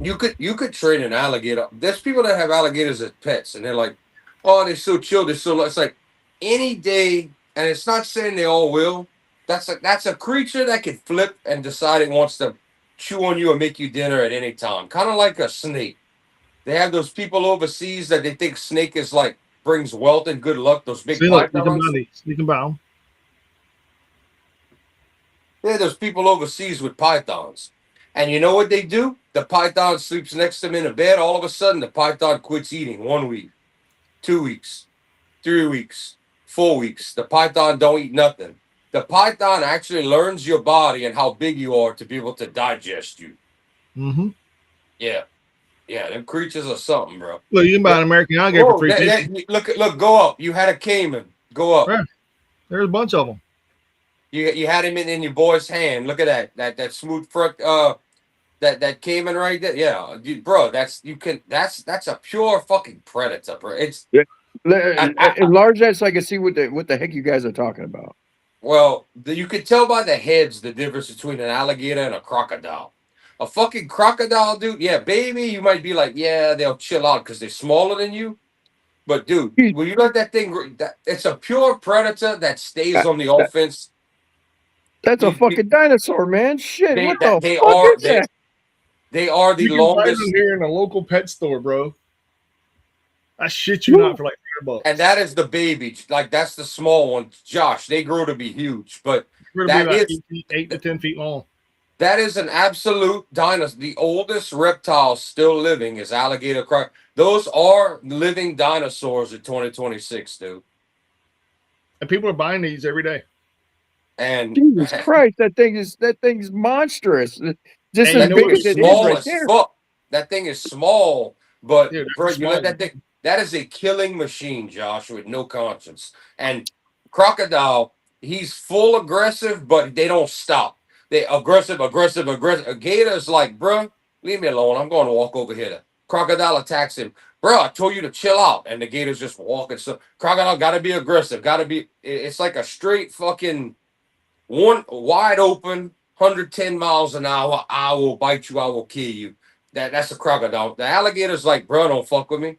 You could train an alligator. There's people that have alligators as pets, and they're like, oh, they're so chill, they're so. It's like any day, and it's not saying they all will. That's a creature that can flip and decide it wants to chew on you or make you dinner at any time. Kind of like a snake. They have those people overseas that they think snake is like brings wealth and good luck. Those big see, look, you can buy pythons. these. You can buy them. Yeah, there's people overseas with pythons. And you know what they do? The python sleeps next to them in a bed. All of a sudden, the python quits eating 1 week, 2 weeks, 3 weeks, 4 weeks. The python don't eat nothing. The python actually learns your body and how big you are to be able to digest you. Mm-hmm. Yeah. Yeah, them creatures are something, bro. Look, you can buy an American alligator for $350. Look, go up. You had a caiman. Go up. Right. There's a bunch of them. You had him in your boy's hand. Look at that smooth front that caiman right there. Yeah, bro, that's a pure fucking predator, bro. It's Enlarge that so I can see what the heck you guys are talking about. Well, you could tell by the heads the difference between an alligator and a crocodile. A fucking crocodile, dude. Yeah, baby, you might be like, yeah, they'll chill out because they're smaller than you. But dude, when you let that thing, it's a pure predator that stays on the offense. That's a fucking dinosaur, man. Shit, what the they fuck are is that? they are the You can find longest. them here in a local pet store, bro. I shit you not for like $100. And that is the baby. Like that's the small one. Josh, they grow to be huge, but We're that gonna be is like 8 to 10 feet long. that is an absolute dinosaur. The oldest reptile still living is alligator croc. Those are living dinosaurs in 2026, dude. And people are buying these every day. And Jesus Christ, that thing's monstrous. Just Hey, as you know big what as it is small right as there. fuck. That thing is small, but Dude, bro, that's you let small. that thing. That is a killing machine, Josh, with no conscience. And crocodile, he's full aggressive, but they don't stop. They aggressive. A gator's like, bro, leave me alone. I'm going to walk over here. The crocodile attacks him. Bro, I told you to chill out. And the gator's just walking. So crocodile gotta be aggressive. Gotta be. It's like a straight fucking one wide open, 110 miles an hour. I will bite you. I will kill you. That's a crocodile. The alligator's like, bro, don't fuck with me.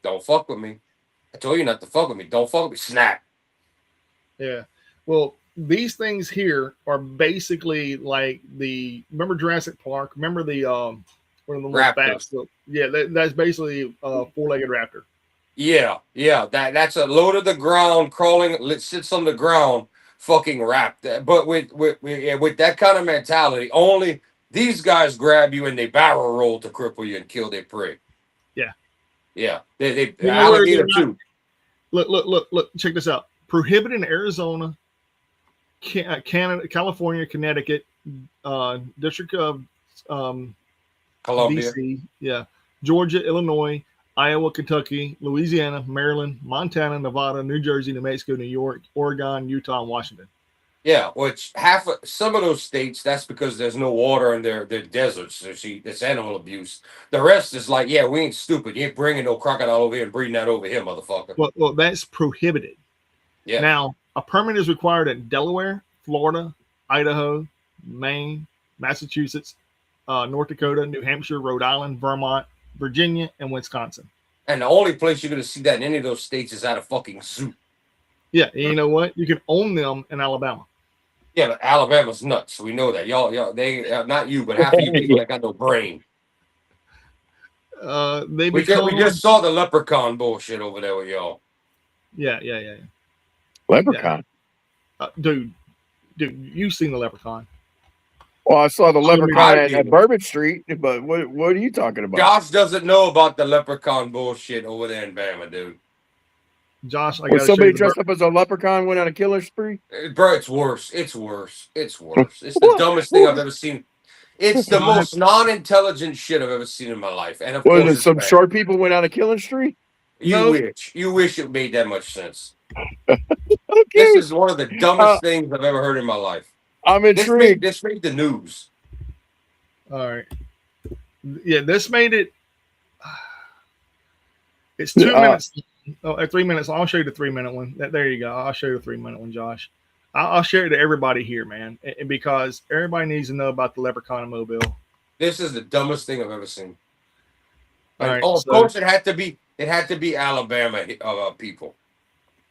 Don't fuck with me. I told you not to fuck with me. Don't fuck with me. Snap. Yeah. Well, these things here are basically like remember Jurassic Park? Remember the one of the most fast? Yeah, that's basically a 4-legged raptor. Yeah. That's a low to the ground, crawling, sits on the ground, fucking raptor. But with that kind of mentality, only these guys grab you and they barrel roll to cripple you and kill their prey. Yeah. They alligator too. Look, check this out. Prohibited in Arizona, Canada, California, Connecticut, District of Columbia. DC, yeah, Georgia, Illinois, Iowa, Kentucky, Louisiana, Maryland, Montana, Nevada, New Jersey, New Mexico, New York, Oregon, Utah, and Washington. Yeah, which some of those states, that's because there's no water and they're deserts. So it's animal abuse. The rest is like, yeah, we ain't stupid. You ain't bringing no crocodile over here and breeding that over here, motherfucker. Well, that's prohibited. Yeah. Now, a permit is required in Delaware, Florida, Idaho, Maine, Massachusetts, North Dakota, New Hampshire, Rhode Island, Vermont, Virginia, and Wisconsin. And the only place you're going to see that in any of those states is at a fucking zoo. Yeah, and you know what? You can own them in Alabama. Yeah, but Alabama's nuts. We know that. Y'all, they not you, but half of you people that got no brain. We just saw the leprechaun bullshit over there with y'all. Yeah. Leprechaun. Yeah. Dude, you've seen the leprechaun. Well, I saw the leprechaun at Bourbon Street, but what are you talking about? Josh doesn't know about the leprechaun bullshit over there in Bama, dude. Josh, was somebody dressed up as a leprechaun went on a killer spree? Bro, it's worse. It's the dumbest thing I've ever seen. It's the most non-intelligent shit I've ever seen in my life. And of course, some short people went on a killing spree? You wish it made that much sense. Okay. This is one of the dumbest things I've ever heard in my life. I'm intrigued. This made the news. All right. Yeah, this made it. It's 2 minutes. 3 minutes. I'll show you the 3-minute one. There you go. I'll show you the 3-minute one, Josh. I'll share it to everybody here, man, and because everybody needs to know about the leprechaun in Mobile. This is the dumbest thing I've ever seen. Of course, it had to be. It had to be Alabama people.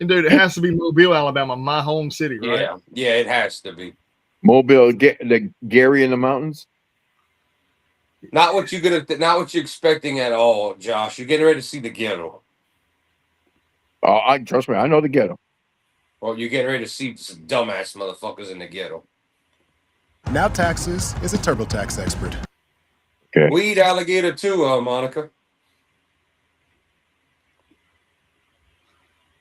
And dude, it has to be Mobile, Alabama, my home city, right? Yeah, it has to be. Mobile, the Gary in the mountains. Not what you're expecting at all, Josh. You're getting ready to see the ghetto. Oh, trust me, I know the ghetto. Well, you're getting ready to see some dumbass motherfuckers in the ghetto. Now Taxes is a TurboTax expert. Okay. Weed alligator too, Monica.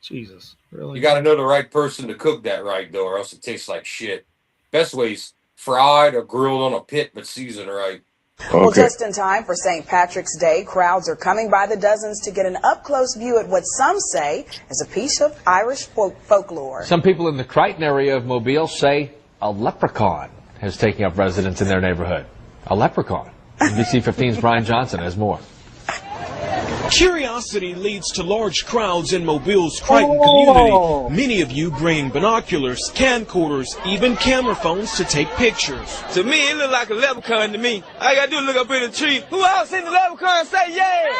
Jesus, really? You got to know the right person to cook that right, though, or else it tastes like shit. Best way's fried or grilled on a pit, but seasoned right. Okay. Well, just in time for St. Patrick's Day, crowds are coming by the dozens to get an up-close view at what some say is a piece of Irish folklore. Some people in the Crichton area of Mobile say a leprechaun is taking up residence in their neighborhood. A leprechaun. NBC 15's Brian Johnson has more. Curiosity leads to large crowds in Mobile's Crichton community. Many of you bringing binoculars, camcorders, even camera phones to take pictures. To me, it look like a leprechaun to me. All I gotta do is look up in the tree. Who else seen the leprechaun say yeah?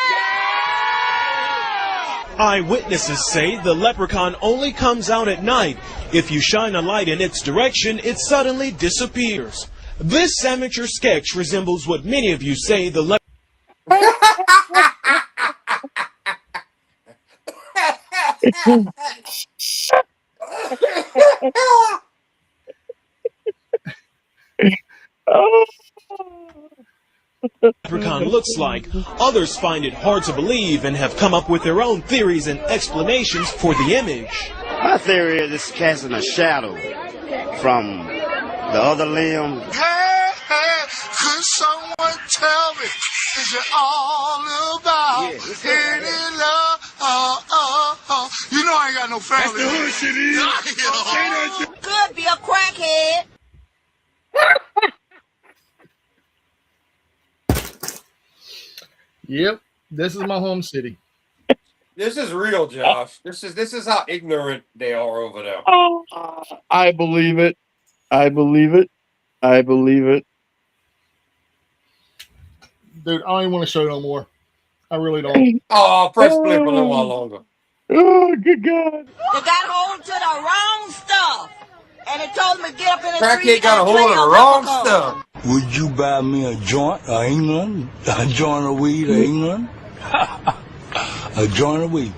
Eyewitnesses say the leprechaun only comes out at night. If you shine a light in its direction, it suddenly disappears. This amateur sketch resembles what many of you say the leprechaun. Leprechaun looks like. Others find it hard to believe and have come up with their own theories and explanations for the image. My theory is it's casting a shadow from the other limb. Hey, could someone tell me, is it all about any love? You know I ain't got no family. That's the hood shit is. Could be a crackhead. Yep, this is my home city. This is real, Josh. This is how ignorant they are over there. I believe it. I believe it. I believe it. Dude, I don't even want to show no more. I really don't. Oh, press play for a little while longer. Oh, good God. They got hold to the wrong stuff. And it told me to get up in the Crackhead street got a hold of the wrong stuff. Would you buy me a joint of England? A joint of weed of England? A joint of weed.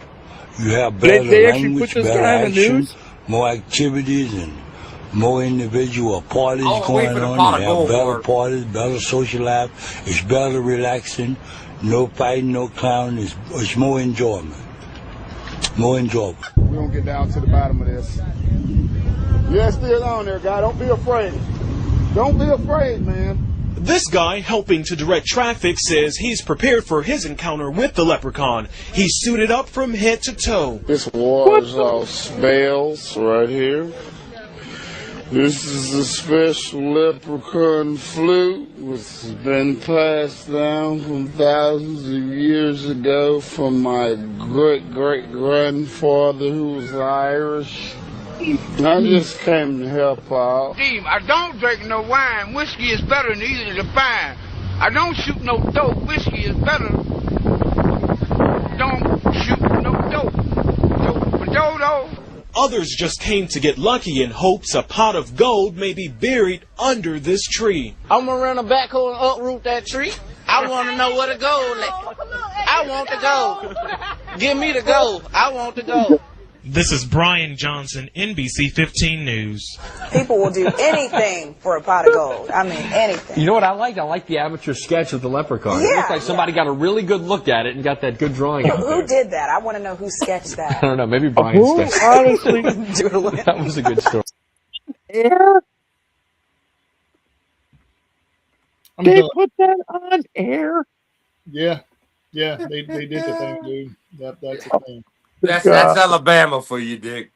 You have better language, better action, more activities, and more individual parties going on. You have better parties, better social life. It's better relaxing. No fighting, no clowning. It's more enjoyment. More enjoyable. We're going to get down to the bottom of this. Yeah, still on there, guy. Don't be afraid. Don't be afraid, man. This guy helping to direct traffic says he's prepared for his encounter with the leprechaun. He's suited up from head to toe. This Warsaw spells right here. This is a special leprechaun flute which has been passed down from thousands of years ago from my great-great-grandfather who was Irish. I just came to help out. Steve, I don't drink no wine. Whiskey is better and easy to find. I don't shoot no dope. Whiskey is better. Don't shoot no dope. Dope. Others just came to get lucky in hopes a pot of gold may be buried under this tree. I'm gonna run a backhoe and uproot that tree. I want to know where the gold is. I want the gold. Give me the gold. I want the gold. This is Brian Johnson, NBC 15 News. People will do anything for a pot of gold. I mean, anything. You know what I like? I like the amateur sketch of the leprechaun. It looks like somebody got a really good look at it and got that good drawing out there. Who did that? I want to know who sketched that. I don't know. Maybe Brian sketched it. Honestly, that was a good story. Air? They put that on air? Yeah, they did the thing, dude. That's the thing. That's Alabama for you, Dick.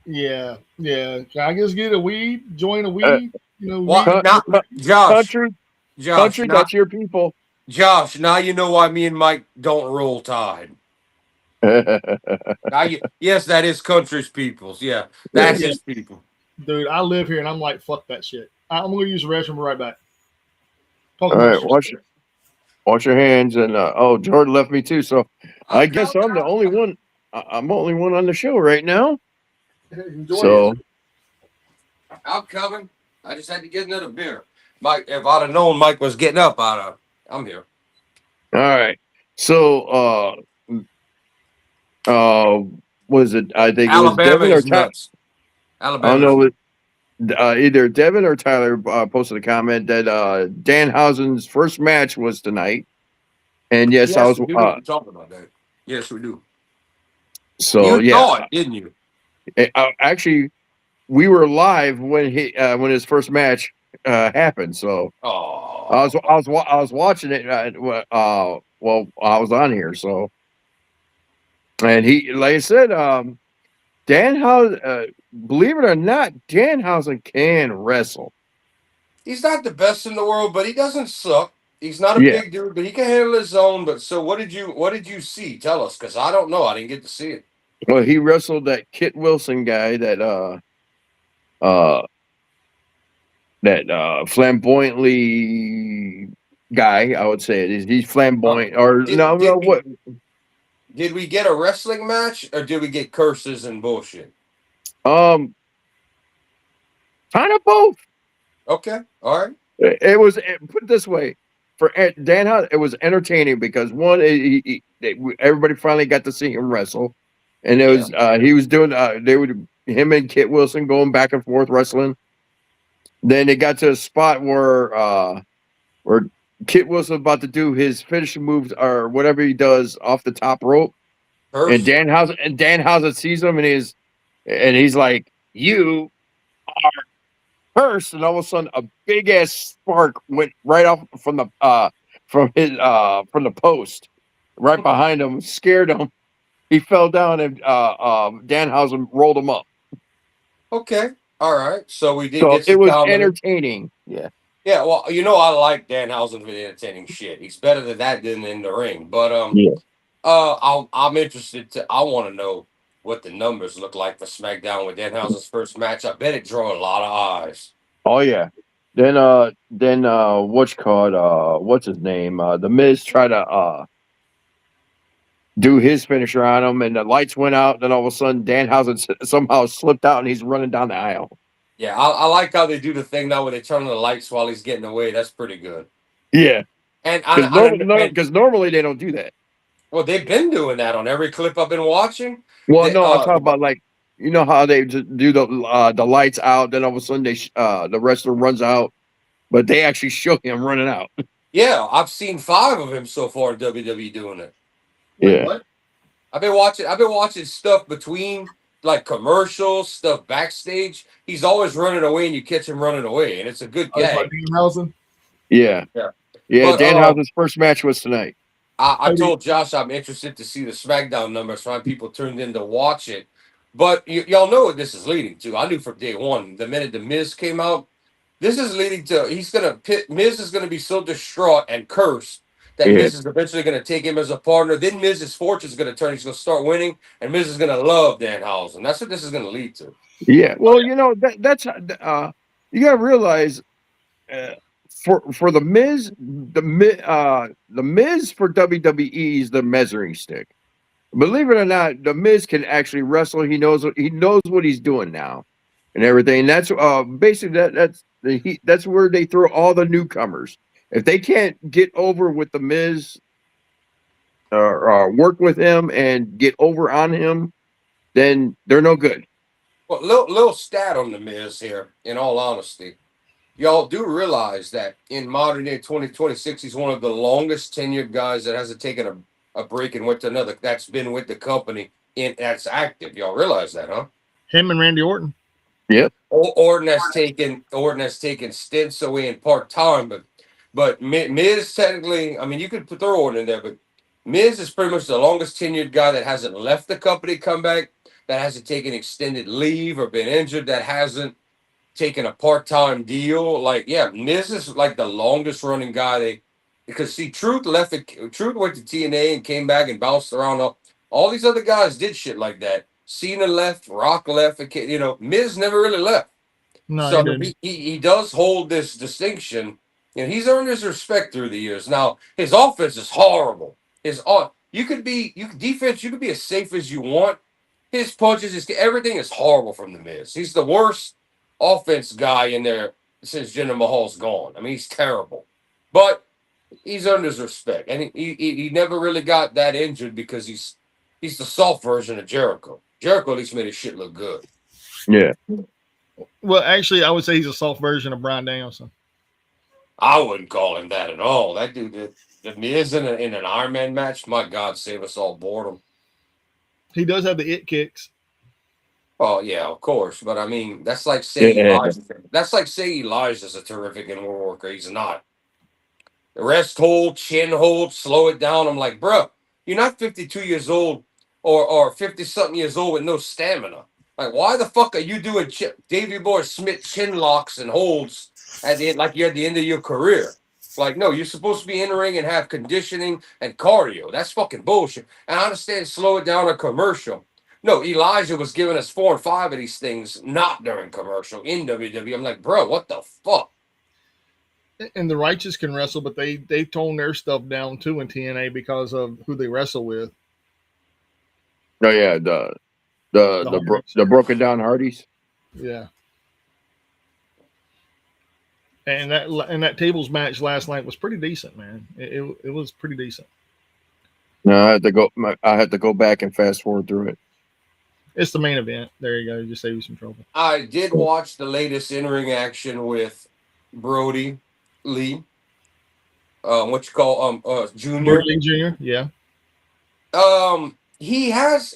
Yeah. Can I just get a weed? Join a weed? Josh. Country, that's your people. Josh, now you know why me and Mike don't roll Tide. Yes, that is country's people's. Yeah, that's his people. Dude, I live here and I'm like, fuck that shit. I'm going to use the restroom right back. All right, wash your hands. And Jordan left me too, so I guess I'm the only one. I'm the only one on the show right now. So I'm coming. I just had to get another beer. Mike, if I'd have known Mike was getting up, I'm here. All right. So was it? I think Alabama it was Devin or nuts. Alabama. I don't know. Either Devin or Tyler posted a comment that Danhausen's first match was tonight, and yes, I was talking about that. Yes, we do. So you saw it, didn't you? Actually, we were live when when his first match happened. So I was watching it. I was on here. So, and he, like I said, Danhausen, believe it or not, Danhausen can wrestle. He's not the best in the world, but he doesn't suck. He's not a big dude, but he can handle his own. But so, what did you see? Tell us, because I don't know. I didn't get to see it. Well, he wrestled that Kit Wilson guy, that flamboyantly guy. I would say he's flamboyant. What? Did we get a wrestling match, or did we get curses and bullshit? Kind of both. Okay, all right. It was, put it this way, for Danhausen, it was entertaining because one, everybody finally got to see him wrestle, and it was he was doing him and Kit Wilson going back and forth wrestling. Then it got to a spot where Kit Wilson about to do his finishing moves or whatever he does off the top rope, and Danhausen sees him and he's like, "You are cursed," and all of a sudden a big ass spark went right off from the post right behind him, scared him. He fell down and Danhausen rolled him up. Okay, all right. So we did. So it was entertaining. Yeah. Yeah, well, I like Danhausen for the entertaining shit. He's better than that than in the ring. But I'm interested I want to know what the numbers look like for SmackDown with Danhausen's first match. I bet it drew a lot of eyes. Oh yeah. Then what's his name? The Miz tried to do his finisher on him, and the lights went out. Then all of a sudden, Danhausen somehow slipped out, and he's running down the aisle. Yeah, I like how they do the thing now where they turn on the lights while he's getting away. That's pretty good. Yeah, and because normally they don't do that. Well, they've been doing that on every clip I've been watching. Well, I'm talking about like how they just do the lights out, then all of a sudden the wrestler runs out, but they actually show him running out. Yeah, I've seen 5 of him so far in WWE doing it. Yeah, what? I've been watching stuff between like commercials, stuff backstage. He's always running away, and you catch him running away, and it's a good gag. Danhausen? Yeah. But, Danhausen's first match was tonight. I told Josh I'm interested to see the SmackDown numbers, find people tuned in to watch it. But y'all know what this is leading to. I knew from day one, the minute the Miz came out, this is leading to Miz is gonna be so distraught and cursed that Miz is eventually going to take him as a partner. Then Miz's fortune is going to turn. He's going to start winning, and Miz is going to love Danhausen. That's what this is going to lead to. Yeah. Well, you know that's you got to realize for the Miz, the Miz for WWE is the measuring stick. Believe it or not, the Miz can actually wrestle. He knows what he's doing now, and everything. And that's basically that's where they throw all the newcomers. If they can't get over with the Miz, work with him and get over on him, then they're no good. Well, little stat on the Miz here. In all honesty, y'all do realize that in modern day 2026, he's one of the longest tenured guys that hasn't taken a break and went to another. That's been with the company that's active. Y'all realize that, huh? Him and Randy Orton. Yep. Orton has taken stints away in part time, but Miz technically, I mean, you could throw Orton in there, but Miz is pretty much the longest tenured guy that hasn't left the company, come back, that hasn't taken extended leave or been injured, that hasn't taken a part-time deal. Like, yeah, Miz is like the longest running guy. Because see, Truth went to TNA and came back and bounced around. All these other guys did shit like that. Cena left, Rock left, Miz never really left. No, So he does hold this distinction. He's earned his respect through the years. Now his offense is horrible. You could be as safe as you want. His punches, everything is horrible from the Miz. He's the worst offense guy in there since Jinder Mahal's gone. I mean, he's terrible, but he's earned his respect, and he never really got that injured because he's the soft version of Jericho. Jericho at least made his shit look good. Yeah. Well, actually, I would say he's a soft version of Bryan Danielson. I wouldn't call him that at all. That dude, the Miz in an Iron Man match, my God, save us all boredom. He does have the it kicks. Oh yeah, of course, but I mean, that's like saying Elijah's a terrific in World War. He's not. The rest hold, chin hold, slow it down. I'm like, bro, you're not 52 years old or 50 something years old with no stamina. Like, why the fuck are you doing Davey Boy Smith chin locks and holds at the end, like you're at the end of your career? Like, no, you're supposed to be in the ring and have conditioning and cardio. That's fucking bullshit. And I understand slow it down a commercial. No, Elijah was giving us 4 and 5 of these things, not during commercial in WWE. I'm like, bro, what the fuck? And the Righteous can wrestle, but they tone their stuff down too in TNA because of who they wrestle with. Oh yeah, the broken down Hardys. Yeah. And that tables match last night was pretty decent, man. It was pretty decent. No, I had to go back and fast forward through it. It's the main event. There you go. Just save you some trouble. I did watch the latest in-ring action with Brody Lee. Junior. Brody Lee Jr. Yeah.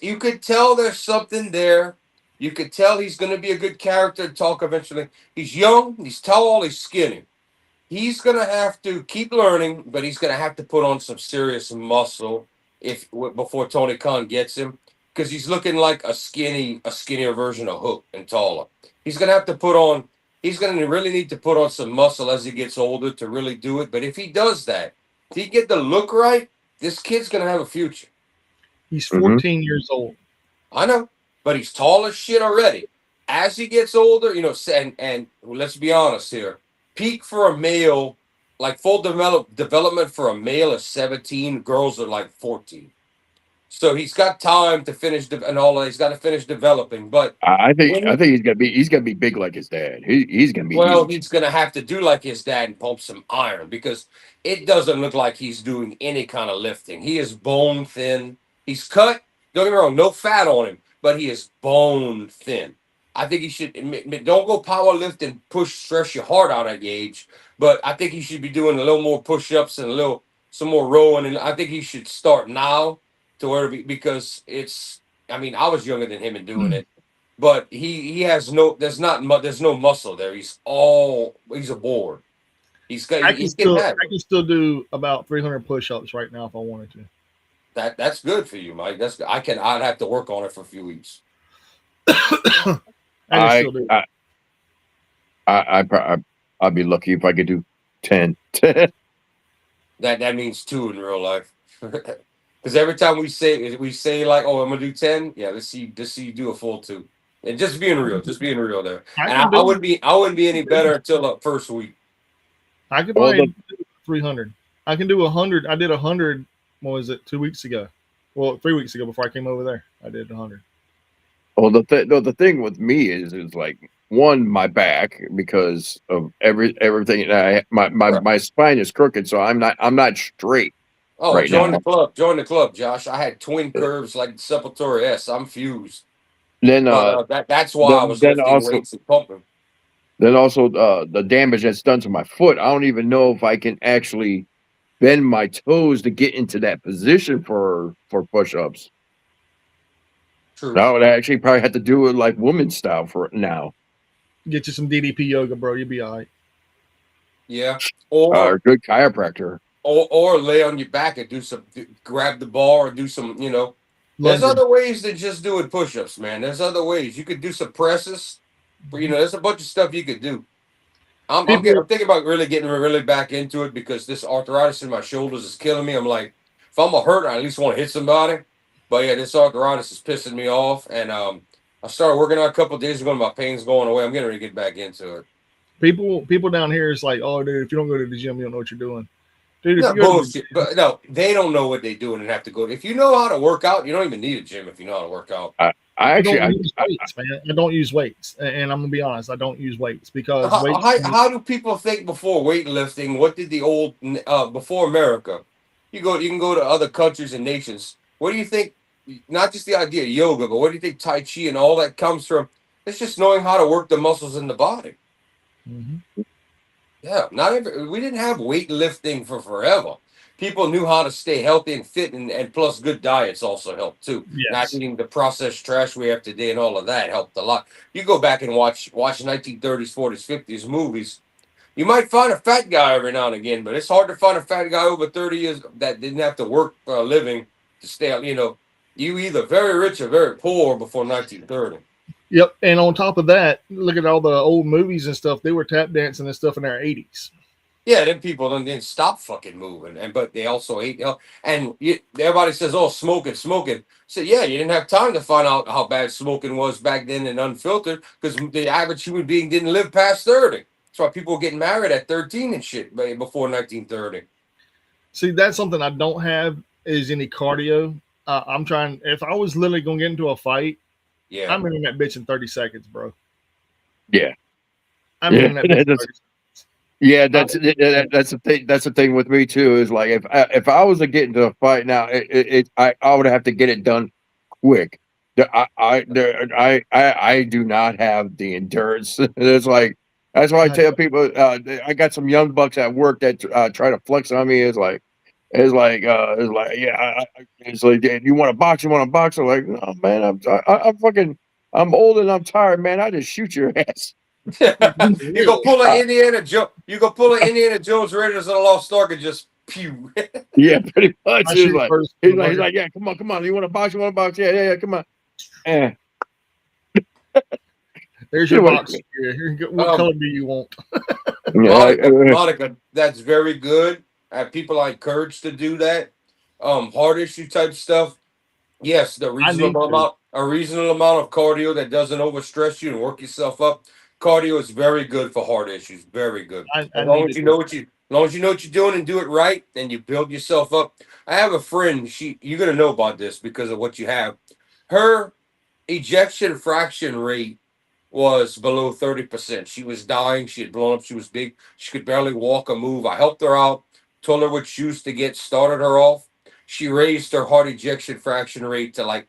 You could tell there's something there. You could tell he's going to be a good character to talk eventually. He's young, he's tall, he's skinny. He's going to have to keep learning, but he's going to have to put on some serious muscle before Tony Khan gets him, because he's looking like a skinnier version of Hook and taller. He's going to really need to put on some muscle as he gets older to really do it. But if he does that, if he get the look right, this kid's going to have a future. He's 14 years old. I know, but he's tall as shit already. As he gets older, and let's be honest here, peak for a male, like full development for a male is 17, girls are like 14. So he's got time to finish and all that. He's got to finish developing. But I think he's gonna be big like his dad. He's gonna be huge. He's gonna have to do like his dad and pump some iron, because it doesn't look like he's doing any kind of lifting. He is bone thin. He's cut. Don't get me wrong, no fat on him, but he is bone thin. I think he should don't go power lift and stress your heart out at your age. But I think he should be doing a little more push-ups and some more rowing. And I think he should start now because I was younger than him in doing it, but he has there's no muscle there. He's a board. I can still do about 300 push-ups right now if I wanted to. That's good for you, Mike. I'd have to work on it for a few weeks. I'd be lucky if I could do 10. That means 2 in real life. Because every time we say like, oh, I'm gonna do 10. Yeah, let's see you do a full 2. And just being real there. And I wouldn't be any better until the first week. I could probably do 300. I can do 100. I did 100. What was it? 2 weeks ago. Well, 3 weeks ago before I came over there, I did 100. Well, the thing with me is like, one, my back, because of everything. My spine is crooked, so I'm not straight. Oh, right join now. Join the club, Josh. I had twin curves like Sepultura S. I'm fused. Then that's why I was lifting weights and pumping. Then also the damage that's done to my foot. I don't even know if I can actually bend my toes to get into that position for push-ups. True. I would actually probably have to do it like woman style for now. Get you some DDP yoga, bro. You'll be all right. Yeah. Or good chiropractor. Or lay on your back and grab the bar or do some, There's other ways than just doing push-ups, man. There's other ways. You could do some presses. There's a bunch of stuff you could do. I'm thinking about really getting back into it because this arthritis in my shoulders is killing me. I'm like, if I'm a hurt, I at least want to hit somebody. But yeah, this arthritis is pissing me off. And I started working out a couple of days ago and my pain's going away. I'm getting ready to get back into it. People down here is like, oh, dude, if you don't go to the gym, you don't know what you're doing. Dude, if you bullshit. But no, they don't know what they're doing and have to go. If you know how to work out, you don't even need a gym if you know how to work out. I don't use weights, and I'm gonna be honest, I don't use weights because how do people think before weightlifting? What did the old before America? You can go to other countries and nations. What do you think? Not just the idea of yoga, but what do you think Tai Chi and all that comes from? It's just knowing how to work the muscles in the body. Mm-hmm. Yeah, we didn't have weightlifting for forever. People knew how to stay healthy and fit, and plus good diets also helped too. Yes. Not eating the processed trash we have today and all of that helped a lot. You go back and watch 1930s, 40s, 50s movies. You might find a fat guy every now and again, but it's hard to find a fat guy over 30 years that didn't have to work for a living to stay out. You either very rich or very poor before 1930. Yep, and on top of that, look at all the old movies and stuff. They were tap dancing and stuff in their 80s. Yeah, them people didn't stop fucking moving, but they also ate. Everybody says, "Oh, smoking." So yeah, you didn't have time to find out how bad smoking was back then and unfiltered because the average human being didn't live past 30. That's why people were getting married at 13 and shit before 1930. See, that's something I don't have is any cardio. I'm trying. If I was literally gonna get into a fight, yeah, I'm in that bitch in 30 seconds, bro. Yeah, I'm in that bitch in 30 seconds. Yeah, that's the thing. That's the thing with me too. Is like if I was to get into a fight now, I would have to get it done quick. I do not have the endurance. It's like that's why I tell people. I got some young bucks at work that try to flex on me. It's like yeah. It's like, you want to box? You want to box? I'm like, no, man. I'm old and I'm tired, man. I just shoot your ass. You go pull an Indiana Jones Raiders of the Lost Ark and just pew. Yeah, pretty much. He's like, yeah, come on. You want to box? Yeah, come on. There's your box. What color do you want? Monica, that's very good. People are encouraged to do that. Heart issue type stuff. Yes, a reasonable amount of cardio that doesn't overstress you and work yourself up. Cardio is very good for heart issues. Very good. As long as you know what you're doing and do it right, and you build yourself up. I have a friend. You're gonna know about this because of what you have. Her ejection fraction rate was below 30%. She was dying. She had blown up. She was big. She could barely walk or move. I helped her out. Told her what shoes to get. Started her off. She raised her heart ejection fraction rate to like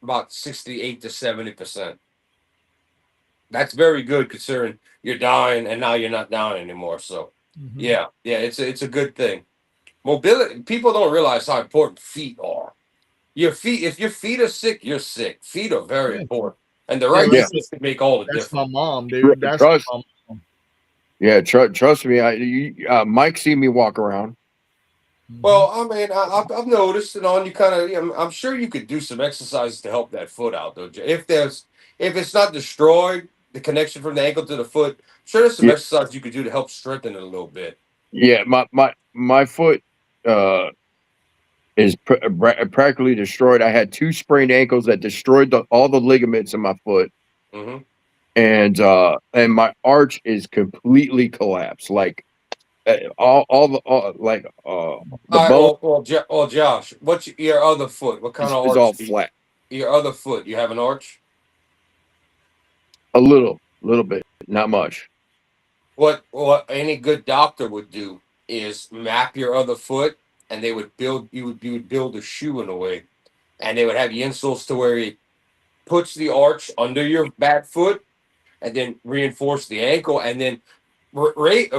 about 68 to 70%. That's very good considering you're dying and now you're not dying anymore. So yeah, it's a good thing. Mobility. People don't realize how important feet are. If your feet are sick, you're sick. Feet are very important, and the right distance can make all the difference. That's my mom, dude. That's my mom. Yeah, trust me. Mike seen me walk around. Well, I mean, I've noticed, and you kind of. I'm sure you could do some exercises to help that foot out, though. If it's not destroyed, the connection from the ankle to the foot. I'm sure there's some exercise you could do to help strengthen it a little bit. Yeah, my foot. is practically destroyed. I had 2 sprained ankles that destroyed all the ligaments in my foot. Mm-hmm. And my arch is completely collapsed. Like all the bone Josh, what's your other foot? What kind of is arch? all flat. Your other foot, you have an arch? A little bit, not much. What any good doctor would do is map your other foot, and they would build you would build a shoe in a way, and they would have the insoles to where it puts the arch under your bad foot, and then reinforce the ankle, and then a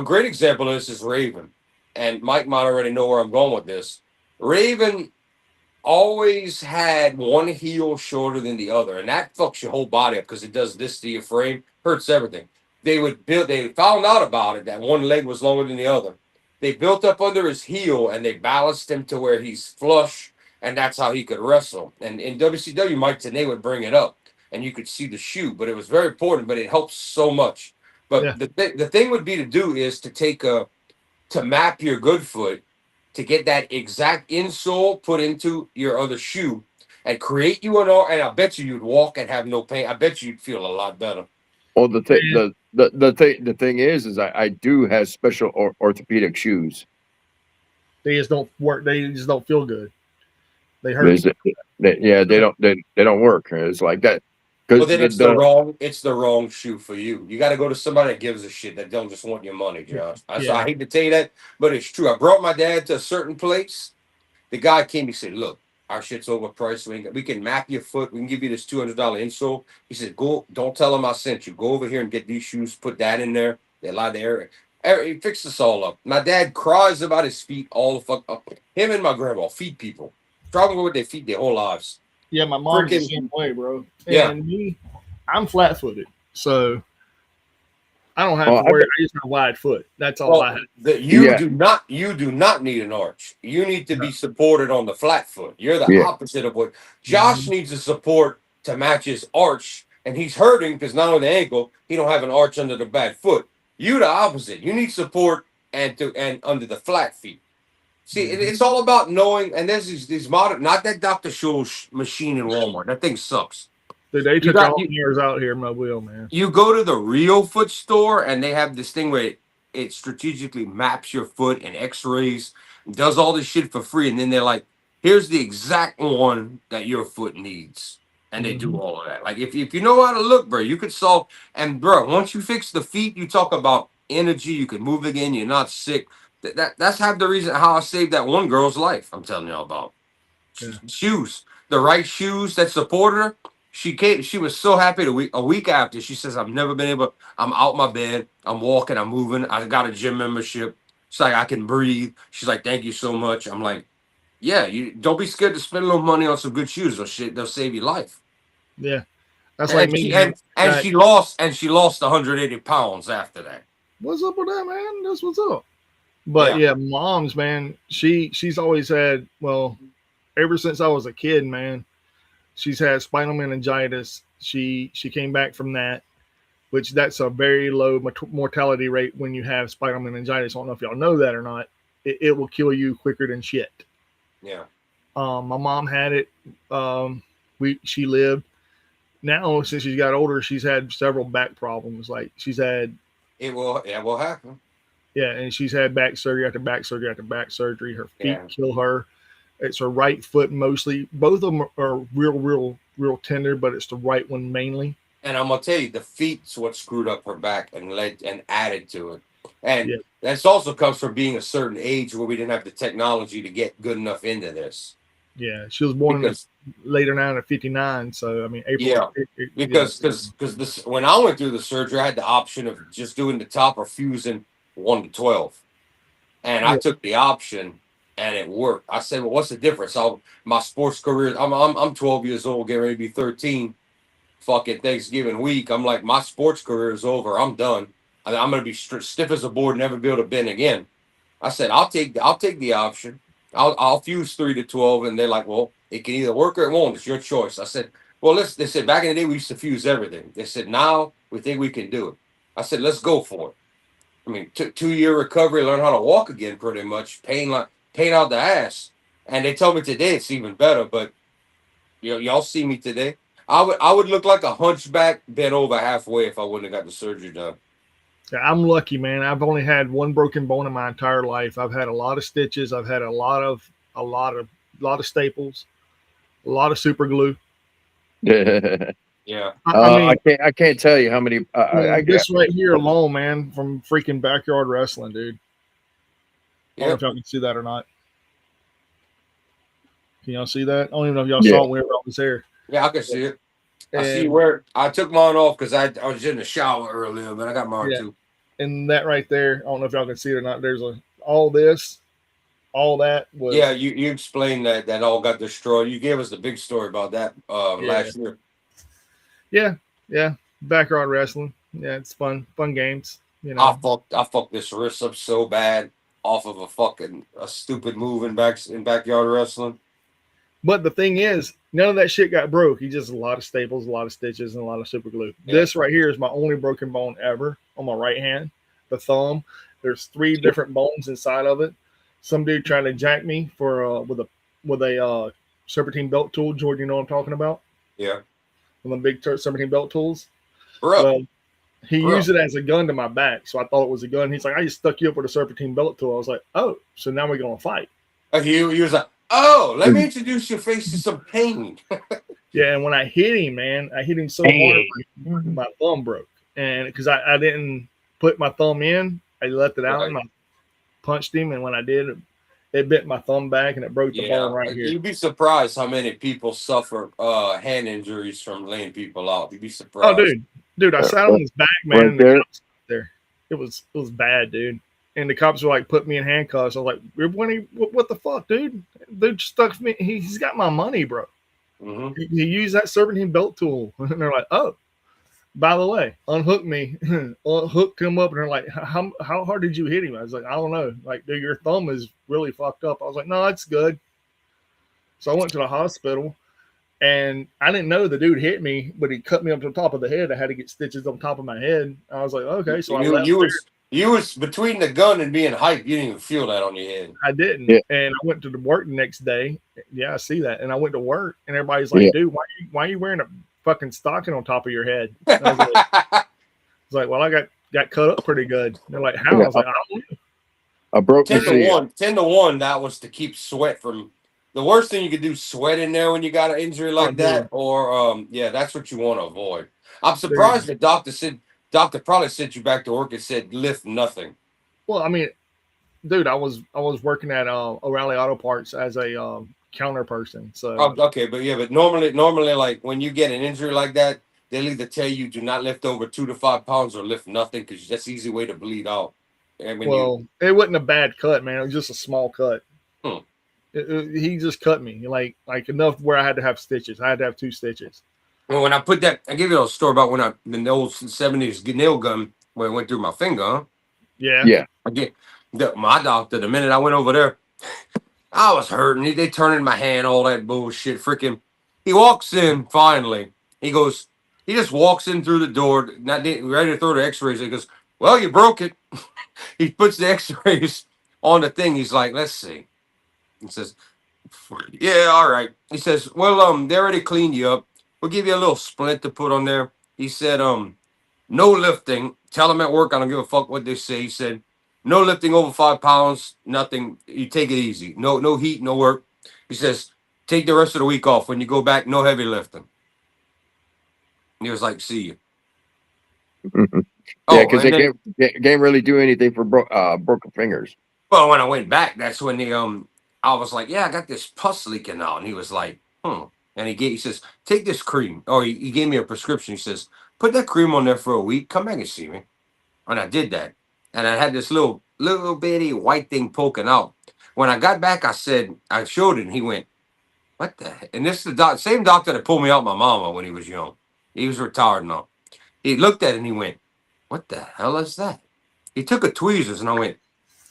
great example of this is Raven, and Mike might already know where I'm going with this. Raven always had one heel shorter than the other, and that fucks your whole body up because it does this to your frame, hurts everything. They found out about it that one leg was longer than the other. They built up under his heel and they balanced him to where he's flush, and that's how he could wrestle. And in WCW, Mike Tenay would bring it up, and you could see the shoe, but it was very important. But it helps so much. But the thing would be to do is to map your good foot to get that exact insole put into your other shoe and create you an arch, and I bet you'd walk and have no pain. I bet you'd feel a lot better. Well, the thing is I do have special orthopedic shoes. They just don't work. They just don't feel good. They hurt. They don't work. It's like that. Well, then it's the wrong shoe for you. You got to go to somebody that gives a shit, that don't just want your money, Josh. I hate to tell you that, but it's true. I brought my dad to a certain place. The guy came. He said, "Look, our shit's overpriced. We can map your foot. We can give you this $200 insole." He said, "Go. Don't tell him I sent you. Go over here and get these shoes. Put that in there. They lie there. He fixed us all up." My dad cries about his feet all the fuck up. Him and my grandma, feet people, struggling with their feet their whole lives. Yeah, my mom's the same way, bro. And Yeah. I'm flat-footed, so I don't have to worry. I just have a wide foot. That's all I have. You do not need an arch. You need to be supported on the flat foot. You're the opposite of what Josh needs to support to match his arch, and he's hurting because not on the ankle, he don't have an arch under the bad foot. You the opposite. You need support and under the flat feet. See, it's all about knowing. And there's these modern, not that Dr. Scholl's machine in Walmart. That thing sucks. Dude, they took all years out here in Mobile, man. You go to the Real Foot store, and they have this thing where it strategically maps your foot and X-rays, and does all this shit for free, and then they're like, "Here's the exact one that your foot needs," and they do all of that. Like if you know how to look, bro, you could solve. And bro, once you fix the feet, you talk about energy. You can move again. You're not sick. That's half the reason how I saved that one girl's life. I'm telling y'all about shoes, the right shoes that supported her. She came. She was so happy a week after. She says, "I've never been able. I'm out my bed. I'm walking. I'm moving. I got a gym membership. She's like, I can breathe." She's like, "Thank you so much." I'm like, "Yeah, you don't be scared to spend a little money on some good shoes. They'll save your life." Yeah, that's like me. She lost 180 pounds after that. What's up with that, man? That's what's up. But yeah, mom's, man, she's always had, well, ever since I was a kid, man, she's had spinal meningitis. She came back from that, which that's a very low mortality rate when you have spinal meningitis. I don't know if y'all know that or not. It will kill you quicker than shit. Yeah. My mom had it. She lived. Now, since she's got older, she's had several back problems. Like she's had. It will happen. Yeah, and she's had back surgery after back surgery after back surgery. Her feet kill her. It's her right foot mostly. Both of them are real tender, but it's the right one mainly. And I'm gonna tell you, the feet's what screwed up her back and added to it. And that also comes from being a certain age where we didn't have the technology to get good enough into this. Yeah, she was born later now in 59. So I mean, April. Yeah, because this when I went through the surgery, I had the option of just doing the top or fusing 1 to 12, and I took the option, and it worked. I said, "Well, what's the difference?" My sports career. I'm 12 years old, getting ready to be 13. Fucking Thanksgiving week. I'm like, my sports career is over. I'm done. I'm gonna be stiff as a board, never be able to bend again. I said, I'll take the option. I'll fuse 3 to 12, and they're like, "Well, it can either work or it won't. It's your choice." I said, "Well, they said back in the day we used to fuse everything." They said, "Now we think we can do it." I said, "Let's go for it." I mean, 2-year recovery, learn how to walk again, pretty much. Pain, like pain out the ass. And they told me today it's even better. But y'all see me today. I would look like a hunchback bent over halfway if I wouldn't have got the surgery done. Yeah, I'm lucky, man. I've only had one broken bone in my entire life. I've had a lot of stitches. I've had a lot of staples, a lot of super glue. Yeah. I can't tell you how many. This right here alone, man, from freaking backyard wrestling, dude. I don't know if y'all can see that or not. Can y'all see that? I don't even know if y'all saw it whenever I was there. Yeah, I can see it. I see where I took mine off because I was in the shower earlier, but I got mine too. And that right there, I don't know if y'all can see it or not. There's all this, all that was. Yeah, you explained that all got destroyed. You gave us the big story about that last year. Yeah. Backyard wrestling. Yeah, it's fun games. You know, I fucked this wrist up so bad off of a stupid move in backyard wrestling. But the thing is, none of that shit got broke. He just a lot of staples, a lot of stitches, and a lot of super glue. Yeah. This right here is my only broken bone ever on my right hand, the thumb. There's 3 different bones inside of it. Some dude trying to jack me for with a serpentine belt tool. Jordan, you know what I'm talking about? Yeah. One of the big serpentine belt tools. Bro. Well, he used it as a gun to my back, so I thought it was a gun. He's like, I just stuck you up with a serpentine belt tool. I was like, oh, so now we're gonna fight. He was like, oh, let me introduce your face to some pain. Yeah, and when I hit him, man, I hit him so hard, my thumb broke. And because I didn't put my thumb in, I left it out and I punched him. And when I did, it bent my thumb back and it broke the bone right here. You'd be surprised how many people suffer hand injuries from laying people out. You'd be surprised. Oh, dude, I sat on his back, man. And the cops there. It was bad, dude. And the cops were like, put me in handcuffs. I was like, what the fuck, dude? Dude stuck me. He's got my money, bro. Mm-hmm. He used that serpentine belt tool. And they're like, oh, by the way, unhook me. Hooked him up. And they're like, how hard did you hit him? I was like, I don't know. Like, dude, your thumb is really fucked up. I was like, no, that's good. So I went to the hospital. And I didn't know the dude hit me, but he cut me up to the top of the head. I had to get stitches on top of my head. I was like, okay. So you was between the gun and being hyped. You didn't even feel that on your head. I didn't. Yeah. And I went to work the next day. Yeah, I see that. And I went to work, and everybody's like, dude, why are you wearing a fucking stocking on top of your head? I was like, well, I got cut up pretty good. And they're like, how? I was like, I don't know. I broke 10 to 1. That was to keep sweat from. The worst thing you could do, sweat in there when you got an injury like that, or that's what you want to avoid. I'm surprised the doctor probably sent you back to work and said lift nothing. Well, I mean, dude, I was working at O'Reilly Auto Parts as a counter person. So okay, but normally like when you get an injury like that, they'll either tell you do not lift over 2 to 5 pounds or lift nothing because that's the easy way to bleed out. And it wasn't a bad cut, man. It was just a small cut. He just cut me like enough where I had to have stitches. I had to have 2 stitches. Well, when I put that, I give you a story about when in the old 70s nail gun when it went through my finger. Huh? Yeah. Again, my doctor. The minute I went over there, I was hurting. They turning my hand, all that bullshit. Freaking, he walks in finally. He goes. He just walks in through the door, not ready to throw the X-rays. He goes, "Well, you broke it." He puts the X-rays on the thing. He's like, "Let's see." He says, yeah, all right. He says, well, they already cleaned you up. We'll give you a little splint to put on there. He said, no lifting. Tell them at work I don't give a fuck what they say. He said, no lifting over 5 pounds, nothing. You take it easy. No heat, no work. He says, take the rest of the week off. When you go back, no heavy lifting. And he was like, see you. Yeah, because they can't really do anything for broken fingers. Well, when I went back, that's when I was like, yeah, I got this pus leaking out. And he was like, And he says, take this cream. Oh, he gave me a prescription. He says, put that cream on there for a week. Come back and see me. And I did that. And I had this little bitty white thing poking out. When I got back, I showed it. And he went, what the heck? And this is the same doctor that pulled me out my mama when he was young. He was retired now. He looked at it and he went, what the hell is that? He took a tweezers and I went,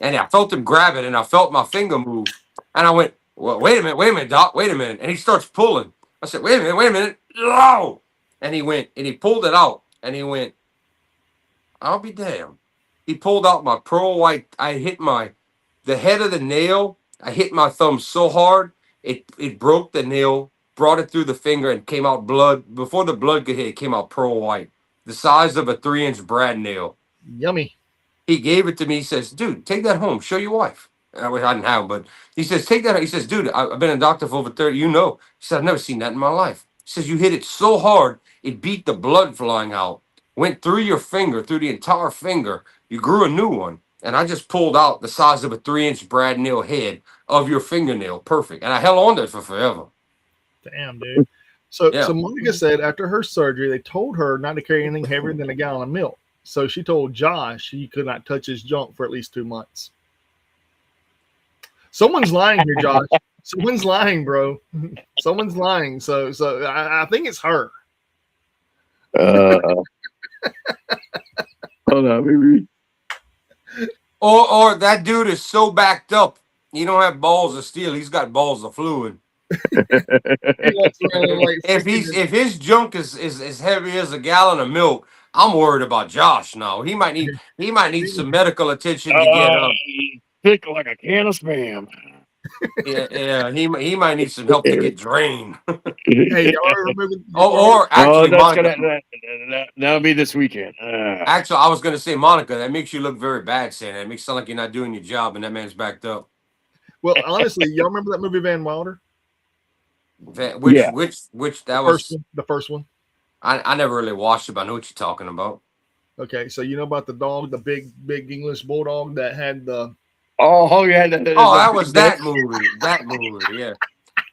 and I felt him grab it and I felt my finger move. And I went, well, wait a minute, doc, wait a minute. And he starts pulling. I said, wait a minute. No! And he went, and he pulled it out. And he went, I'll be damned. He pulled out my pearl white. I hit the head of the nail. I hit my thumb so hard, it broke the nail, brought it through the finger, and came out blood. Before the blood could hit, it came out pearl white, the size of a 3-inch brad nail. Yummy. He gave it to me. He says, dude, take that home. Show your wife. I didn't have, but he says, take that. He says, dude, I've been a doctor for over 30. You know. He said, I've never seen that in my life. He says, you hit it so hard, it beat the blood flying out. Went through your finger, through the entire finger. You grew a new one. And I just pulled out the size of a 3-inch brad nail head of your fingernail. Perfect. And I held on to it for forever. Damn, dude. So Yeah. Monica said after her surgery, they told her not to carry anything heavier than a gallon of milk. So she told Josh he could not touch his junk for at least 2 months. Someone's lying here, Josh. Someone's lying, bro. Someone's lying. So I think it's her. Hold on, baby. Or that dude is so backed up, he don't have balls of steel. He's got balls of fluid. If his junk is heavy as a gallon of milk, I'm worried about Josh now. He might need some medical attention to get up. Thick like a can of Spam. Yeah, he might need some help to get drained. Hey, y'all remember? Or actually, that'll be this weekend. Actually, I was gonna say, Monica, that makes you look very bad saying that. It makes it sound like you're not doing your job, and that man's backed up. Well, honestly, y'all remember that movie Van Wilder? Which that was the first one. I never really watched it, but I know what you're talking about. Okay, so you know about the dog, the big English bulldog that had the. Oh yeah, that was that movie. That movie, yeah.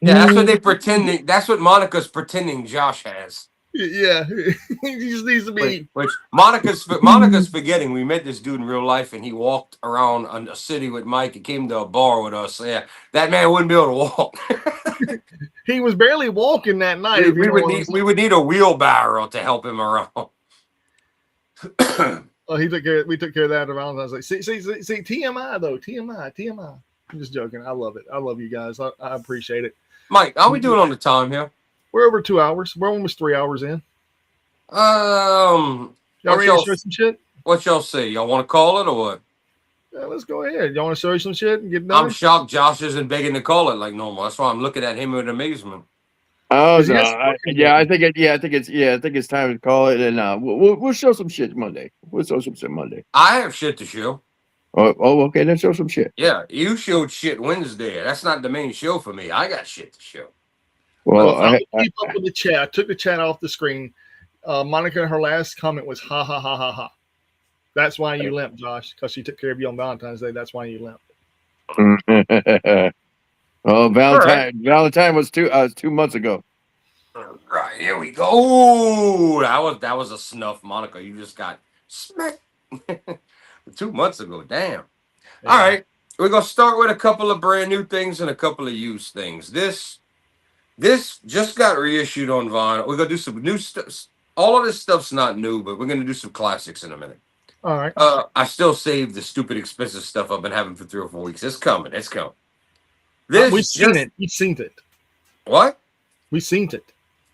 Yeah, that's what they pretending. That's what Monica's pretending Josh has. Yeah, he just needs to be. Which Monica's forgetting. We met this dude in real life, and he walked around a city with Mike. He came to a bar with us. Yeah, that man wouldn't be able to walk. He was barely walking that night. We would need a wheelbarrow to help him around. Oh, we took care of that around. I was like, see, TMI though, TMI. I'm just joking. I love it. I love you guys. I appreciate it. Mike, how we doing on the time here? We're over 2 hours. We're almost 3 hours in. Y'all ready to show some shit? What y'all say? Y'all want to call it or what? Yeah, let's go ahead. Y'all want to show you some shit and get done? I'm shocked Josh isn't begging to call it like normal. That's why I'm looking at him with amazement. Oh no! I think it's time to call it, and we'll show some shit Monday. We'll show some shit Monday. I have shit to show. Oh, okay. Then show some shit. Yeah, you showed shit Wednesday. That's not the main show for me. I got shit to show. Well, I keep up with the chat. I took the chat off the screen. Monica, her last comment was ha ha ha ha ha. That's why you limped, Josh, because she took care of you on Valentine's Day. That's why you limped. Oh, Valentine was 2 months ago. All right, here we go. Ooh, that was a snuff, Monica. You just got smacked 2 months ago. Damn. Yeah. All right, we're gonna start with a couple of brand new things and a couple of used things. This just got reissued on vinyl. We're gonna do some new stuff. All of this stuff's not new, but we're gonna do some classics in a minute. All right. I still saved the stupid expensive stuff I've been having for 3 or 4 weeks. It's coming. It's coming. We've seen it. We've seen it. What? We've seen it.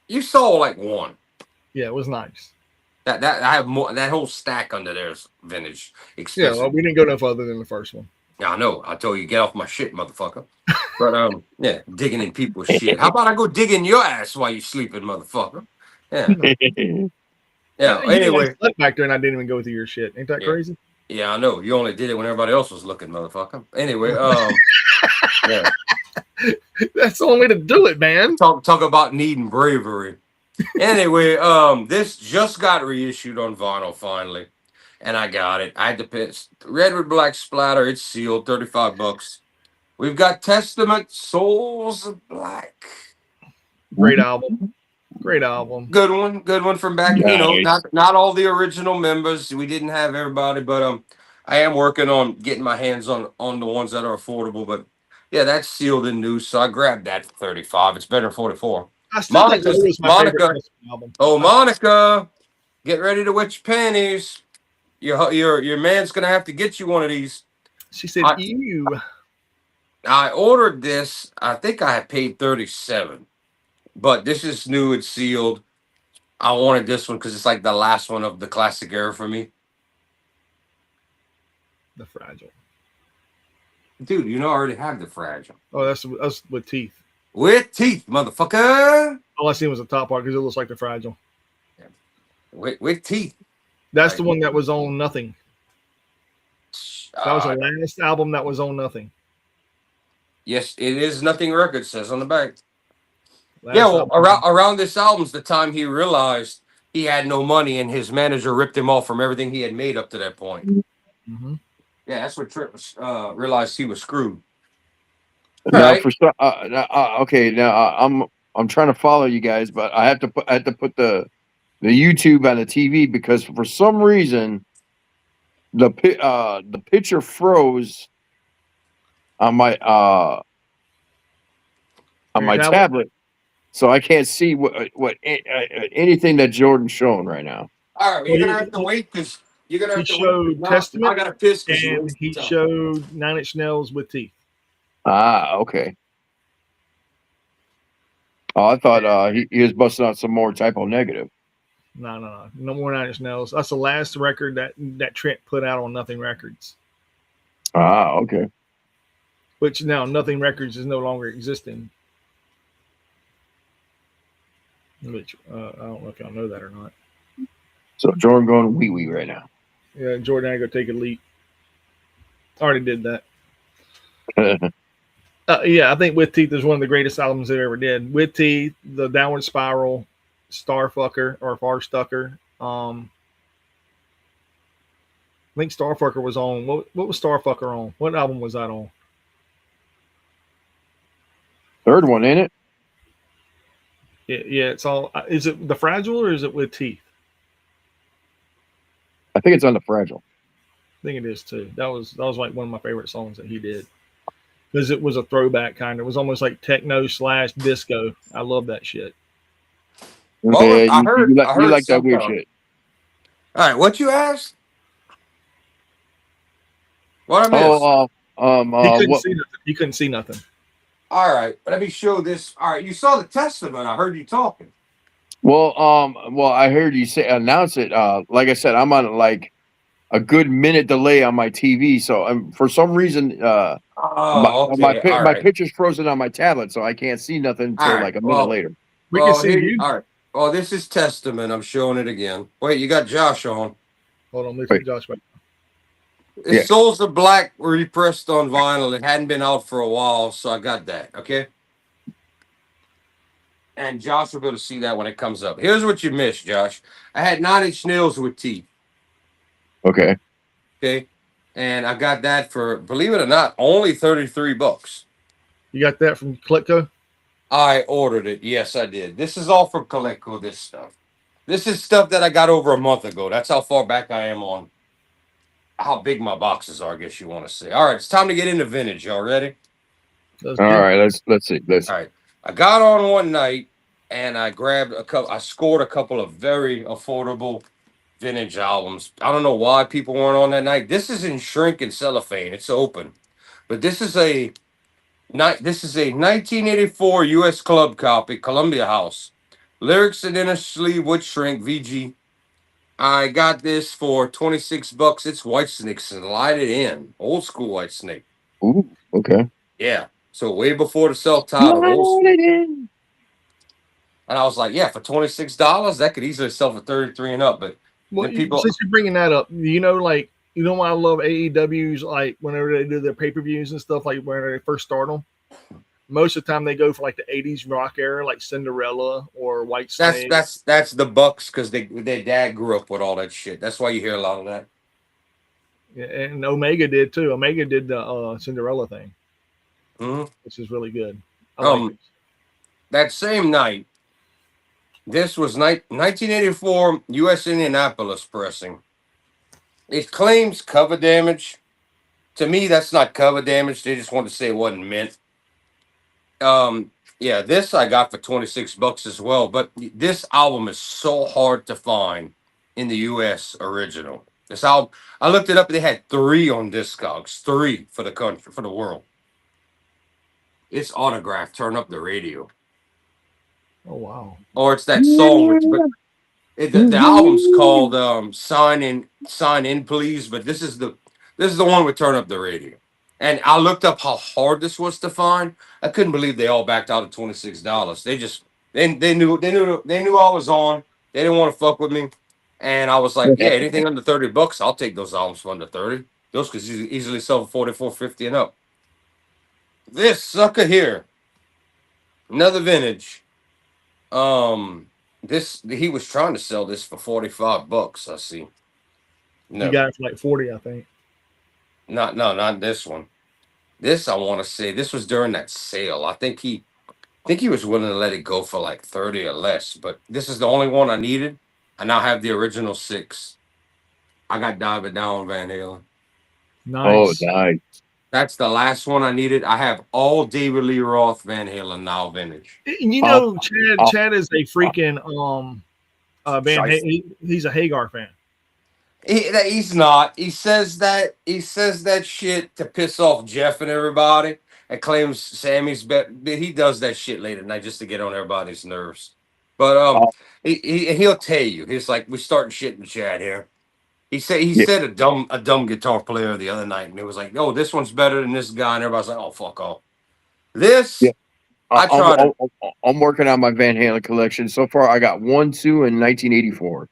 You saw like one. Yeah, it was nice. That I have more. That whole stack under there is vintage. Expensive. Yeah, well, we didn't go no further than the first one. Yeah, I know. I told you get off my shit, motherfucker. But yeah, digging in people's shit. How about I go dig in your ass while you sleeping, motherfucker? Yeah. Yeah. Anyway, slept back there and I didn't even go through your shit. Ain't that crazy? Yeah, I know. You only did it when everybody else was looking, motherfucker. Anyway, yeah. That's the only way to do it, man. Talk about needing bravery. Anyway, this just got reissued on vinyl finally, and I got it. I had to pay red with black splatter. It's sealed, $35. We've got Testament, Souls of Black. Great album. Great album. Good one from back. Nice. You know, not all the original members. We didn't have everybody, but I am working on getting my hands on the ones that are affordable. But yeah, that's sealed and new, so I grabbed that for $35. It's better than $44. Monica. Oh, Monica, get ready to wet your panties. Your man's gonna have to get you one of these. She said, "Ew." I ordered this. I think I had paid $37. But this is new and sealed. I wanted this one because it's like the last one of the classic era for me. The Fragile. Dude, you know I already have the Fragile. Oh, that's with teeth. With teeth, motherfucker. All I seen was the top part because it looks like the Fragile. With teeth. That's the one that was on Nothing. That was the last album that was on Nothing. Yes, it is Nothing Records, says on the back. Last yeah, well, album. around this album's the time he realized he had no money and his manager ripped him off from everything he had made up to that point. Mm-hmm. Yeah, that's what Trip realized he was screwed. Now, Right. okay, now I'm trying to follow you guys, but I had to put the YouTube on the TV because for some reason the picture froze on my tablet, so I can't see what anything that Jordan's showing right now. All right, well, you're gonna have to wait because you're gonna have to showed wait. Testament. I got to piss and he showed 9 Inch Nails with teeth. Okay. Oh, I thought he was busting out some more Typo Negative. No more 9 Inch Nails. That's the last record that Trent put out on Nothing Records. Okay. Which now Nothing Records is no longer existing. Which I don't know if y'all know that or not. So Jordan going wee right now. Yeah, Jordan, I go take a leak. Already did that. Yeah, I think With Teeth is one of the greatest albums they ever did. With Teeth, The Downward Spiral, Starfucker or Farstucker. I think Starfucker was on. What was Starfucker on? What album was that on? Third one, ain't it? Yeah, it's all. Is it The Fragile or is it With Teeth? I think it's on The Fragile. I think it is too. That was like one of my favorite songs that he did. Because it was a throwback kind of. It was almost like techno/disco. I love that shit. Yeah, you like that weird shit. All right, what you asked? What I missed? He couldn't see nothing. All right, let me show this. All right, you saw the Testament. I heard you talking. Well, I heard you announce it. Like I said, I'm on like a good minute delay on my TV, so for some reason, my picture's frozen on my tablet, so I can't see nothing until like a minute later. We can see you. All right. Oh, this is Testament. I'm showing it again. Wait, you got Josh on. Hold on, let's get Josh back. It's Souls of Black repressed on vinyl. It hadn't been out for a while, so I got that. Okay. And Josh will be able to see that when it comes up. Here's what you missed, Josh. I had 9 Inch Nails with teeth. Okay. Okay. And I got that for, believe it or not, only $33. You got that from Clitco? I ordered it. Yes, I did. This is all from Coleco, this stuff. This is stuff that I got over a month ago. That's how far back I am on how big my boxes are, I guess you want to say. All right, it's time to get into vintage. Y'all ready? All right, let's see. All right. I got on one night and I grabbed I scored a couple of very affordable vintage albums. I don't know why people weren't on that night. This is in shrink and cellophane. It's open. But this is a 1984 U.S. club copy, Columbia House. Lyrics and inner sleeve wood shrink, VG. I got this for $26. It's Whitesnake, slide it in. Old school Whitesnake. Ooh, okay. Yeah. So way before the self-titled. And I was like, yeah, for $26, that could easily sell for 33 and up. But people, since you're bringing that up, you know why I love AEW's, like whenever they do their pay-per-views and stuff, like when they first start them, most of the time they go for like the 80s rock era, like Cinderella or White Snake. That's the Bucks because their dad grew up with all that shit. That's why you hear a lot of that. Yeah, and Omega did too. Omega did the Cinderella thing, which is really good. I like it. That same night, this was 1984 U.S. Indianapolis pressing. It claims cover damage. To me, that's not cover damage. They just wanted to say it wasn't mint. Yeah, this I got for $26 as well. But this album is so hard to find in the U.S. original. This album, I looked it up. They had 3 on Discogs, 3 for the country, for the world. It's autographed. Turn up the radio. Oh wow! Or it's that song, the album's called "Sign In, Please." But this is the one with "Turn Up the Radio." And I looked up how hard this was to find. I couldn't believe they all backed out at $26. They just they knew I was on. They didn't want to fuck with me. And I was like, yeah, anything under $30, I'll take those albums for under 30. Those could easily sell for 44.50 and up. This sucker here, another vintage. This he was trying to sell this for $45. I see. No, You got it for like 40, I think. not this one. This I want to say this was during that sale. I think he was willing to let it go for like 30 or less. But this is the only one I needed. I now have the original 6. I got Dive It Down Van Halen. Nice. Oh, nice. That's the last one I needed. I have all David Lee Roth Van Halen now vintage. And you know, Chad is a freaking he's a Hagar fan. He's not. He says that shit to piss off Jeff and everybody, and claims Sammy's bet. He does that shit late at night just to get on everybody's nerves. But he'll tell you. He's like, we're starting shit in the chat here. He said a dumb guitar player the other night, and it was like, oh, this one's better than this guy, and everybody's like, oh, fuck off. This I'm working on my Van Halen collection. So far, I got 1, 2, and 1984.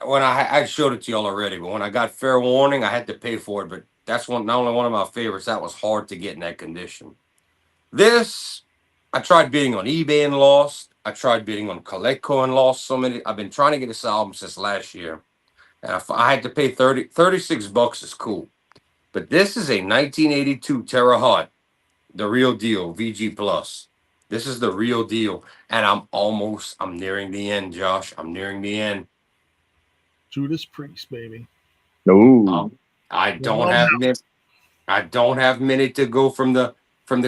When I showed it to y'all already, but when I got Fair Warning, I had to pay for it. But that's not only one of my favorites. That was hard to get in that condition. This I tried bidding on eBay and lost. I tried bidding on Coleco and lost so many. I've been trying to get this album since last year, and I had to pay $36 is cool. But this is a 1982 Terre Haute, the real deal, VG Plus. This is the real deal, and I'm nearing the end, Josh. I'm nearing the end. Judas Priest, baby. No, I don't have many to go from the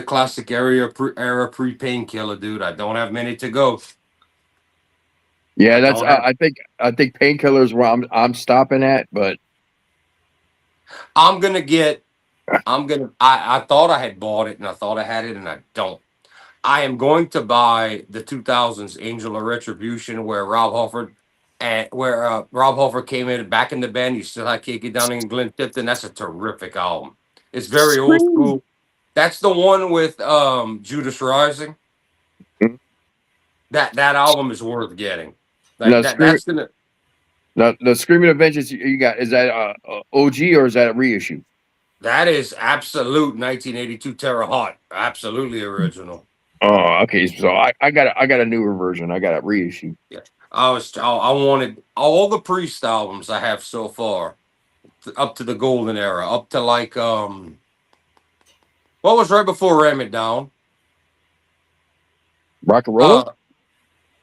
classic era pre Painkiller, dude. I don't have many to go. Yeah, that's. I think Painkiller is where I'm stopping at, but I thought I had bought it and I thought I had it and I don't. I am going to buy the 2000s Angel of Retribution where Rob Halford came in back in the band. You still had Kiki Downing and Glenn Tipton. That's a terrific album. It's very old school. That's the one with Judas Rising. Mm-hmm. That album is worth getting. The Screaming of Vengeance you got, is that OG or is that a reissue? That is absolute 1982 Terre Haute. Absolutely original. Oh, okay. So I got a newer version. I got a reissue. Yeah. I wanted all the Priest albums I have so far, up to the Golden Era, up to like what was right before Ram It Down? Rock and Roll?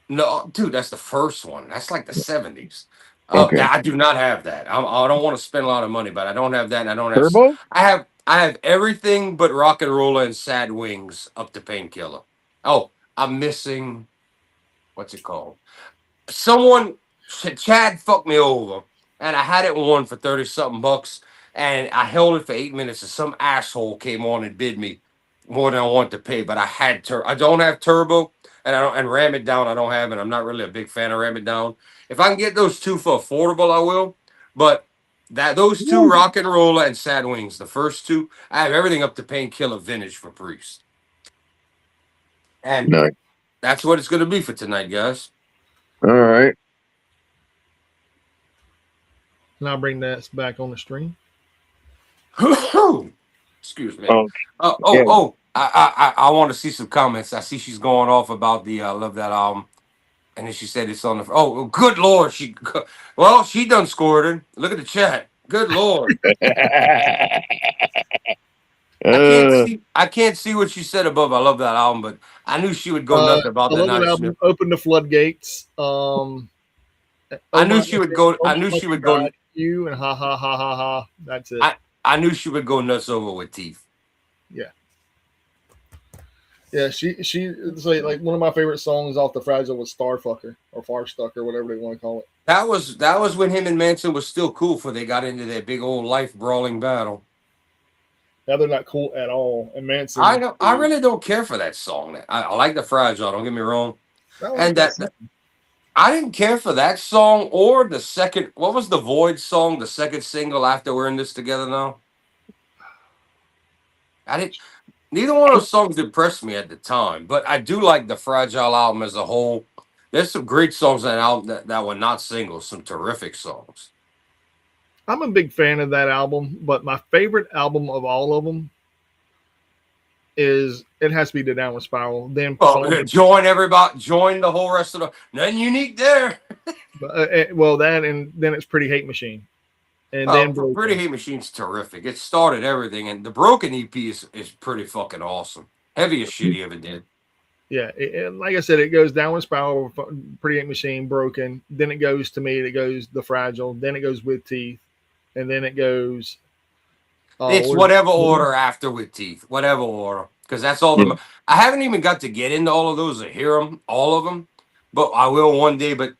No, dude, that's the first one. That's like the 70s. Okay. I do not have that. I don't want to spend a lot of money, but I don't have that, and I don't have Turbo? I have everything but Rock and Roll and Sad Wings up to Painkiller. Oh, I'm missing what's it called? Chad fucked me over, and I had it won for 30-something bucks, and I held it for 8 minutes, and some asshole came on and bid me more than I wanted to pay. But I don't have Turbo, and Ram It Down. I don't have it. I'm not really a big fan of Ram It Down. If I can get those two for affordable, I will. But those two, Rock and Roll and Sad Wings, the first two, I have everything up to Painkiller vintage for Priest. And that's what it's going to be for tonight, guys. All right. Can I bring that back on the stream? Excuse me. I want to see some comments. I see she's going off about the I love that album. And then she said it's on the. Oh, good Lord. She done scored it. Look at the chat. Good Lord. I can't see what she said above. I love that album, but I knew she would go nuts about that. Album opened the floodgates. I knew she would go. I knew she would go. You and ha ha ha ha ha. That's it. I knew she would go nuts over with Teeth. Yeah. Yeah, she like one of my favorite songs off the Fragile was Starfucker or Farstucker, whatever they want to call it. That was when him and Manson was still cool before they got into their big old life brawling battle. Now they're not cool at all. And Manson, I really don't care for that song. I like the Fragile. Don't get me wrong. I didn't care for that song or the second. What was the Void song? The second single after We're in This Together Now. Neither one of those songs impressed me at the time, but I do like the Fragile album as a whole. There's some great songs on that album that were not singles, some terrific songs. I'm a big fan of that album, but my favorite album of all of them it has to be the Downward Spiral. Then join everybody, join the whole rest of the nothing unique there. That and then it's Pretty Hate Machine, and then Pretty Hate Machine's terrific. It started everything, and the Broken EP is pretty fucking awesome. Heaviest shit he ever did. Yeah, like I said, it goes Downward Spiral, Pretty Hate Machine, Broken. Then it goes to me. It goes The Fragile. Then it goes With Teeth, and then it goes. It's whatever order after With Teeth, whatever order, because that's all the. I haven't even got to get into all of those or hear them, all of them, but I will one day. But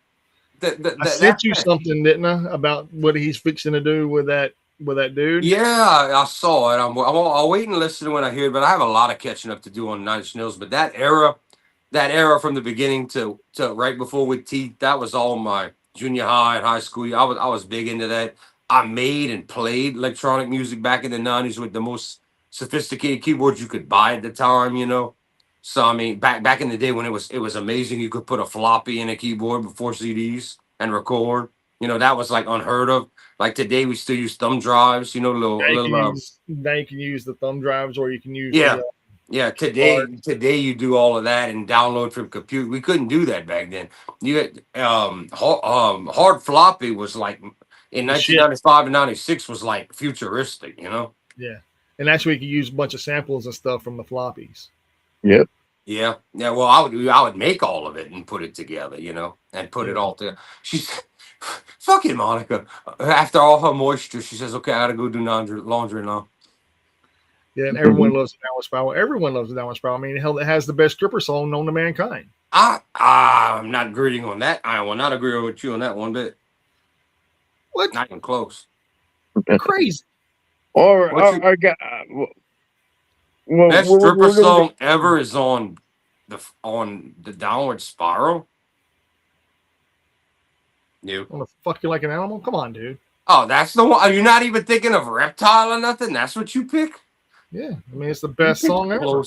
I sent you something, didn't I, about what he's fixing to do with that dude? Yeah, I saw it. I'll wait and listen when I hear it, but I have a lot of catching up to do on Nine Inch Nails. But that era from the beginning to right before With Teeth, that was all my junior high and high school. I was big into that. I made and played electronic music back in the 90s with the most sophisticated keyboards you could buy at the time, you know. So I mean, back in the day when it was amazing, you could put a floppy in a keyboard before CDs and record. You know, that was like unheard of. Like today, we still use thumb drives. You know, now you can use the thumb drives, or you can use Today you do all of that and download from computer. We couldn't do that back then. You had hard floppy was like in 1995 and 96 was like futuristic. You know. Yeah, and that's where you can use a bunch of samples and stuff from the floppies. Yep. Yeah. Well, I would make all of it and put it together, you know, and put it all together. She's fucking Monica. After all her moisture, she says, "Okay, I gotta go do laundry now." Yeah, and everyone loves the Downward Spiral. Everyone loves the Downward Spiral. I mean, hell, it has the best stripper song known to mankind. I'm not agreeing on that. I will not agree with you on that one bit. What? Not even close. Crazy. Best stripper song ever is on the Downward Spiral. You want to fuck you like an animal? Come on, dude. Oh, that's the one. Are you not even thinking of Reptile or nothing? That's what you pick? Yeah, I mean it's the best song ever.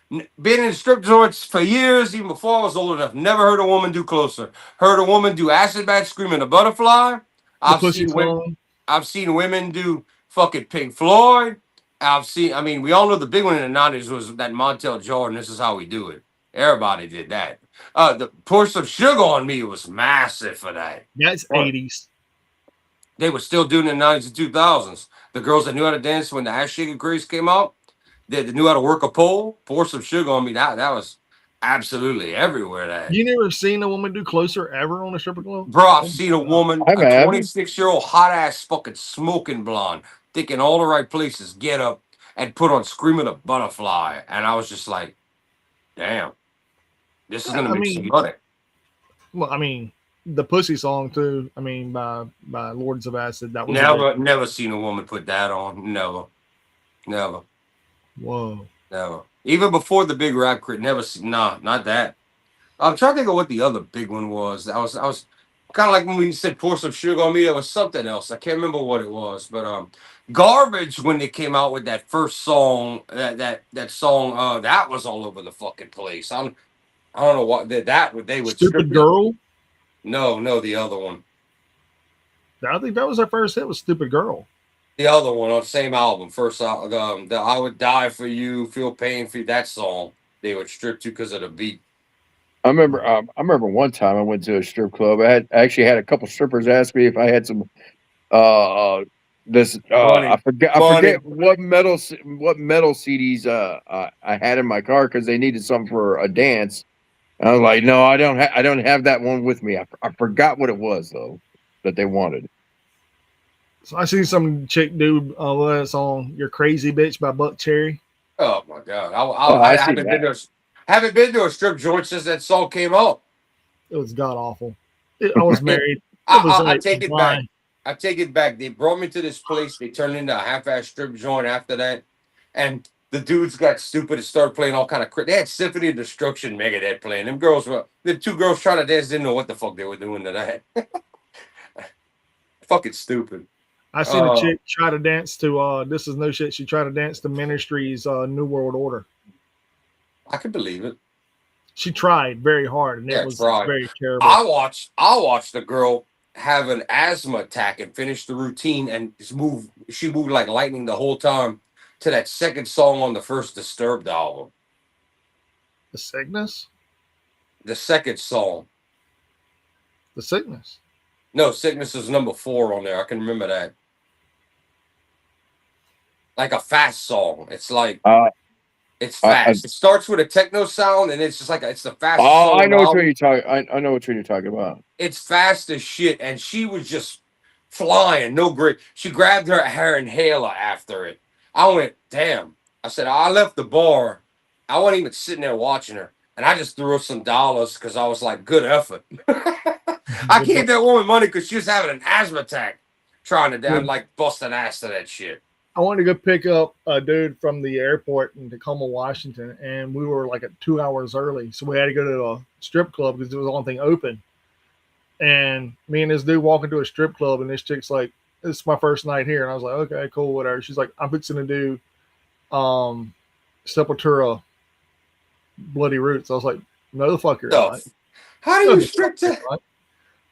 Been in strip joints for years, even before I was old enough. Never heard a woman do Closer. Heard a woman do Acid Bat Screaming a Butterfly. I've seen women do fucking Pink Floyd. I mean, we all know the big one in the 90s was that Montel Jordan, This Is How We Do It. Everybody did that. The Pour Some Sugar on Me was massive for that. That's 80s. They were still doing it in the 90s and 2000s. The girls that knew how to dance when the ass shaking craze came out, they knew how to work a pole, Pour Some Sugar on Me. That was absolutely everywhere. That you never seen a woman do Closer ever on a stripper club? Bro, I've seen a woman, a 26-year-old hot ass fucking smoking blonde, thinking all the right places, get up and put on Screaming a Butterfly. And I was just like, damn, this is gonna make some money. Well, I mean, the Pussy song too. I mean, by Lords of Acid. That was never seen a woman put that on. Never. Whoa. Never. Even before the big rap crit, never seen. Nah, not that. I'm trying to think of what the other big one was. I was kind of like when we said Pour Some Sugar on Me. There was something else. I can't remember what it was, but Garbage, when they came out with that first song, that song, that was all over the fucking place. I don't know what they would. Stupid Girl. No, the other one. I think that was their first hit. Was Stupid Girl. The other one on the same album, the I Would Die for You, Feel Pain for You. That song they would strip to because of the beat. I remember one time I went to a strip club. I actually had a couple strippers ask me if I had some I forget what metal CDs I had in my car because they needed some for a dance. And I was like, no, I don't have that one with me. I forgot what it was though that they wanted. So I seen some chick do that song "You're Crazy Bitch" by Buck Cherry. Oh my god! I haven't been to a strip joint since that song came out. It was god awful. I was married. I take it back. I take it back. They brought me to this place. They turned into a half-ass strip joint after that, and the dudes got stupid and started playing all kind of crap. They had Symphony of Destruction, Megadeth playing. The two girls trying to dance didn't know what the fuck they were doing to that. Fucking stupid. I seen a chick try to dance to this is no shit. She tried to dance to Ministry's New World Order. I can believe it. She tried very hard, and it was very terrible. I watched the girl have an asthma attack and finish the routine and she moved like lightning the whole time to that second song on the first Disturbed album. The Sickness? The second song. The Sickness. No, Sickness is number 4 on there. I can remember that. Like a fast song. It's like it's fast. It starts with a techno sound, and it's just like it's the fastest song. I know what you're talking. I know what you're talking about. It's fast as shit, and she was just flying. No great. She grabbed her inhaler after it. I went, damn. I said, I left the bar. I wasn't even sitting there watching her, and I just threw her some dollars because I was like, good effort. I gave that woman money because she was having an asthma attack, trying to like bust an ass to that shit. I wanted to go pick up a dude from the airport in Tacoma, Washington, and we were like 2 hours early. So we had to go to a strip club because it was the only thing open. And me and this dude walk into a strip club, and this chick's like, this is my first night here. And I was like, okay, cool, whatever. She's like, I'm fixing to do Sepultura Bloody Roots. I was like, no, the fuck you're not. How do you strip that?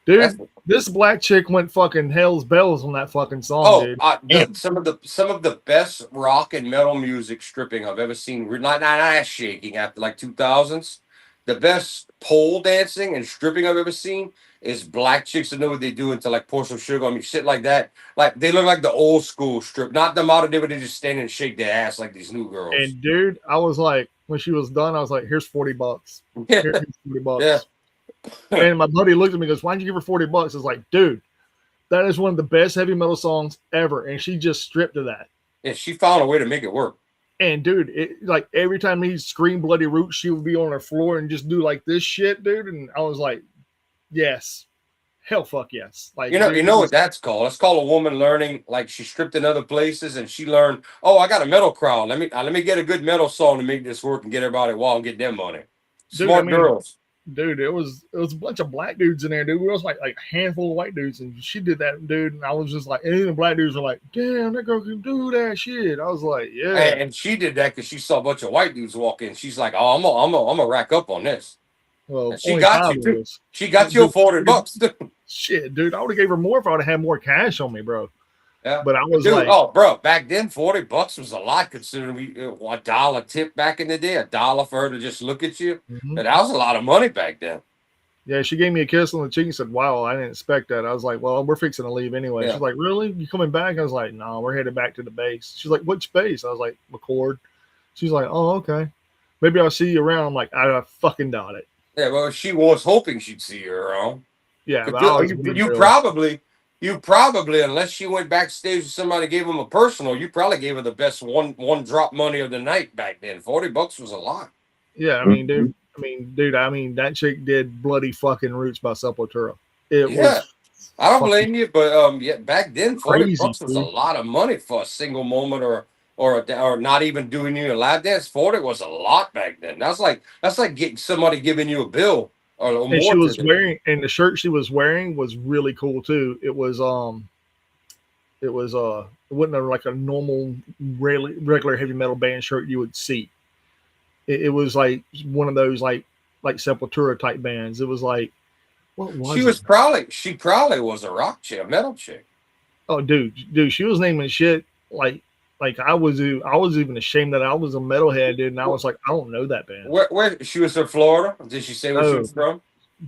Dude, this black chick went fucking hell's bells on that fucking song, dude. Some of the best rock and metal music stripping I've ever seen. Not ass shaking after like 2000s. The best pole dancing and stripping I've ever seen is black chicks that know what they do into like pour some sugar on me, shit like that. Like they look like the old school strip, not the modern day where they just stand and shake their ass like these new girls. And dude, I was like, when she was done, I was like, here's $40. Here's $40. Yeah. And my buddy looked at me and goes, why'd you give her $40? I was like, dude, that is one of the best heavy metal songs ever. And she just stripped to that. Yeah, she found a way to make it work. And dude, it like every time he screamed Bloody Roots, she would be on her floor and just do like this shit, dude. And I was like, yes. Hell fuck yes. Like you know what that's called? It's called a woman learning, like she stripped in other places and she learned, I got a metal crowd. Let me get a good metal song to make this work and get everybody wild and get them money. Smart girls. Dude, it was a bunch of black dudes in there, dude. It was like a handful of white dudes, and she did that, dude. And I was just like, and the black dudes were like, damn, that girl can do that shit. I was like, yeah. And she did that because she saw a bunch of white dudes walk in. She's like, I'm gonna rack up on this. Well, she got you too. She got you $40. Shit, dude, I would have gave her more if I would have had more cash on me, bro. Yeah, but I was dude, like, bro, back then $40 was a lot considering $1 tip back in the day, $1 for her to just look at you. Mm-hmm. But that was a lot of money back then. Yeah, she gave me a kiss on the cheek and said, wow, I didn't expect that. I was like, well, we're fixing to leave anyway. Yeah. She's like, really? You coming back? I was like, no, we're headed back to the base. She's like, which base? I was like, McCord. She's like, oh, okay. Maybe I'll see you around. I'm like, I fucking doubt it. Yeah, well, she was hoping she'd see you around. Yeah, you probably, unless she went backstage and somebody gave him a personal, you probably gave her the best one drop money of the night back then. $40 was a lot. Yeah, I mean, dude, that chick did Bloody fucking Roots by Sepultura. It was. I don't blame you, but back then $40 was a lot of money for a single moment or not even doing you a lap dance. $40 was a lot back then. That's like getting somebody giving you a bill. And she was wearing, and the shirt she was wearing was really cool too. It wasn't like a normal regular heavy metal band shirt you would see. It was like one of those like Sepultura type bands. It was like, what was she probably was a rock chick, a metal chick. Oh, dude, she was naming shit like I was even ashamed that I was a metalhead, dude. And I was like, I don't know that band. Where she was from Florida? Did she say where she was from?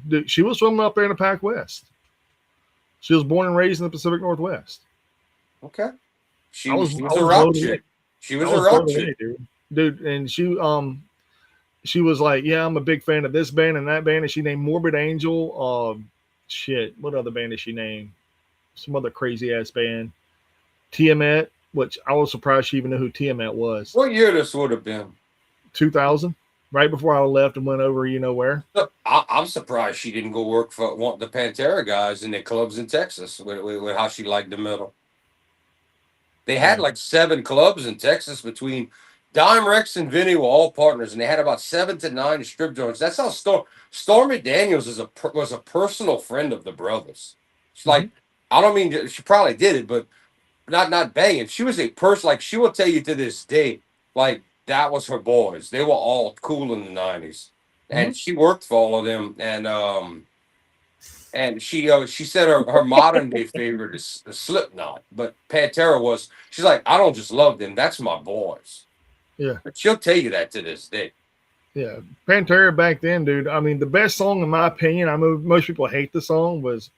Dude, she was from up there in the Pac West. She was born and raised in the Pacific Northwest. Okay. She was a rock chick. She was a rock chick, dude. And she was like, yeah, I'm a big fan of this band and that band. And she named Morbid Angel. What other band did she name? Some other crazy ass band. Tiamat. Which I was surprised she even knew who Tiamat was. What year this would have been? 2000, right before I left and went over, you know where. I'm surprised she didn't go work for the Pantera guys in their clubs in Texas with how she liked the metal. They had like 7 clubs in Texas between Dime Rex and Vinny were all partners, and they had about 7 to 9 strip joints. That's how Stormy Daniels was a personal friend of the brothers. She's like, I don't mean she probably did it, but not banging. She was a person, like, she will tell you to this day, like, that was her boys. They were all cool in the 90s. And she worked for all of them. And she said her modern day favorite is Slipknot, but Pantera was, she's like, I don't just love them, that's my boys. Yeah. But she'll tell you that to this day. Yeah. Pantera back then, dude. I mean, the best song in my opinion, I know most people hate the song, was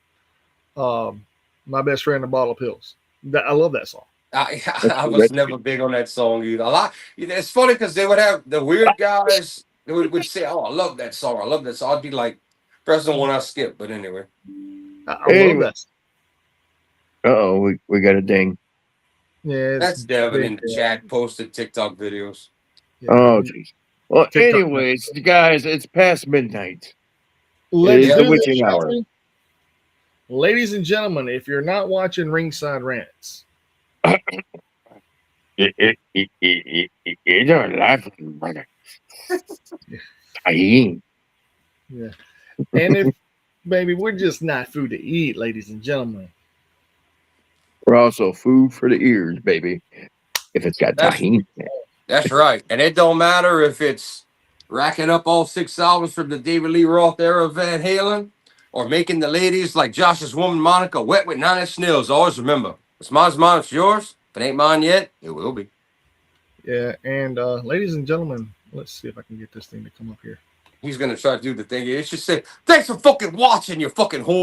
My Best Friend, A Bottle of Pills. I love that song. I was never big on that song either. It's funny because they would have the weird guys that would say, "Oh, I love that song. I love that song." I'd be like, "That's the one I skip." But anyway, I love that. We got a ding. Yeah, that's Devin in the chat posted TikTok videos. Yeah, geez. Well, TikTok, anyways, guys, it's past midnight. Let's it is do the witching this, hour. Ladies and gentlemen, if you're not watching Ringside Rants, it's our life, brother. Yeah. And if, baby, we're just not food to eat, ladies and gentlemen. We're also food for the ears, baby. If it's got tahini. That's right. And it don't matter if it's racking up all 6 albums from the David Lee Roth era of Van Halen, or making the ladies like Josh's woman Monica wet with 9 Inch Nails. Always remember, it's mine's mine, it's yours. If it ain't mine yet, it will be. Yeah, and ladies and gentlemen, let's see if I can get this thing to come up here. He's gonna try to do the thing. It should say, "Thanks for fucking watching, you fucking whore."